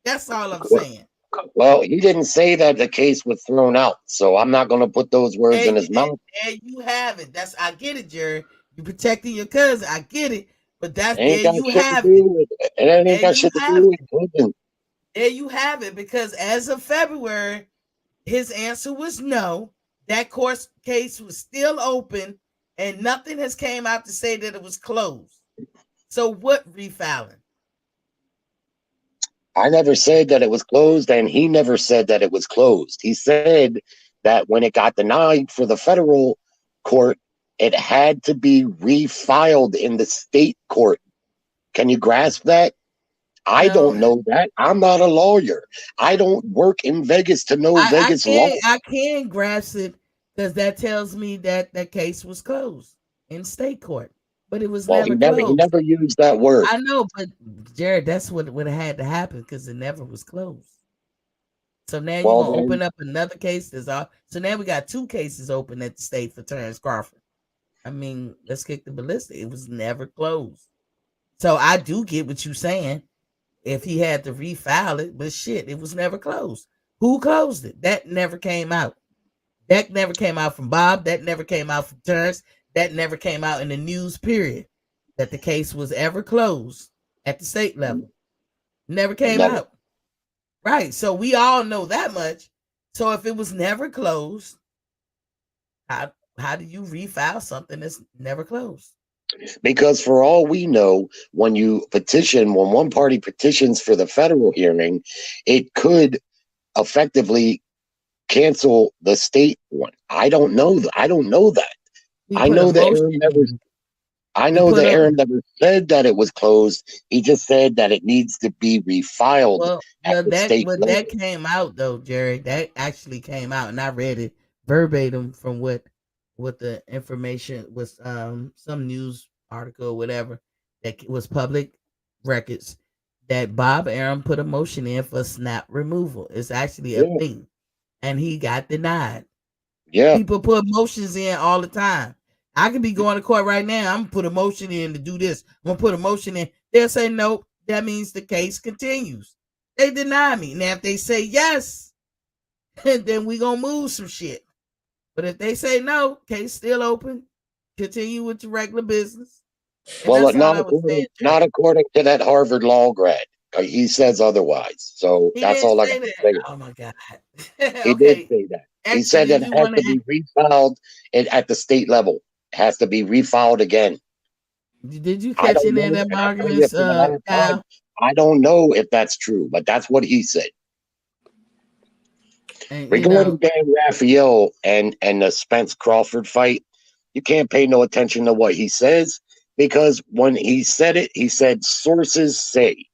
That's all I'm saying. Well, he didn't say that the case was thrown out, so I'm not going to put those words in his mouth. There you have it. I get it, Jerry. You protecting your cousin. I get it. But It that's ain't there got you shit to have do it. with it. It ain't There got you shit to have do it. with religion. There you have it. Because as of February, his answer was no. That court case was still open, and nothing has came out to say that it was closed. So what refiling? I never said that it was closed, and he never said that it was closed. He said that when it got denied for the federal court, it had to be refiled in the state court. Can you grasp that? I No, don't know that. I'm not a lawyer. I don't work in Vegas to know Vegas law. I can grasp it because that tells me that that case was closed in state court, but it was Well, never he closed. never used that word. I know, but Jared, that's what had to happen because it never was closed. So now you're Well, gonna then, open up another case. So now we got two cases open at the state for Terrence Crawford. I mean, let's kick the ballistic. It was never closed. So I do get what you're saying. If he had to refile it, but shit, it was never closed. Who closed it? That never came out. That never came out from Bob. That never came out from Terrence. That never came out in the news, period. That the case was ever closed at the state level. Never came never. out. Right. So we all know that much. So if it was never closed, how do you refile something that's never closed? Because for all we know, when one party petitions for the federal hearing, it could effectively cancel the state one. I don't know that. I don't know that. We I put a know that motion Aaron never. in. I We know put that a Aaron never said that it was closed. He just said that it needs to be refiled well at the state that level. came out though, Jerry. That actually came out, and I read it verbatim from what the information was, some news article or whatever that was public records, that Bob Arum put a motion in for snap removal. It's actually a Yeah, thing, and he got denied. yeah. People put motions in all the time. I could be going to court right now. I'm gonna put a motion in to do this. I'm gonna put a motion in. They'll say nope. That means the case continues. They deny me. Now if they say yes, then we gonna move some shit. But if they say no, case still open. Continue with your regular business. And Well, that's all I was saying, not Jared. according to that Harvard law grad. He says otherwise. So He that's didn't all I got say to that. say. Oh my God. He did Okay. say that. He Extra, said that did it you has want to to be refiled at the state level. It has to be refiled again. did you I catch don't any of know, them and I'll tell you arguments, for the last time, Kyle? I don't know if that's true, but that's what he said. And Regarding Dan Raphael and the Spence Crawford fight, you can't pay no attention to what he says because when he said it, he said sources say,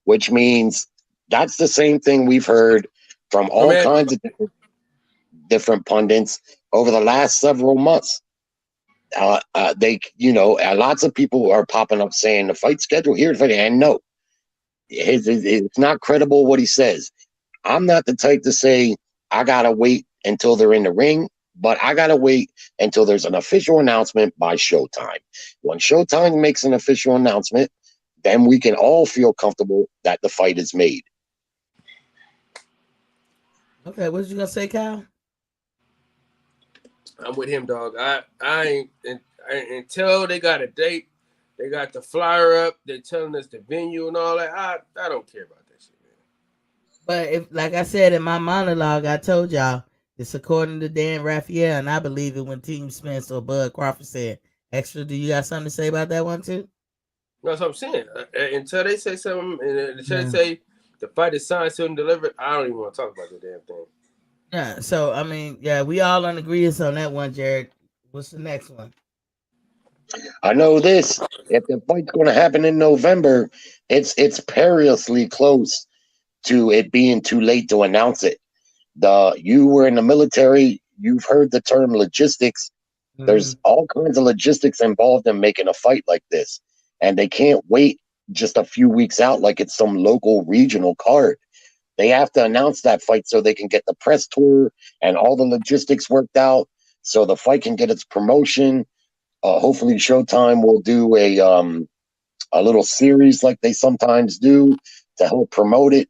which means that's the same thing we've heard from My all man, kinds of different pundits over the last several months. Lots of people are popping up saying the fight schedule here's fight, and no, it's not credible what he says. I'm not the type to say I gotta wait until they're in the ring, but I gotta wait until there's an official announcement by Showtime. When Showtime makes an official announcement, then we can all feel comfortable that the fight is made. okay, what you gonna say, Kyle? I'm with him, dog. Until they got a date, they got the flyer up, they're telling us the venue and all that. I don't care about that shit, man. But if, like I said in my monologue, I told y'all it's according to Dan Raphael, and I believe it when Team Spence or Bud Crawford said. Extra, do you got something to say about that one too? That's what I'm saying. Until they say something, and until they Yeah. say the fight is signed, sealed, and delivered, I don't even want to talk about the damn thing. Yeah. So I mean, yeah, we all on agreement on that one, Jared. What's the next one? I know this. If the fight's going to happen in November, it's perilously close to it being too late to announce it. You were in the military. You've heard the term logistics. Mm-hmm. There's all kinds of logistics involved in making a fight like this, and they can't wait just a few weeks out like it's some local regional card. They have to announce that fight so they can get the press tour and all the logistics worked out, so the fight can get its promotion. Hopefully, Showtime will do a little series like they sometimes do to help promote it.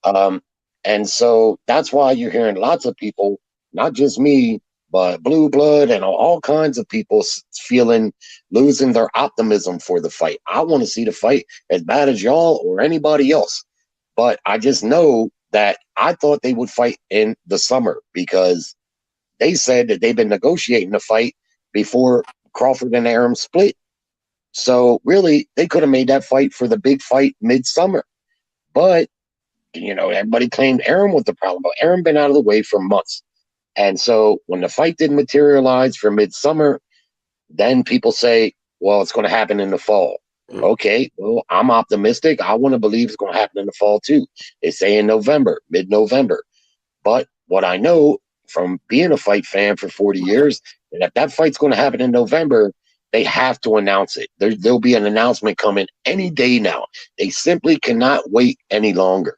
Um, and so that's why you're hearing lots of people, not just me, but Blue Blood and all kinds of people feeling losing their optimism for the fight. I want to see the fight as bad as y'all or anybody else. But I just know that I thought they would fight in the summer because they said that they've been negotiating the fight before Crawford and Arum split. So really, they could have made that fight for the big fight midsummer. But everybody claimed Arum was the problem, but Arum been out of the way for months. And so when the fight didn't materialize for midsummer, then people say, well, it's going to happen in the fall. Okay, well, I'm optimistic. I want to believe it's going to happen in the fall too. They say in November, mid-November. But what I know from being a fight fan for 40 years, that if that fight's going to happen in November, they have to announce it. There'll be an announcement coming any day now. They simply cannot wait any longer.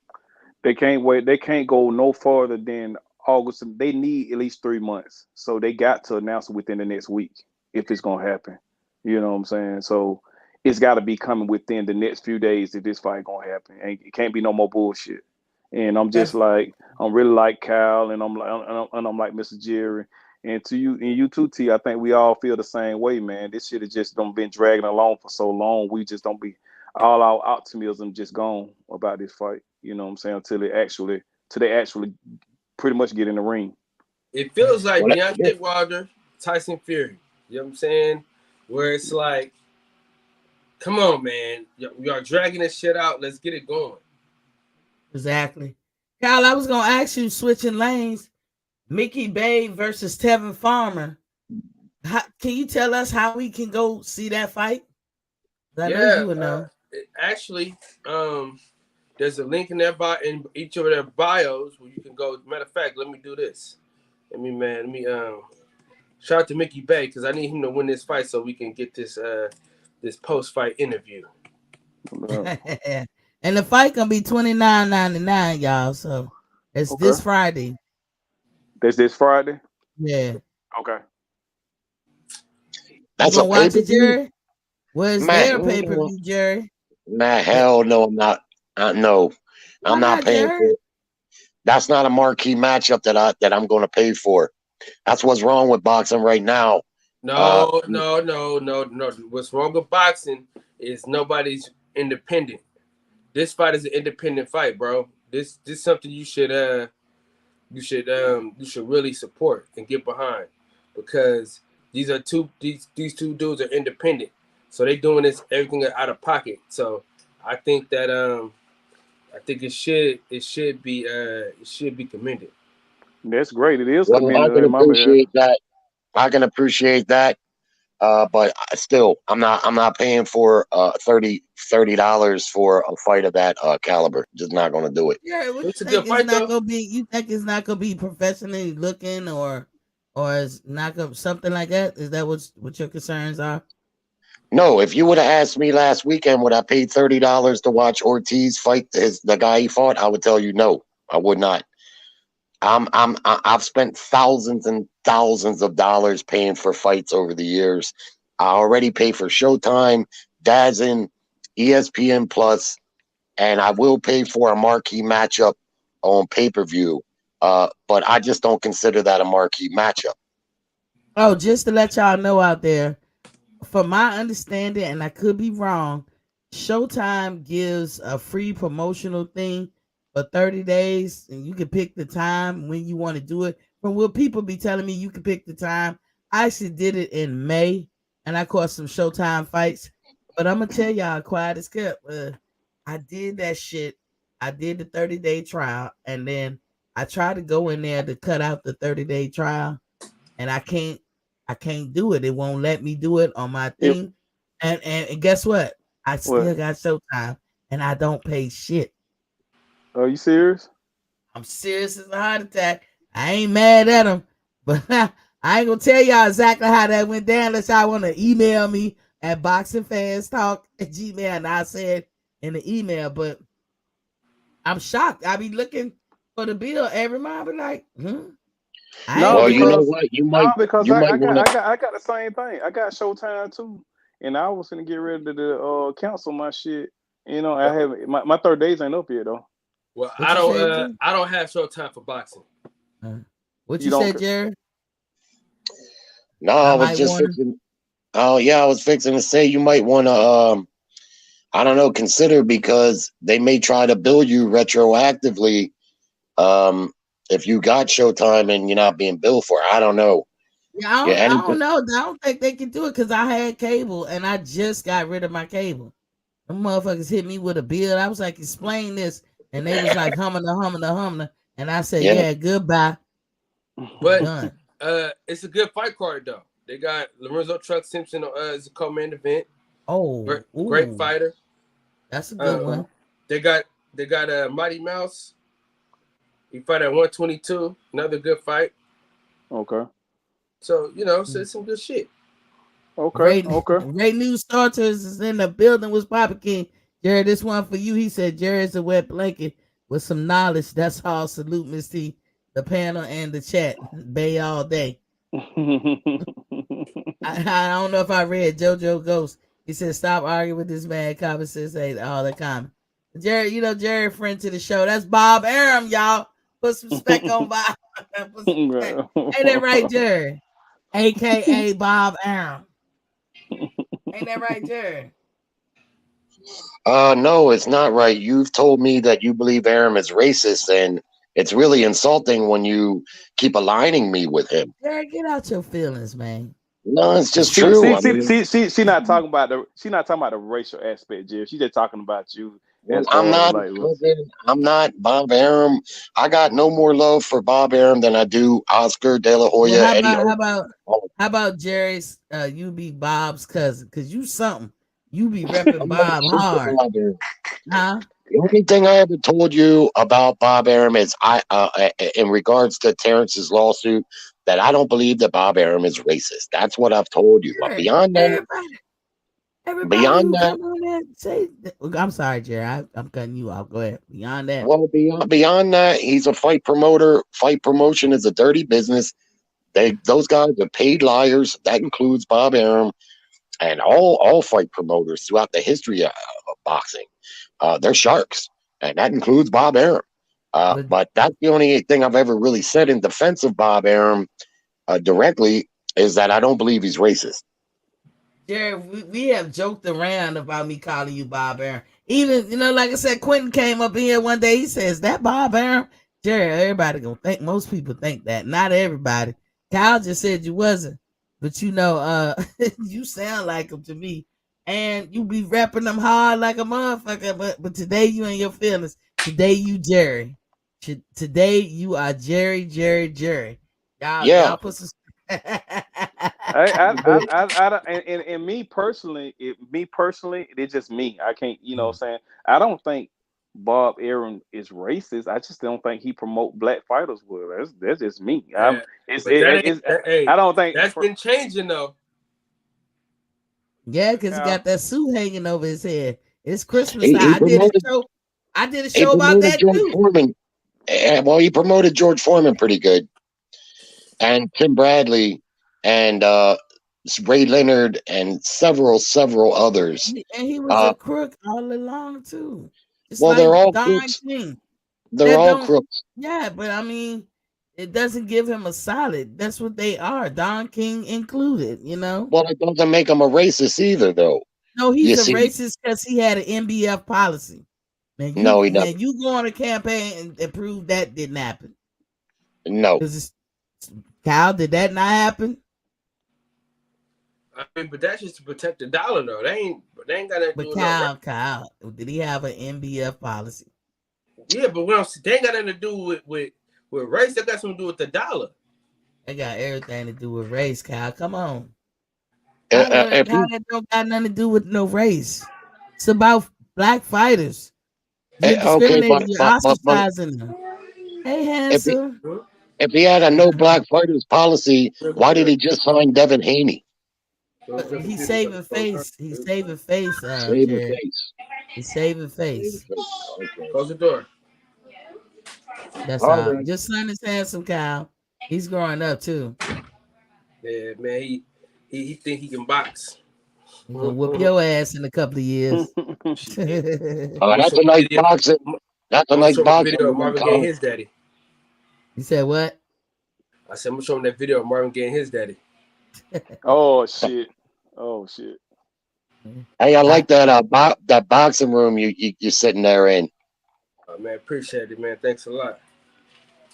They can't wait. They can't go no farther than August. They need at least 3 months. So they got to announce it within the next week if it's gonna happen. You know what I'm saying? So it's got to be coming within the next few days if this fight gonna happen. And it can't be no more bullshit. And I'm just That's like I'm really like Cal, and I'm like Mr. Jerry, and to you and you too, T. I think we all feel the same way, man. This shit has just don't been dragging along for so long. We just don't be all our optimism just gone about this fight. You know what I'm saying? Till they actually pretty much get in the ring. It feels like Well, Deontay Wilder, Tyson Fury. You know what I'm saying? Where it's like, come on, man, y'all dragging this shit out. Let's get it going. exactly. Kyle, I was gonna ask you, switching lanes, Mickey Bay versus Tevin Farmer. Can you tell us how we can go see that fight? I know Yeah, you would know. actually, there's a link in in each of their bios where you can go. Matter of fact, let me do this. Let me shout out to Mickey Bay because I need him to win this fight so we can get this post fight interview. And the fight gonna be $29.99, y'all. So it's this Friday. That's this Friday. Yeah. Okay. That's you a gonna watch it, pay-per-view? Jerry? Where's their pay-per-view, Jerry? Nah, hell no, I'm not. No, I'm not paying for it. That's not a marquee matchup that I'm going to pay for. That's what's wrong with boxing right now. No. What's wrong with boxing is nobody's independent. This fight is an independent fight, bro. This something you should really support and get behind because these two dudes are independent, so they doing this everything out of pocket. So I think that it should be commended. That's great. It is Well, I commended can in my behalf. appreciate that. I can appreciate that. But still, I'm not paying for $30 for a fight of that caliber. Just not going to do it. Yeah, it's a good fight though. You think it's not gonna be professionally looking or it's not gonna something like that? Is that what your concerns are? No, if you would have asked me last weekend, would I pay $30 to watch Ortiz fight the guy he fought? I would tell you no. I would not. I've spent thousands and thousands of dollars paying for fights over the years. I already pay for Showtime, DAZN, ESPN Plus, and I will pay for a marquee matchup on pay-per-view. But I just don't consider that a marquee matchup. Oh, just to let y'all know out there, from my understanding, and I could be wrong, Showtime gives a free promotional thing for 30 days, and you can pick the time when you want to do it. From what people be telling me, you can pick the time. I actually did it in May, and I caught some Showtime fights. But I'm gonna tell y'all, quiet as kept. I did that shit. I did the 30-day trial, and then I tried to go in there to cut out the 30-day trial, and I can't do it. It won't let me do it on my thing. And guess what? I still got Showtime, and I don't pay shit. Are you serious? I'm serious as a heart attack. I ain't mad at them, but I ain't gonna tell y'all exactly how that went down unless y'all want to email me at boxingfanstalk@gmail, and I said in the email. But I'm shocked. I be looking for the bill every month. I be like, Well, you know what? You might because I want to. I got the same thing. I got Showtime too, and I was gonna get ready to cancel my shit. You know, I have my 30 days ain't up yet though. Well, I don't have Showtime for boxing. What you said, Jared? No, I was just fixing. Oh yeah, I was fixing to say you might want to. I don't know. Consider because they may try to bill you retroactively. If you got Showtime and you're not being billed for it, I don't know. Yeah, I don't know. I don't think they can do it because I had cable and I just got rid of my cable. The motherfuckers hit me with a bill. I was like, explain this. And they was like, humming. And I said, yeah goodbye. But done. It's a good fight card, though. They got Lorenzo Truck Simpson as a co-main event. Oh, great fighter. That's a good one. They got Mighty Mouse. He fight at 122. Another good fight. Okay. So, so it's some good shit. Okay. Great news starters is in the building with Papa King. Jared, this one for you. He said Jared's a wet blanket with some knowledge. That's all. Salute, Miss T, the panel and the chat. Bay all day. I don't know if I read JoJo Ghost. He said, stop arguing with this man. Common sense ain't all the common. Jared, Jared, friend to the show. That's Bob Arum, y'all. Put some respect on Bob. Ain't that right, Jared? AKA Bob Arum. Ain't that right, Jared? No, it's not right. You've told me that you believe Arum is racist, and it's really insulting when you keep aligning me with him. Jared, get out your feelings, man. No, it's just true. She not talking about the racial aspect, Jeff. She's just talking about you. I'm not Bob Arum. I got no more love for Bob Arum than I do Oscar De La Hoya. How about Jerry's? You be Bob's cousin, cause you something. You be repping Bob hard, huh? The only thing I ever told you about Bob Arum is in regards to Terrence's lawsuit, that I don't believe that Bob Arum is racist. That's what I've told you. But Sure. Everybody beyond who that, come on there say, I'm sorry, Jerry. I'm cutting you off. Go ahead. Beyond that, well, beyond that, he's a fight promoter. Fight promotion is a dirty business. Those guys are paid liars. That includes Bob Arum and all fight promoters throughout the history of boxing. They're sharks, and that includes Bob Arum. but But that's the only thing I've ever really said in defense of Bob Arum directly, is that I don't believe he's racist. Jerry, we have joked around about me calling you Bob Arum. Even, like I said, Quentin came up in here one day. He says, that Bob Arum? Jerry, everybody gonna think, most people think that. Not everybody. Kyle just said you wasn't. But you sound like him to me. And you be rapping them hard like a motherfucker. But today you in your feelings. Today you Jerry. Today you are Jerry. Yeah, Y'all put some And me personally, it's just me. I can't, what I'm saying, I don't think Bob Arum is racist. I just don't think he promote black fighters well. That's just me. Yeah. But hey, I don't think that's been changing though. Yeah, because he got that suit hanging over his head. It's Christmas he time. promoted I did a he show about promoted that George too. Foreman. Well, he promoted George Foreman pretty good, and Tim Bradley, and Ray Leonard, and several others. And he was a crook all along too. It's Well, they're like all Don crooks. King. They're That all don't crooks. Yeah, but I mean, it doesn't give him a solid. That's what they are, Don King included, Well, it doesn't make him a racist either, though. No, You he's a see, racist because he had an MBF policy. no, he doesn't. You go on a campaign and prove that didn't happen. No. Kyle, did that not happen? I mean, but that's just to protect the dollar, though. They ain't got nothing to do with Kyle, did he have an MBF policy? Yeah, but they ain't got nothing to do with race. They got something to do with the dollar. They got everything to do with race, Kyle. Come on. If How that don't got nothing to do with no race? It's about black fighters. You're okay, discriminating. You're ostracizing them. Hey, handsome. if he had a no black fighters policy, why did he just sign Devin Haney? He's saving face. He's saving face, Saving Jared. face. He's saving face. Okay. Close the door. That's All all. right. Your son is handsome, Kyle. He's growing up too. Yeah, man. He think he can box. He's gonna whoop your ass in a couple of years. That's a nice boxing. That's a nice boxing. Video of Marvin getting his daddy. You said what? I said I'm gonna show him that video of Marvin getting his daddy. Oh shit. Hey, I like that that boxing room you're sitting there in. Oh, man, appreciate it, man. Thanks a lot.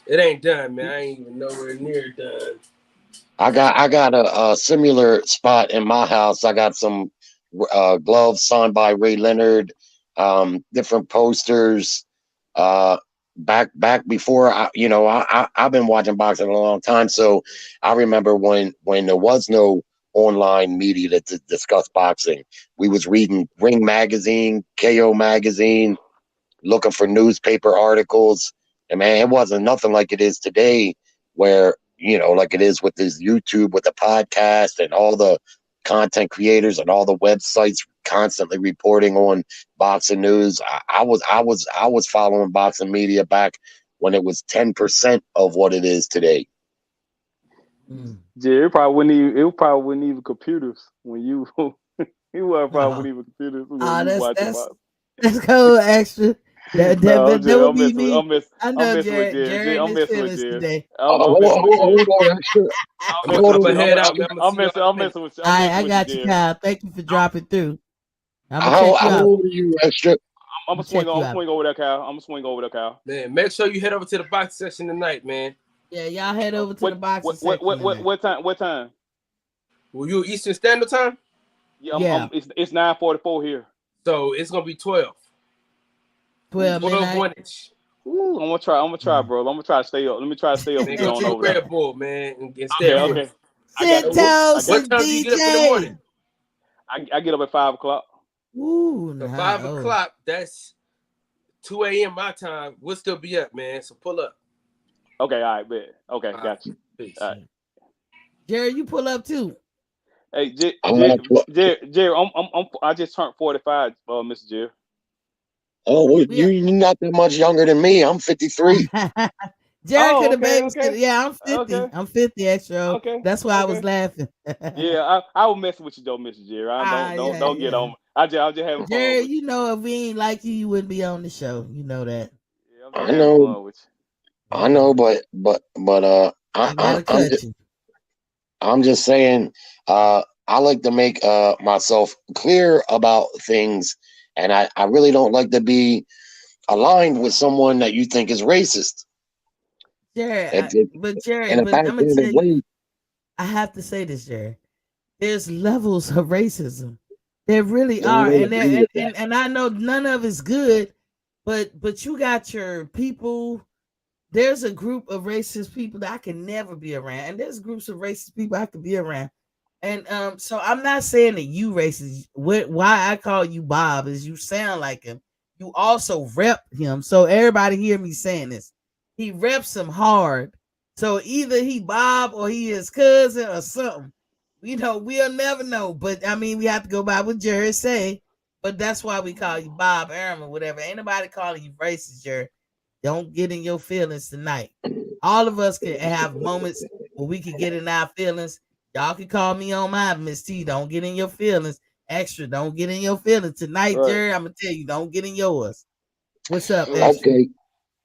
It ain't done, man. I ain't even nowhere near done. I got a similar spot in my house. I got some gloves signed by Ray Leonard, different posters. Back before I've been watching boxing a long time, so I remember when there was no online media to discuss boxing. We was reading Ring Magazine, KO Magazine, looking for newspaper articles. And man, it wasn't nothing like it is today, where like it is with this YouTube, with the podcast, and all the content creators and all the websites constantly reporting on boxing news. I was following boxing media back when it was 10% of what it is today. Yeah, it probably wouldn't even computers when you wouldn't even computers when you watching boxing. That's cool, extra. That would be me. I know Jared I'm in his messing with feelings Jared. today. Hold on, extra. I'm head out, man. I'm messing with you. I got you, Kyle. Thank you for dropping through. How old are you, extra? I'm gonna swing over there, Kyle. Man, make sure you head over to the boxing session tonight, man. Yeah, y'all head over to the boxing section. What time? Well, you Eastern Standard Time? Yeah. It's 9:44 here. So it's gonna be 12. 12 1-ish. Ooh, I'm gonna try, bro. I'm gonna try to stay up. Let me try to stay up. Man, go drink Red Bull, man, and stay okay. What time do you get up in the morning? I get up at 5 o'clock. Ooh, so 5 o'clock. That's 2 a.m. my time. We'll still be up, man. So pull up. Okay, all right, bet. Okay, All right. gotcha. Peace. All right. Jerry, you pull up too. Hey, I'm not, Jerry, I just turned 45, Mr. Jerry. oh, well, We you're not that much younger than me. I'm 53. Jerry Oh, could have okay, babysit. okay, Yeah, I'm 50. okay, I'm 50 extra. okay, That's why I was okay. laughing. Yeah, I was messing with you though, Mr. Jerry. I Yeah, don't get yeah. on me. I was just having fun Jerry, with you know if we ain't like you would be on the show. You know that. you. Yeah, I'm just I having know, fun with I know, Mhm. I gotta I'm cut you. I'm just saying, I like to make myself clear about things, and I really don't like to be aligned with someone that you think is racist. Jerry, It, but Jerry, in a but I'm gonna backhanded tell you, way. I have to say this, Jerry. There's levels of racism. There really No, I are, don't and agree there with that. and I know none of it's good, but you got your people. There's a group of racist people that I can never be around, and there's groups of racist people I could be around. And so I'm not saying that you racist. Why I call you Bob is you sound like him. You also rep him. So everybody hear me saying this. He reps him hard. So either he Bob or he his cousin or something. You know, we'll never know. But I mean, we have to go by what Jerry say. But that's why we call you Bob Arum or whatever. Ain't nobody calling you racist, Jerry. Don't get in your feelings tonight. All of us can have moments where we can get in our feelings. Y'all can call me on mine, Miss T. Don't get in your feelings. Extra, don't get in your feelings. Tonight, you. Right. Jerry, I'm going to tell you, don't get in yours. What's up, Right. Extra? Okay,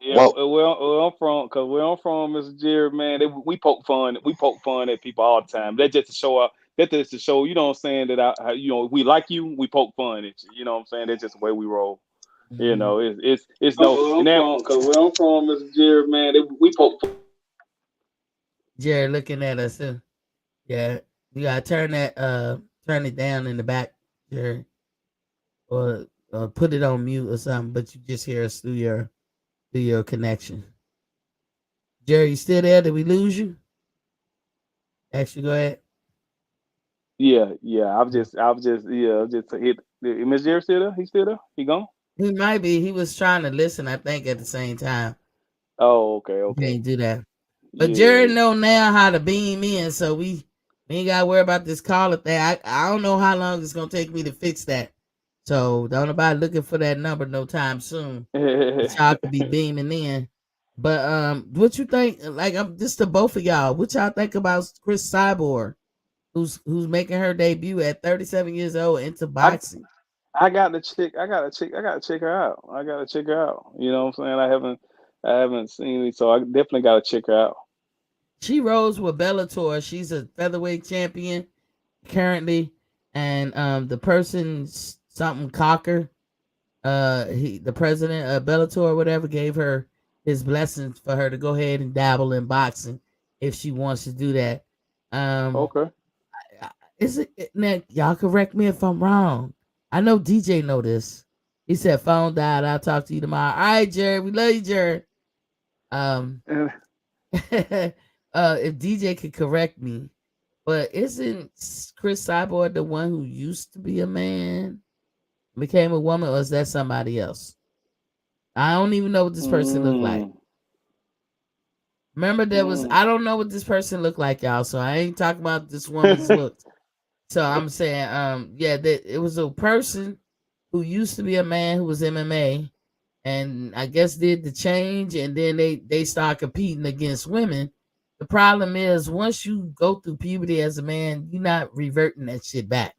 Yeah, well, where I'm from, Mr. Jerry, man, we poke fun. We poke fun at people all the time. That's just to show up. That's just to show, you know what I'm saying, that we like you. We poke fun at you. You know what I'm saying? That's just the way we roll. You Mm-hmm. know, it's no. And now, because where I'm from, Mr. Jerry, man, we poke fun. Jerry looking at us. Yeah, you got to turn it down in the back, Jerry, or put it on mute or something, but you just hear us through your connection. Jerry, you still there? Did we lose you? Extra, go ahead. Yeah. I was just hit. Mr. Jerry still there? He still there? He gone? He might be. He was trying to listen, I think, at the same time. Oh, okay, You okay. can't do that. But Jared Yeah. know now how to beam in, so we ain't gotta worry about this caller thing. I don't know how long it's gonna take me to fix that. So don't nobody looking for that number no time soon. But y'all could be beaming in. But what you think? Like I'm just to both of y'all. What y'all think about Chris Cyborg, who's making her debut at 37 years old into I boxing? I got to check. I got to check her out. I got to check her out. You know what I'm saying? I haven't seen it, so I definitely got to check her out. She rose with Bellator. She's a featherweight champion currently, and the person something Cocker, the president of Bellator or whatever gave her his blessings for her to go ahead and dabble in boxing if she wants to do that. Um, Okay. is it now? Y'all correct me if I'm wrong. I know DJ know this. He said phone died. I'll talk to you tomorrow. All right, Jared. We love you, Jared. Um, if DJ could correct me, but isn't Chris Cyborg the one who used to be a man, became a woman, or is that somebody else? I don't even know what this person looked like. Mm, Remember, mm. I don't know what this person looked like, y'all. So I ain't talking about this woman's looks. So I'm saying, yeah, that it was a person who used to be a man who was MMA, and I guess did the change, and then they start competing against women. The problem is once you go through puberty as a man, you're not reverting that shit back.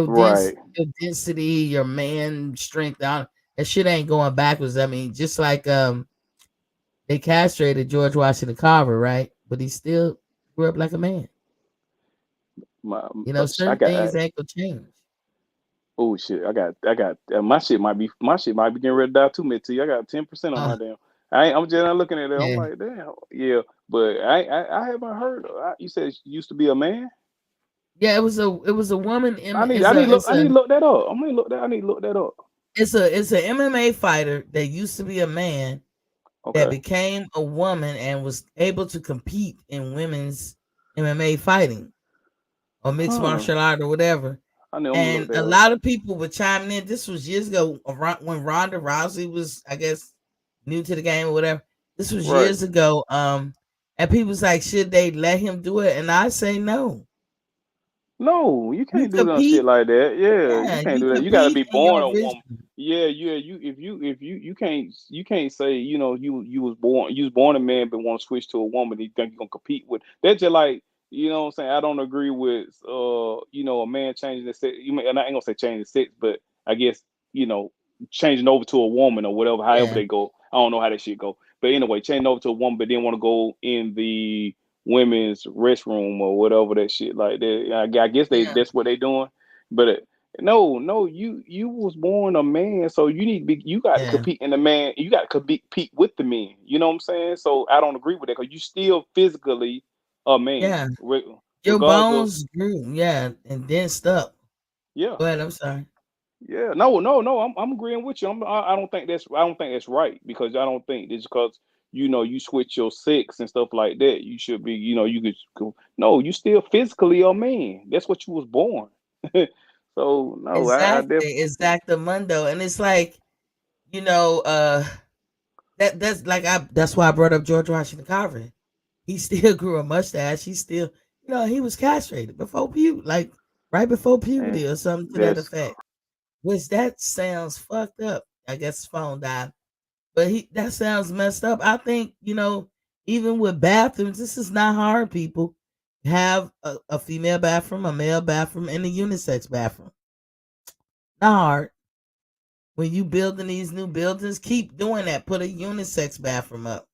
Right. Your density, your man strength, that shit ain't going backwards. I mean, just like they castrated George Washington Carver, right? But he still grew up like a man. My, You know, I certain got. things ain't gonna change. Oh shit! I got. My shit might be getting ready to die too, Mitty. I got 10% on Uh, my damn. I'm just not looking at it. I'm yeah, like, damn, yeah. But I haven't heard. You said she used to be a man. yeah. It was a woman. I need It's I need a look it's I a need to look that up. I need to look that up. it's a MMA fighter that used to be a man that Okay. became a woman and was able to compete in women's MMA fighting or mixed Huh. martial art or whatever. I know I'm gonna look And a that up. lot of people were chiming in. This was years ago when Ronda Rousey was, I guess, new to the game or whatever. This was Right. years ago. And people was like, should they let him do it? And I say no. No, you You can't do no shit compete, like that. Yeah, you yeah, can't you do that. You got to compete be in your born a woman. original. Yeah, yeah. You can't say you was born a man but want to switch to a woman. You think you're gonna compete with? That's just like what I'm saying. I don't agree with a man changing the sex. And I ain't gonna say changing the sex, but I guess you know changing over to a woman or whatever. However Yeah, they go, I don't know how that shit go. But anyway, changing over to a woman, but then want to go in the women's restroom or whatever that shit like that. I guess yeah, that's what they doing. But no, you was born a man, so you got to yeah, compete in the man. You got to compete with the men. You know what I'm saying? So I don't agree with that because you still physically a man, yeah. Your regardless of bones grew, yeah, and then stuck. yeah. Go ahead. I'm sorry. Yeah, no. I'm agreeing with you. I don't think that's right because I don't think it's because you switch your sex and stuff like that. You should be you could go. No, you still physically a man. That's what you was born. So no, I Exactly, exactamundo. And it's like, you know, that's why I brought up George Washington Carver. He still grew a mustache. He still, he was castrated before puberty, like right before puberty man, or something to that that's effect. Which that sounds fucked up. I guess his phone died. But that sounds messed up. I think, even with bathrooms, this is not hard, people. Have a female bathroom, a male bathroom, and a unisex bathroom. Not hard. When you building these new buildings, keep doing that. Put a unisex bathroom up.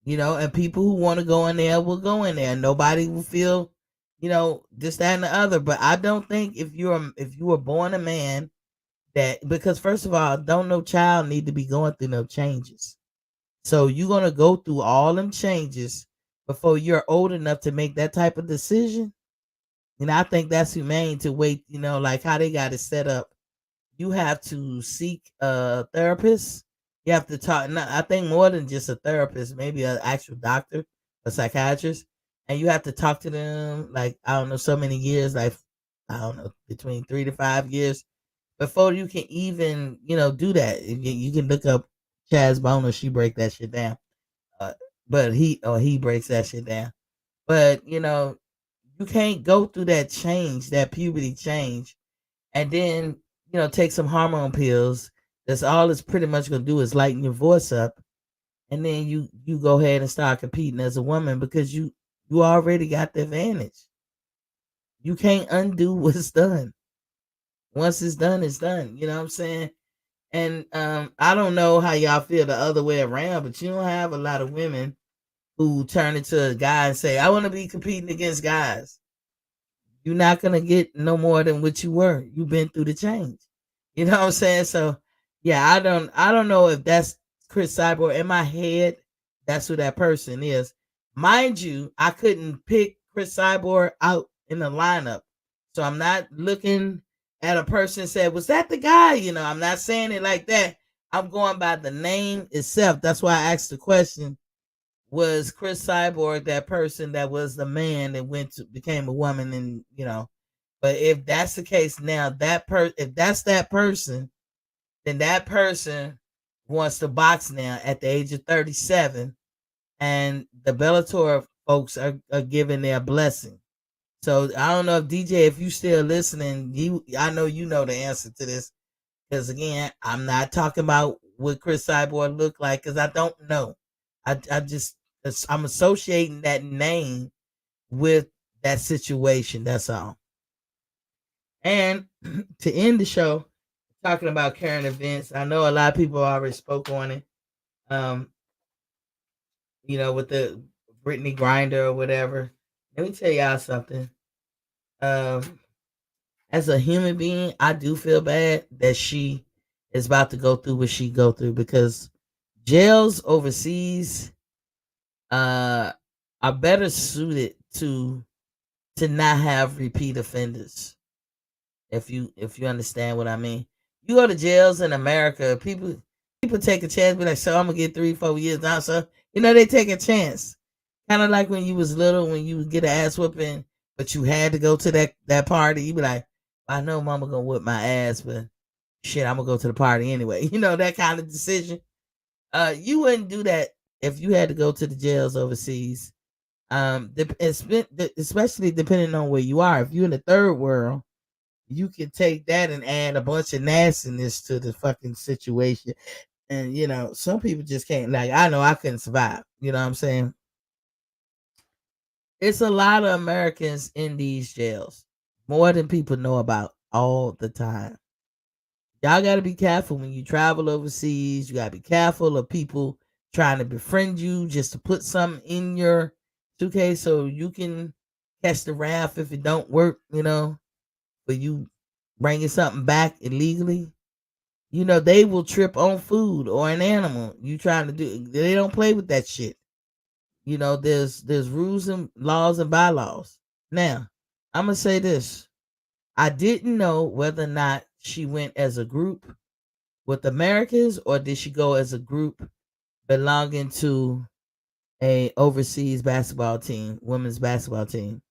And people who want to go in there will go in there. Nobody will feel, this, that, and the other. But I don't think if you were born a man, that, because first of all, don't no child need to be going through no changes. So you're gonna go through all them changes before you're old enough to make that type of decision. And I think that's humane to wait, like how they got it set up. You have to seek a therapist. You have to talk. I think more than just a therapist, maybe an actual doctor, a psychiatrist, and you have to talk to them. Like, I don't know, so many years, like I don't know, between 3 to 5 years before you can even do that. You can look up Chaz Boner. She break that shit down. Uh, but he breaks that shit down. But you can't go through that change, that puberty change, and then take some hormone pills. That's all it's pretty much gonna do is lighten your voice up, and then you go ahead and start competing as a woman because you already got the advantage. You can't undo what's done. Once it's done, it's done. You know what I'm saying? And I don't know how y'all feel the other way around, but you don't have a lot of women who turn into a guy and say, "I want to be competing against guys." You're not gonna get no more than what you were. You've been through the change. You know what I'm saying? So yeah, I don't know if that's Chris Cyborg. In my head, that's who that person is. Mind you, I couldn't pick Chris Cyborg out in the lineup. So I'm not looking at a person and said, was that the guy? I'm not saying it like that. I'm going by the name itself. That's why I asked the question. Was Chris Cyborg that person that was the man that became a woman, and but if that's the case now, if that's that person, then that person wants to box now at the age of 37, and the Bellator folks are giving their blessing. So I don't know if DJ, if you still listening, I know you know the answer to this, because again, I'm not talking about what Chris Cyborg looked like because I don't know. I'm associating that name with that situation. That's all. And to end the show, talking about current events, I know a lot of people already spoke on it. Um, with the Brittany Grinder or whatever. Let me tell y'all something. Um, as a human being, I do feel bad that she is about to go through what she go through, because jails overseas uh are better suited to not have repeat offenders. If you understand what I mean. You go to jails in America, people take a chance, be like, so I'm gonna get 3-4 years now. So they take a chance. Kind of like when you was little, when you would get an ass whooping, but you had to go to that party. You be like, I know mama gonna whip my ass, but shit, I'm gonna go to the party anyway. You know, that kind of decision. You wouldn't do that if you had to go to the jails overseas. Especially depending on where you are. If you're in the third world, you can take that and add a bunch of nastiness to the fucking situation. And you know, some people just can't. Like, I know I couldn't survive. You know what I'm saying? It's a lot of Americans in these jails, more than people know about all the time. Y'all got to be careful when you travel overseas. You got to be careful of people trying to befriend you just to put something in your suitcase so you can catch the wrath if it don't work, you know, but you bringing something back illegally. You know, they will trip on food or an animal you trying to do. They don't play with that shit. You know, there's rules and laws and bylaws. Now, I'm gonna say this. I didn't know whether or not she went as a group with Americans or did she go as a group belonging to a overseas basketball team, women's basketball team.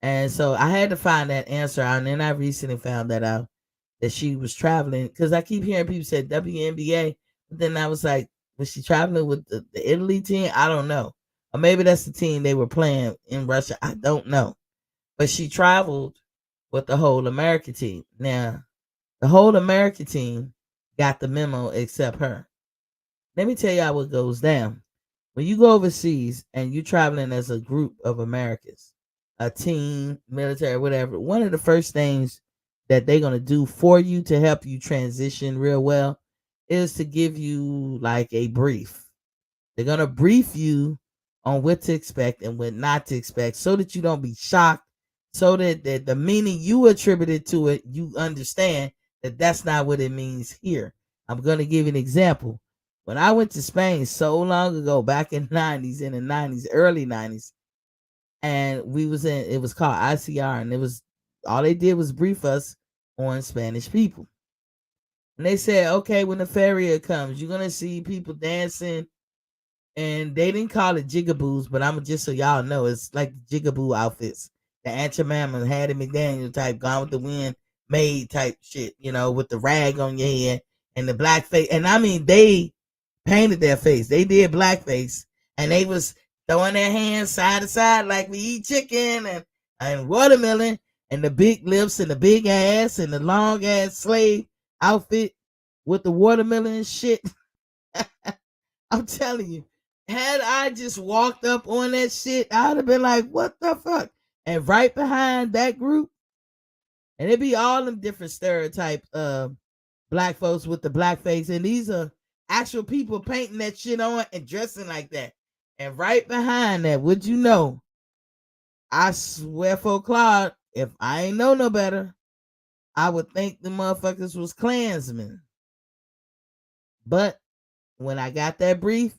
And so I had to find that answer out. And then I recently found that out that she was traveling because I keep hearing people say WNBA. But then I was like, was she traveling with the Italy team? I don't know. Or maybe that's the team they were playing in Russia. I don't know. But she traveled with the whole America team. Now, the whole America team got the memo except her. Let me tell y'all what goes down. When you go overseas and you're traveling as a group of Americans, a team, military, whatever, one of the first things that they're going to do for you to help you transition real well is to give you like a brief. They're going to brief you on what to expect and what not to expect so that you don't be shocked, so that the meaning you attributed to it, you understand that that's not what it means here. I'm going to give you an example. When I went to Spain so long ago, back in the 90s, early 90s, and we was in, it was called ICR, and it was, all they did was brief us on Spanish people. And they said, okay, when the farrier comes, you're going to see people dancing, and they didn't call it jigaboos, but I'm just so y'all know, it's like the jigaboo outfits. The Aunt Jemima, Hattie McDaniel type, Gone with the Wind, maid type shit, you know, with the rag on your head and the black face. And I mean, they painted their face. They did blackface, and they was throwing their hands side to side like we eat chicken and watermelon, and the big lips and the big ass and the long ass slave outfit with the watermelon and shit. I'm telling you, had I just walked up on that shit, I'd have been like, what the fuck? And right behind that group, and it'd be all them different stereotype black folks with the black face, and these are actual people painting that shit on and dressing like that. And right behind that, would you know, I swear for Claude, if I ain't know no better, I would think the motherfuckers was Klansmen. But when I got that brief,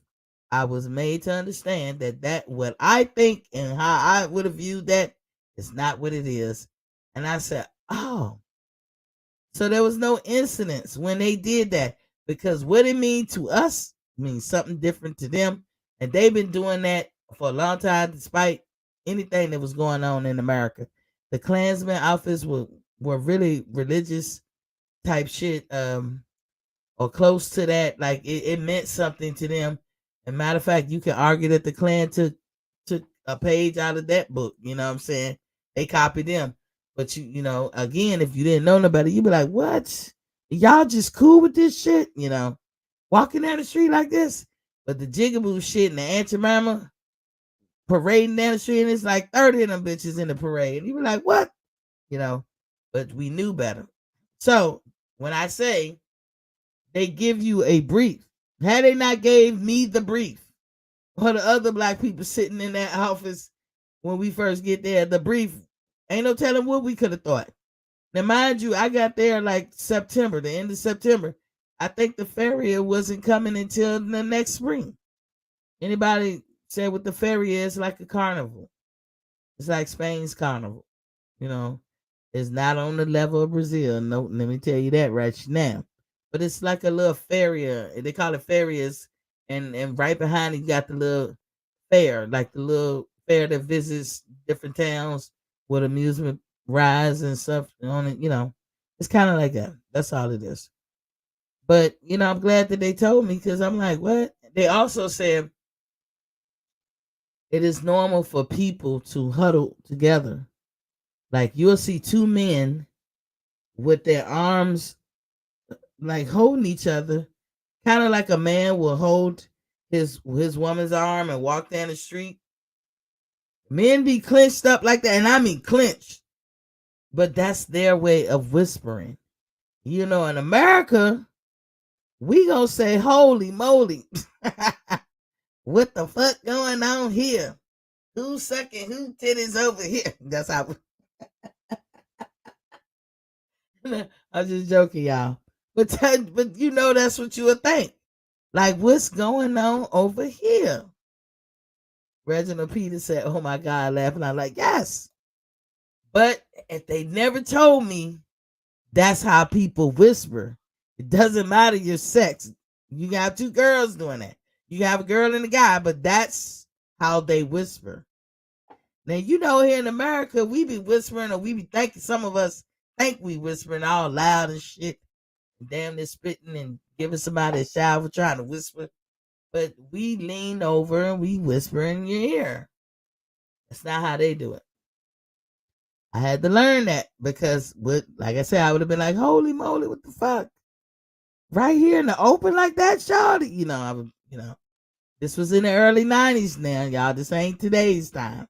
I was made to understand that what I think and how I would have viewed that is not what it is. And I said, oh, so there was no incidents when they did that, because what it means to us means something different to them. And they've been doing that for a long time, despite anything that was going on in America. The Klansmen outfits were really religious type shit, or close to that. Like it meant something to them. And matter of fact, you can argue that the Klan took a page out of that book. You know what I'm saying? They copied them. But you know, again, if you didn't know nobody, you'd be like, what? Y'all just cool with this shit? You know, walking down the street like this? But the jigaboo shit and the Aunt Jemima parading down the street, and it's like 30 of them bitches in the parade. And you be like, what? You know, but we knew better. So when I say they give you a brief, had they not gave me the brief, or the other black people sitting in that office when we first get there, the brief, ain't no telling what we could have thought. Now, mind you, I got there like September, the end of September. I think the farrier wasn't coming until the next spring. Anybody said what the farrier is? Like a carnival. It's like Spain's carnival. You know, it's not on the level of Brazil. No, let me tell you that right now. But it's like a little farrier. They call it farriers. And right behind it, you got the little fair, like the little fair that visits different towns. with amusement rides and stuff on it. It's kind of like that. That's all it is. But I'm glad that they told me because I'm like, what? They also said it is normal for people to huddle together. Like you'll see two men with their arms like holding each other, kind of like a man will hold his woman's arm and walk down the street. Men be clenched up like that, and I mean clenched. But that's their way of whispering. In America, we gonna say, "Holy moly, what the fuck going on here? Who's sucking who titties over here?" That's how. I'm just joking, y'all. But that's what you would think. Like, what's going on over here? Reginald Peters said, "Oh my God," laughing. I'm like, yes. But if they never told me that's how people whisper, it doesn't matter your sex. You got two girls doing that. You have a girl and a guy, but that's how they whisper. Now, here in America, we be whispering, or we be thinking, some of us think we whispering all loud and shit. Damn, they're spitting and giving somebody a shower trying to whisper. But we lean over and we whisper in your ear. That's not how they do it. I had to learn that because, like I said, I would have been like, "Holy moly, what the fuck?" Right here in the open like that, Charlie. This was in the early 90s now, y'all. This ain't today's time.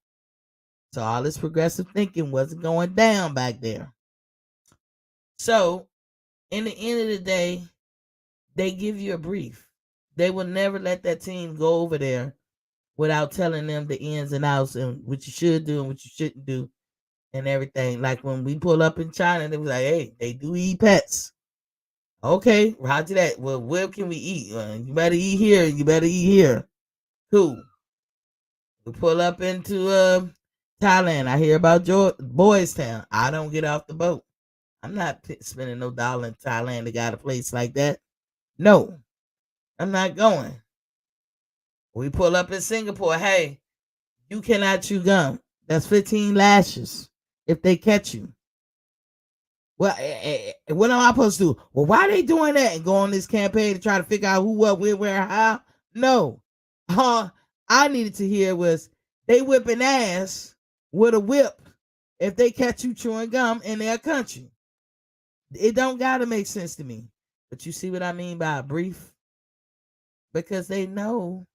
So all this progressive thinking wasn't going down back there. So, in the end of the day, they give you a brief. They will never let that team go over there without telling them the ins and outs and what you should do and what you shouldn't do and everything. Like when we pull up in China, they was like, "Hey, they do eat pets." Okay, roger that. Well, where can we eat? You better eat here. You better eat here. Cool. We pull up into Thailand. I hear about Boys Town. I don't get off the boat. I'm not spending no dollar in Thailand to got a place like that. No, I'm not going. We pull up in Singapore. Hey, you cannot chew gum. That's 15 lashes if they catch you. Well, what am I supposed to do? Well, why are they doing that and go on this campaign to try to figure out who, what, where, how? No. I needed to hear was they whipping ass with a whip if they catch you chewing gum in their country. It don't gotta make sense to me. But you see what I mean by a brief? Because they know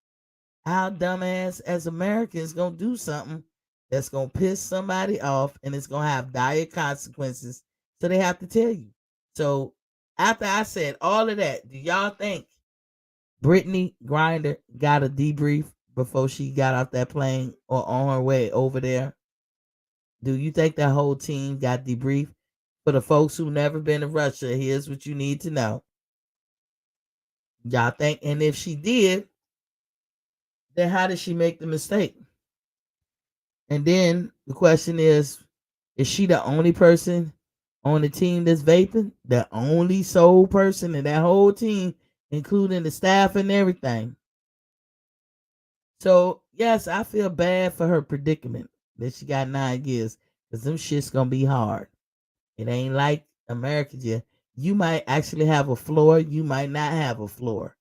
our dumbass as Americans gonna do something that's gonna piss somebody off and it's gonna have dire consequences. So they have to tell you. So after I said all of that, do y'all think Brittany Grinder got a debrief before she got off that plane or on her way over there? Do you think that whole team got debriefed? For the folks who never been to Russia, here's what you need to know. Y'all think, and if she did, then how did she make the mistake? And then the question is she the only person on the team that's vaping? The only sole person in that whole team, including the staff and everything. So, yes, I feel bad for her predicament that she got 9 years because them shit's going to be hard. It ain't like America yet. You might actually have a floor. You might not have a floor.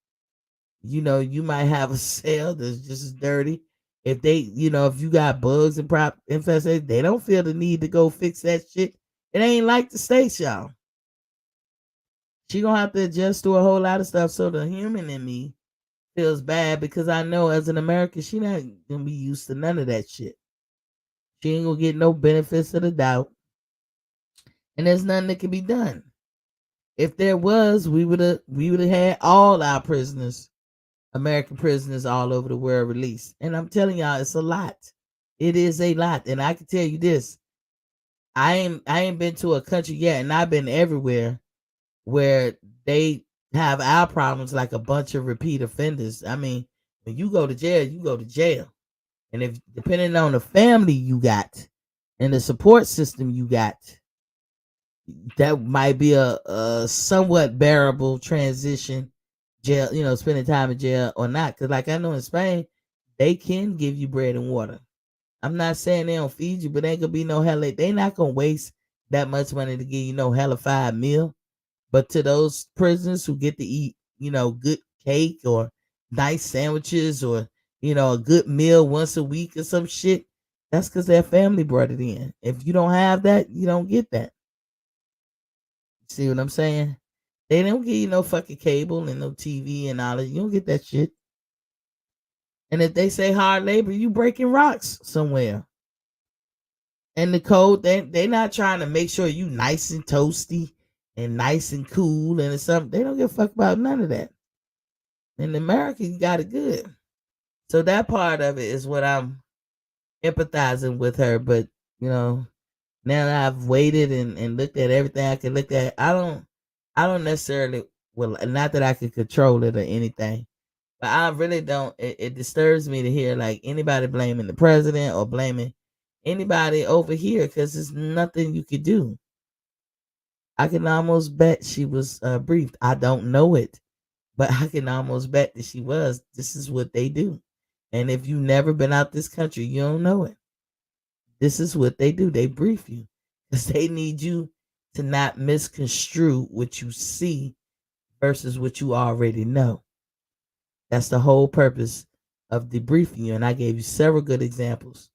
You might have a cell that's just as dirty. If they, if you got bugs and prop infestation, they don't feel the need to go fix that shit. It ain't like the States, y'all. She gonna have to adjust to a whole lot of stuff. So the human in me feels bad because I know as an American, she not gonna be used to none of that shit. She ain't gonna get no benefits of the doubt. And there's nothing that can be done. If there was, we would have had all our prisoners, American prisoners all over the world released. And I'm telling y'all, it's a lot. It is a lot. And I can tell you this. I ain't been to a country yet, and I've been everywhere where they have our problems like a bunch of repeat offenders. I mean, when you go to jail, you go to jail. And if depending on the family you got and the support system you got, that might be a somewhat bearable transition, jail, spending time in jail or not. Because like I know in Spain, they can give you bread and water. I'm not saying they don't feed you, but ain't gonna be no hella. They not gonna waste that much money to give you no hellified meal. But to those prisoners who get to eat, good cake or nice sandwiches or a good meal once a week or some shit, that's because their family brought it in. If you don't have that, you don't get that. See what I'm saying? They don't give you no fucking cable and no TV and all that. You don't get that shit. And if they say hard labor, you breaking rocks somewhere. And the code, they not trying to make sure you nice and toasty and nice and cool and something. They don't give a fuck about none of that. In America, you got it good. So that part of it is what I'm empathizing with her. But now that I've waited and looked at everything I can look at, I don't necessarily, well, not that I could control it or anything, but I really don't. It disturbs me to hear like anybody blaming the president or blaming anybody over here because there's nothing you could do. I can almost bet she was briefed. I don't know it, but I can almost bet that she was. This is what they do. And if you've never been out this country, you don't know it. This is what they do. They brief you because they need you to not misconstrue what you see versus what you already know. That's the whole purpose of debriefing you. And I gave you several good examples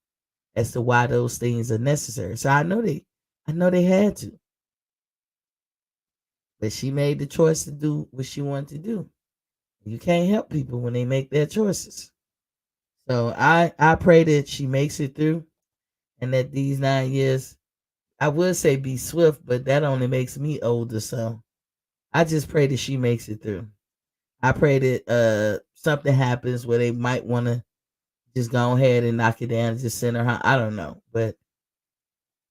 as to why those things are necessary. So I know they had to. But she made the choice to do what she wanted to do. You can't help people when they make their choices. So I pray that she makes it through and that these 9 years, I would say be swift, but that only makes me older. So I just pray that she makes it through. I pray that something happens where they might want to just go ahead and knock it down and just send her home. I don't know. But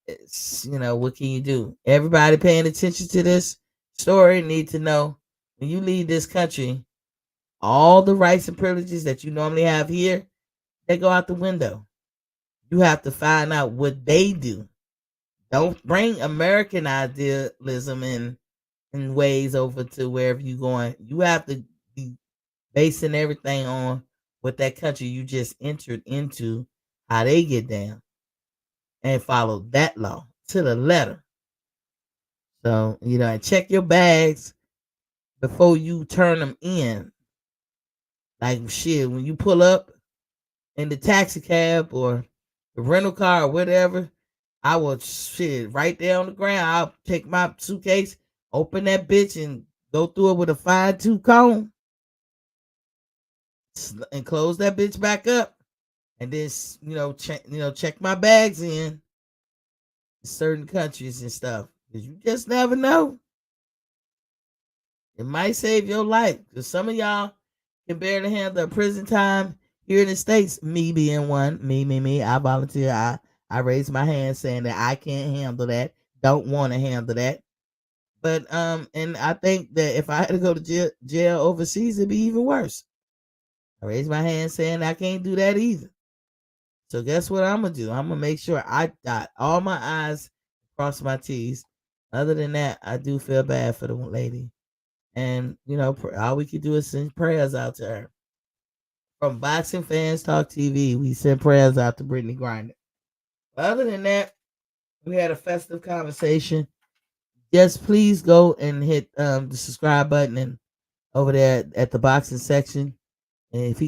it's, what can you do? Everybody paying attention to this story need to know when you leave this country, all the rights and privileges that you normally have here, they go out the window. You have to find out what they do. Don't bring American idealism in ways over to wherever you're going. You have to be basing everything on what that country you just entered into, how they get down, and follow that law to the letter. So, and check your bags before you turn them in. Like shit, when you pull up in the taxi cab or the rental car or whatever, I will shit right there on the ground. I'll take my suitcase, open that bitch, and go through it with a fine tooth comb and close that bitch back up. And then check my bags in certain countries and stuff. Cause you just never know. It might save your life. Cause some of y'all can barely handle a prison time here in the States. Me being one. Me. I volunteer. I raise my hand saying that I can't handle that. Don't want to handle that. But and I think that if I had to go to jail overseas, it'd be even worse. I raise my hand saying I can't do that either. So guess what I'm gonna do? I'm gonna make sure I dot all my I's, cross my T's. Other than that, I do feel bad for the lady, and all we could do is send prayers out to her. From Boxing Fans Talk TV, we send prayers out to Brittany Griner. Other than that, we had a festive conversation. Just please go and hit the subscribe button and over there at the boxing section. And if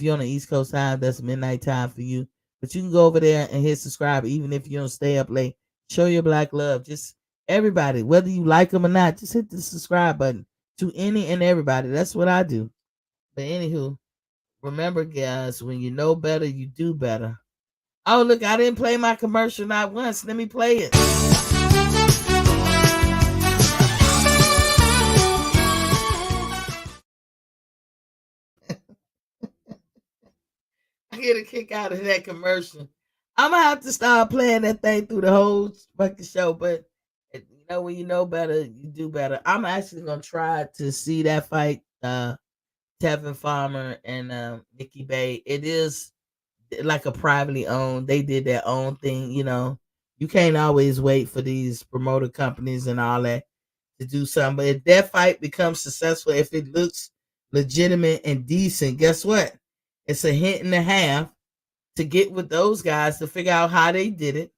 you're on the East Coast time, that's midnight time for you. But you can go over there and hit subscribe, even if you don't stay up late. Show your black love. Just everybody, whether you like them or not, just hit the subscribe button to any and everybody. That's what I do. But anywho, remember, guys, when you know better, you do better. Oh, look, I didn't play my commercial not once. Let me play it. I get a kick out of that commercial. I'm gonna have to start playing that thing through the whole fucking show. But when you know better, you do better. I'm actually gonna try to see that fight, Tevin Farmer and Nikki Bay. It is like a privately owned. They did their own thing. You can't always wait for these promoter companies and all that to do something. But if that fight becomes successful, if it looks legitimate and decent, guess what? It's a hint and a half to get with those guys to figure out how they did it,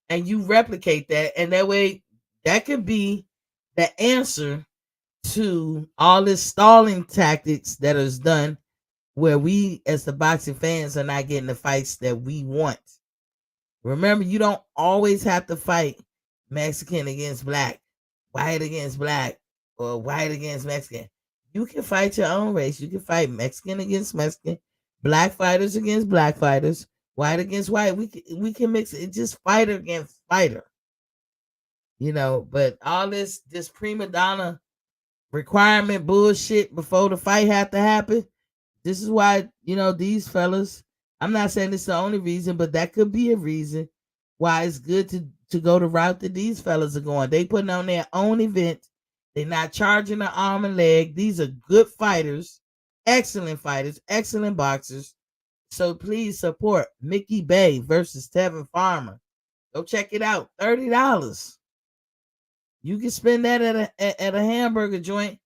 and you replicate that, and that way that could be the answer to all this stalling tactics that is done, where we as the boxing fans are not getting the fights that we want. Remember, you don't always have to fight Mexican against black, white against black, or white against Mexican. You can fight your own race. You can fight Mexican against Mexican, black fighters against black fighters, white against white. We can mix it. Just fighter against fighter. But all this prima donna requirement bullshit before the fight have to happen. This is why, these fellas, I'm not saying it's the only reason, but that could be a reason why it's good to go the route that these fellas are going. They putting on their own event. They're not charging an arm and leg. These are good fighters, excellent boxers. So please support Mickey Bay versus Tevin Farmer. Go check it out. $30. You can spend that at a hamburger joint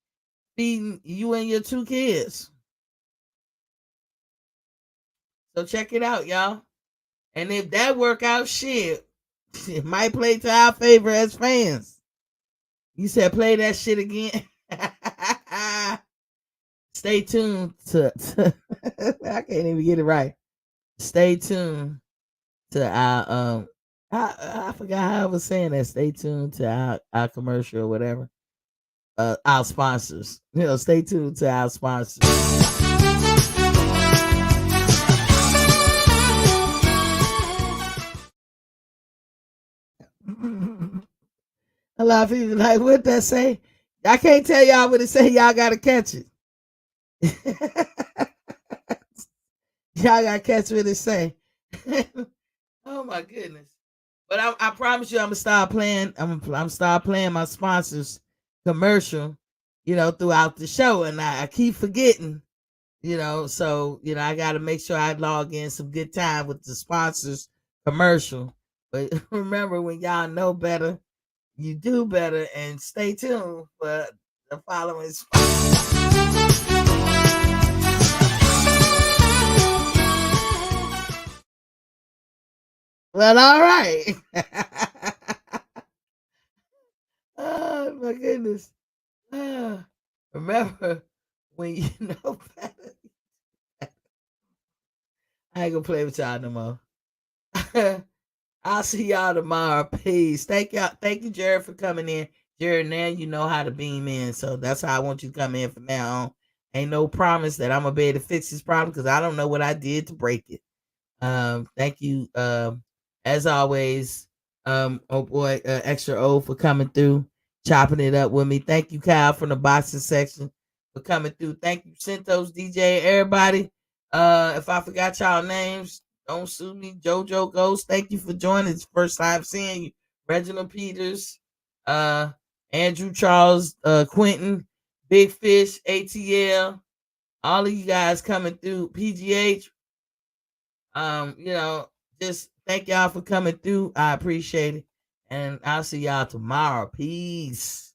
feeding you and your 2 kids. So check it out, y'all. And if that work out, shit, it might play to our favor as fans. You said play that shit again. Stay tuned to I can't even get it right. Stay tuned to our I forgot how I was saying that. Stay tuned to our commercial or whatever. Our sponsors. Stay tuned to our sponsors. A lot of people like, what that say? I can't tell y'all what it say. Y'all gotta catch it. Y'all gotta catch what it say. Oh my goodness! But I promise you, I'm gonna start playing. I'm start playing my sponsors commercial, throughout the show, and I keep forgetting, So I got to make sure I log in some good time with the sponsors commercial. But remember, when y'all know better, you do better, and stay tuned for the following sponsors. Well, all right. Oh my goodness. Remember, when you know better. I ain't gonna play with y'all no more. I'll see y'all tomorrow. Peace. Thank you, Jared, for coming in. Jared, now you know how to beam in, so that's how I want you to come in from now on. Ain't no promise that I'm gonna be able to fix this problem because I don't know what I did to break it. Thank you, as always, oh boy, Extra O for coming through, chopping it up with me. Thank you, Kyle, from the boxing section for coming through. Thank you, Centos DJ, everybody. If I forgot y'all names, don't sue me. JoJo Ghost, thank you for joining. It's first time seeing you. Reginald Peters, Andrew Charles, Quentin, Big Fish, ATL, all of you guys coming through. PGH, just thank y'all for coming through. I appreciate it. And I'll see y'all tomorrow. Peace.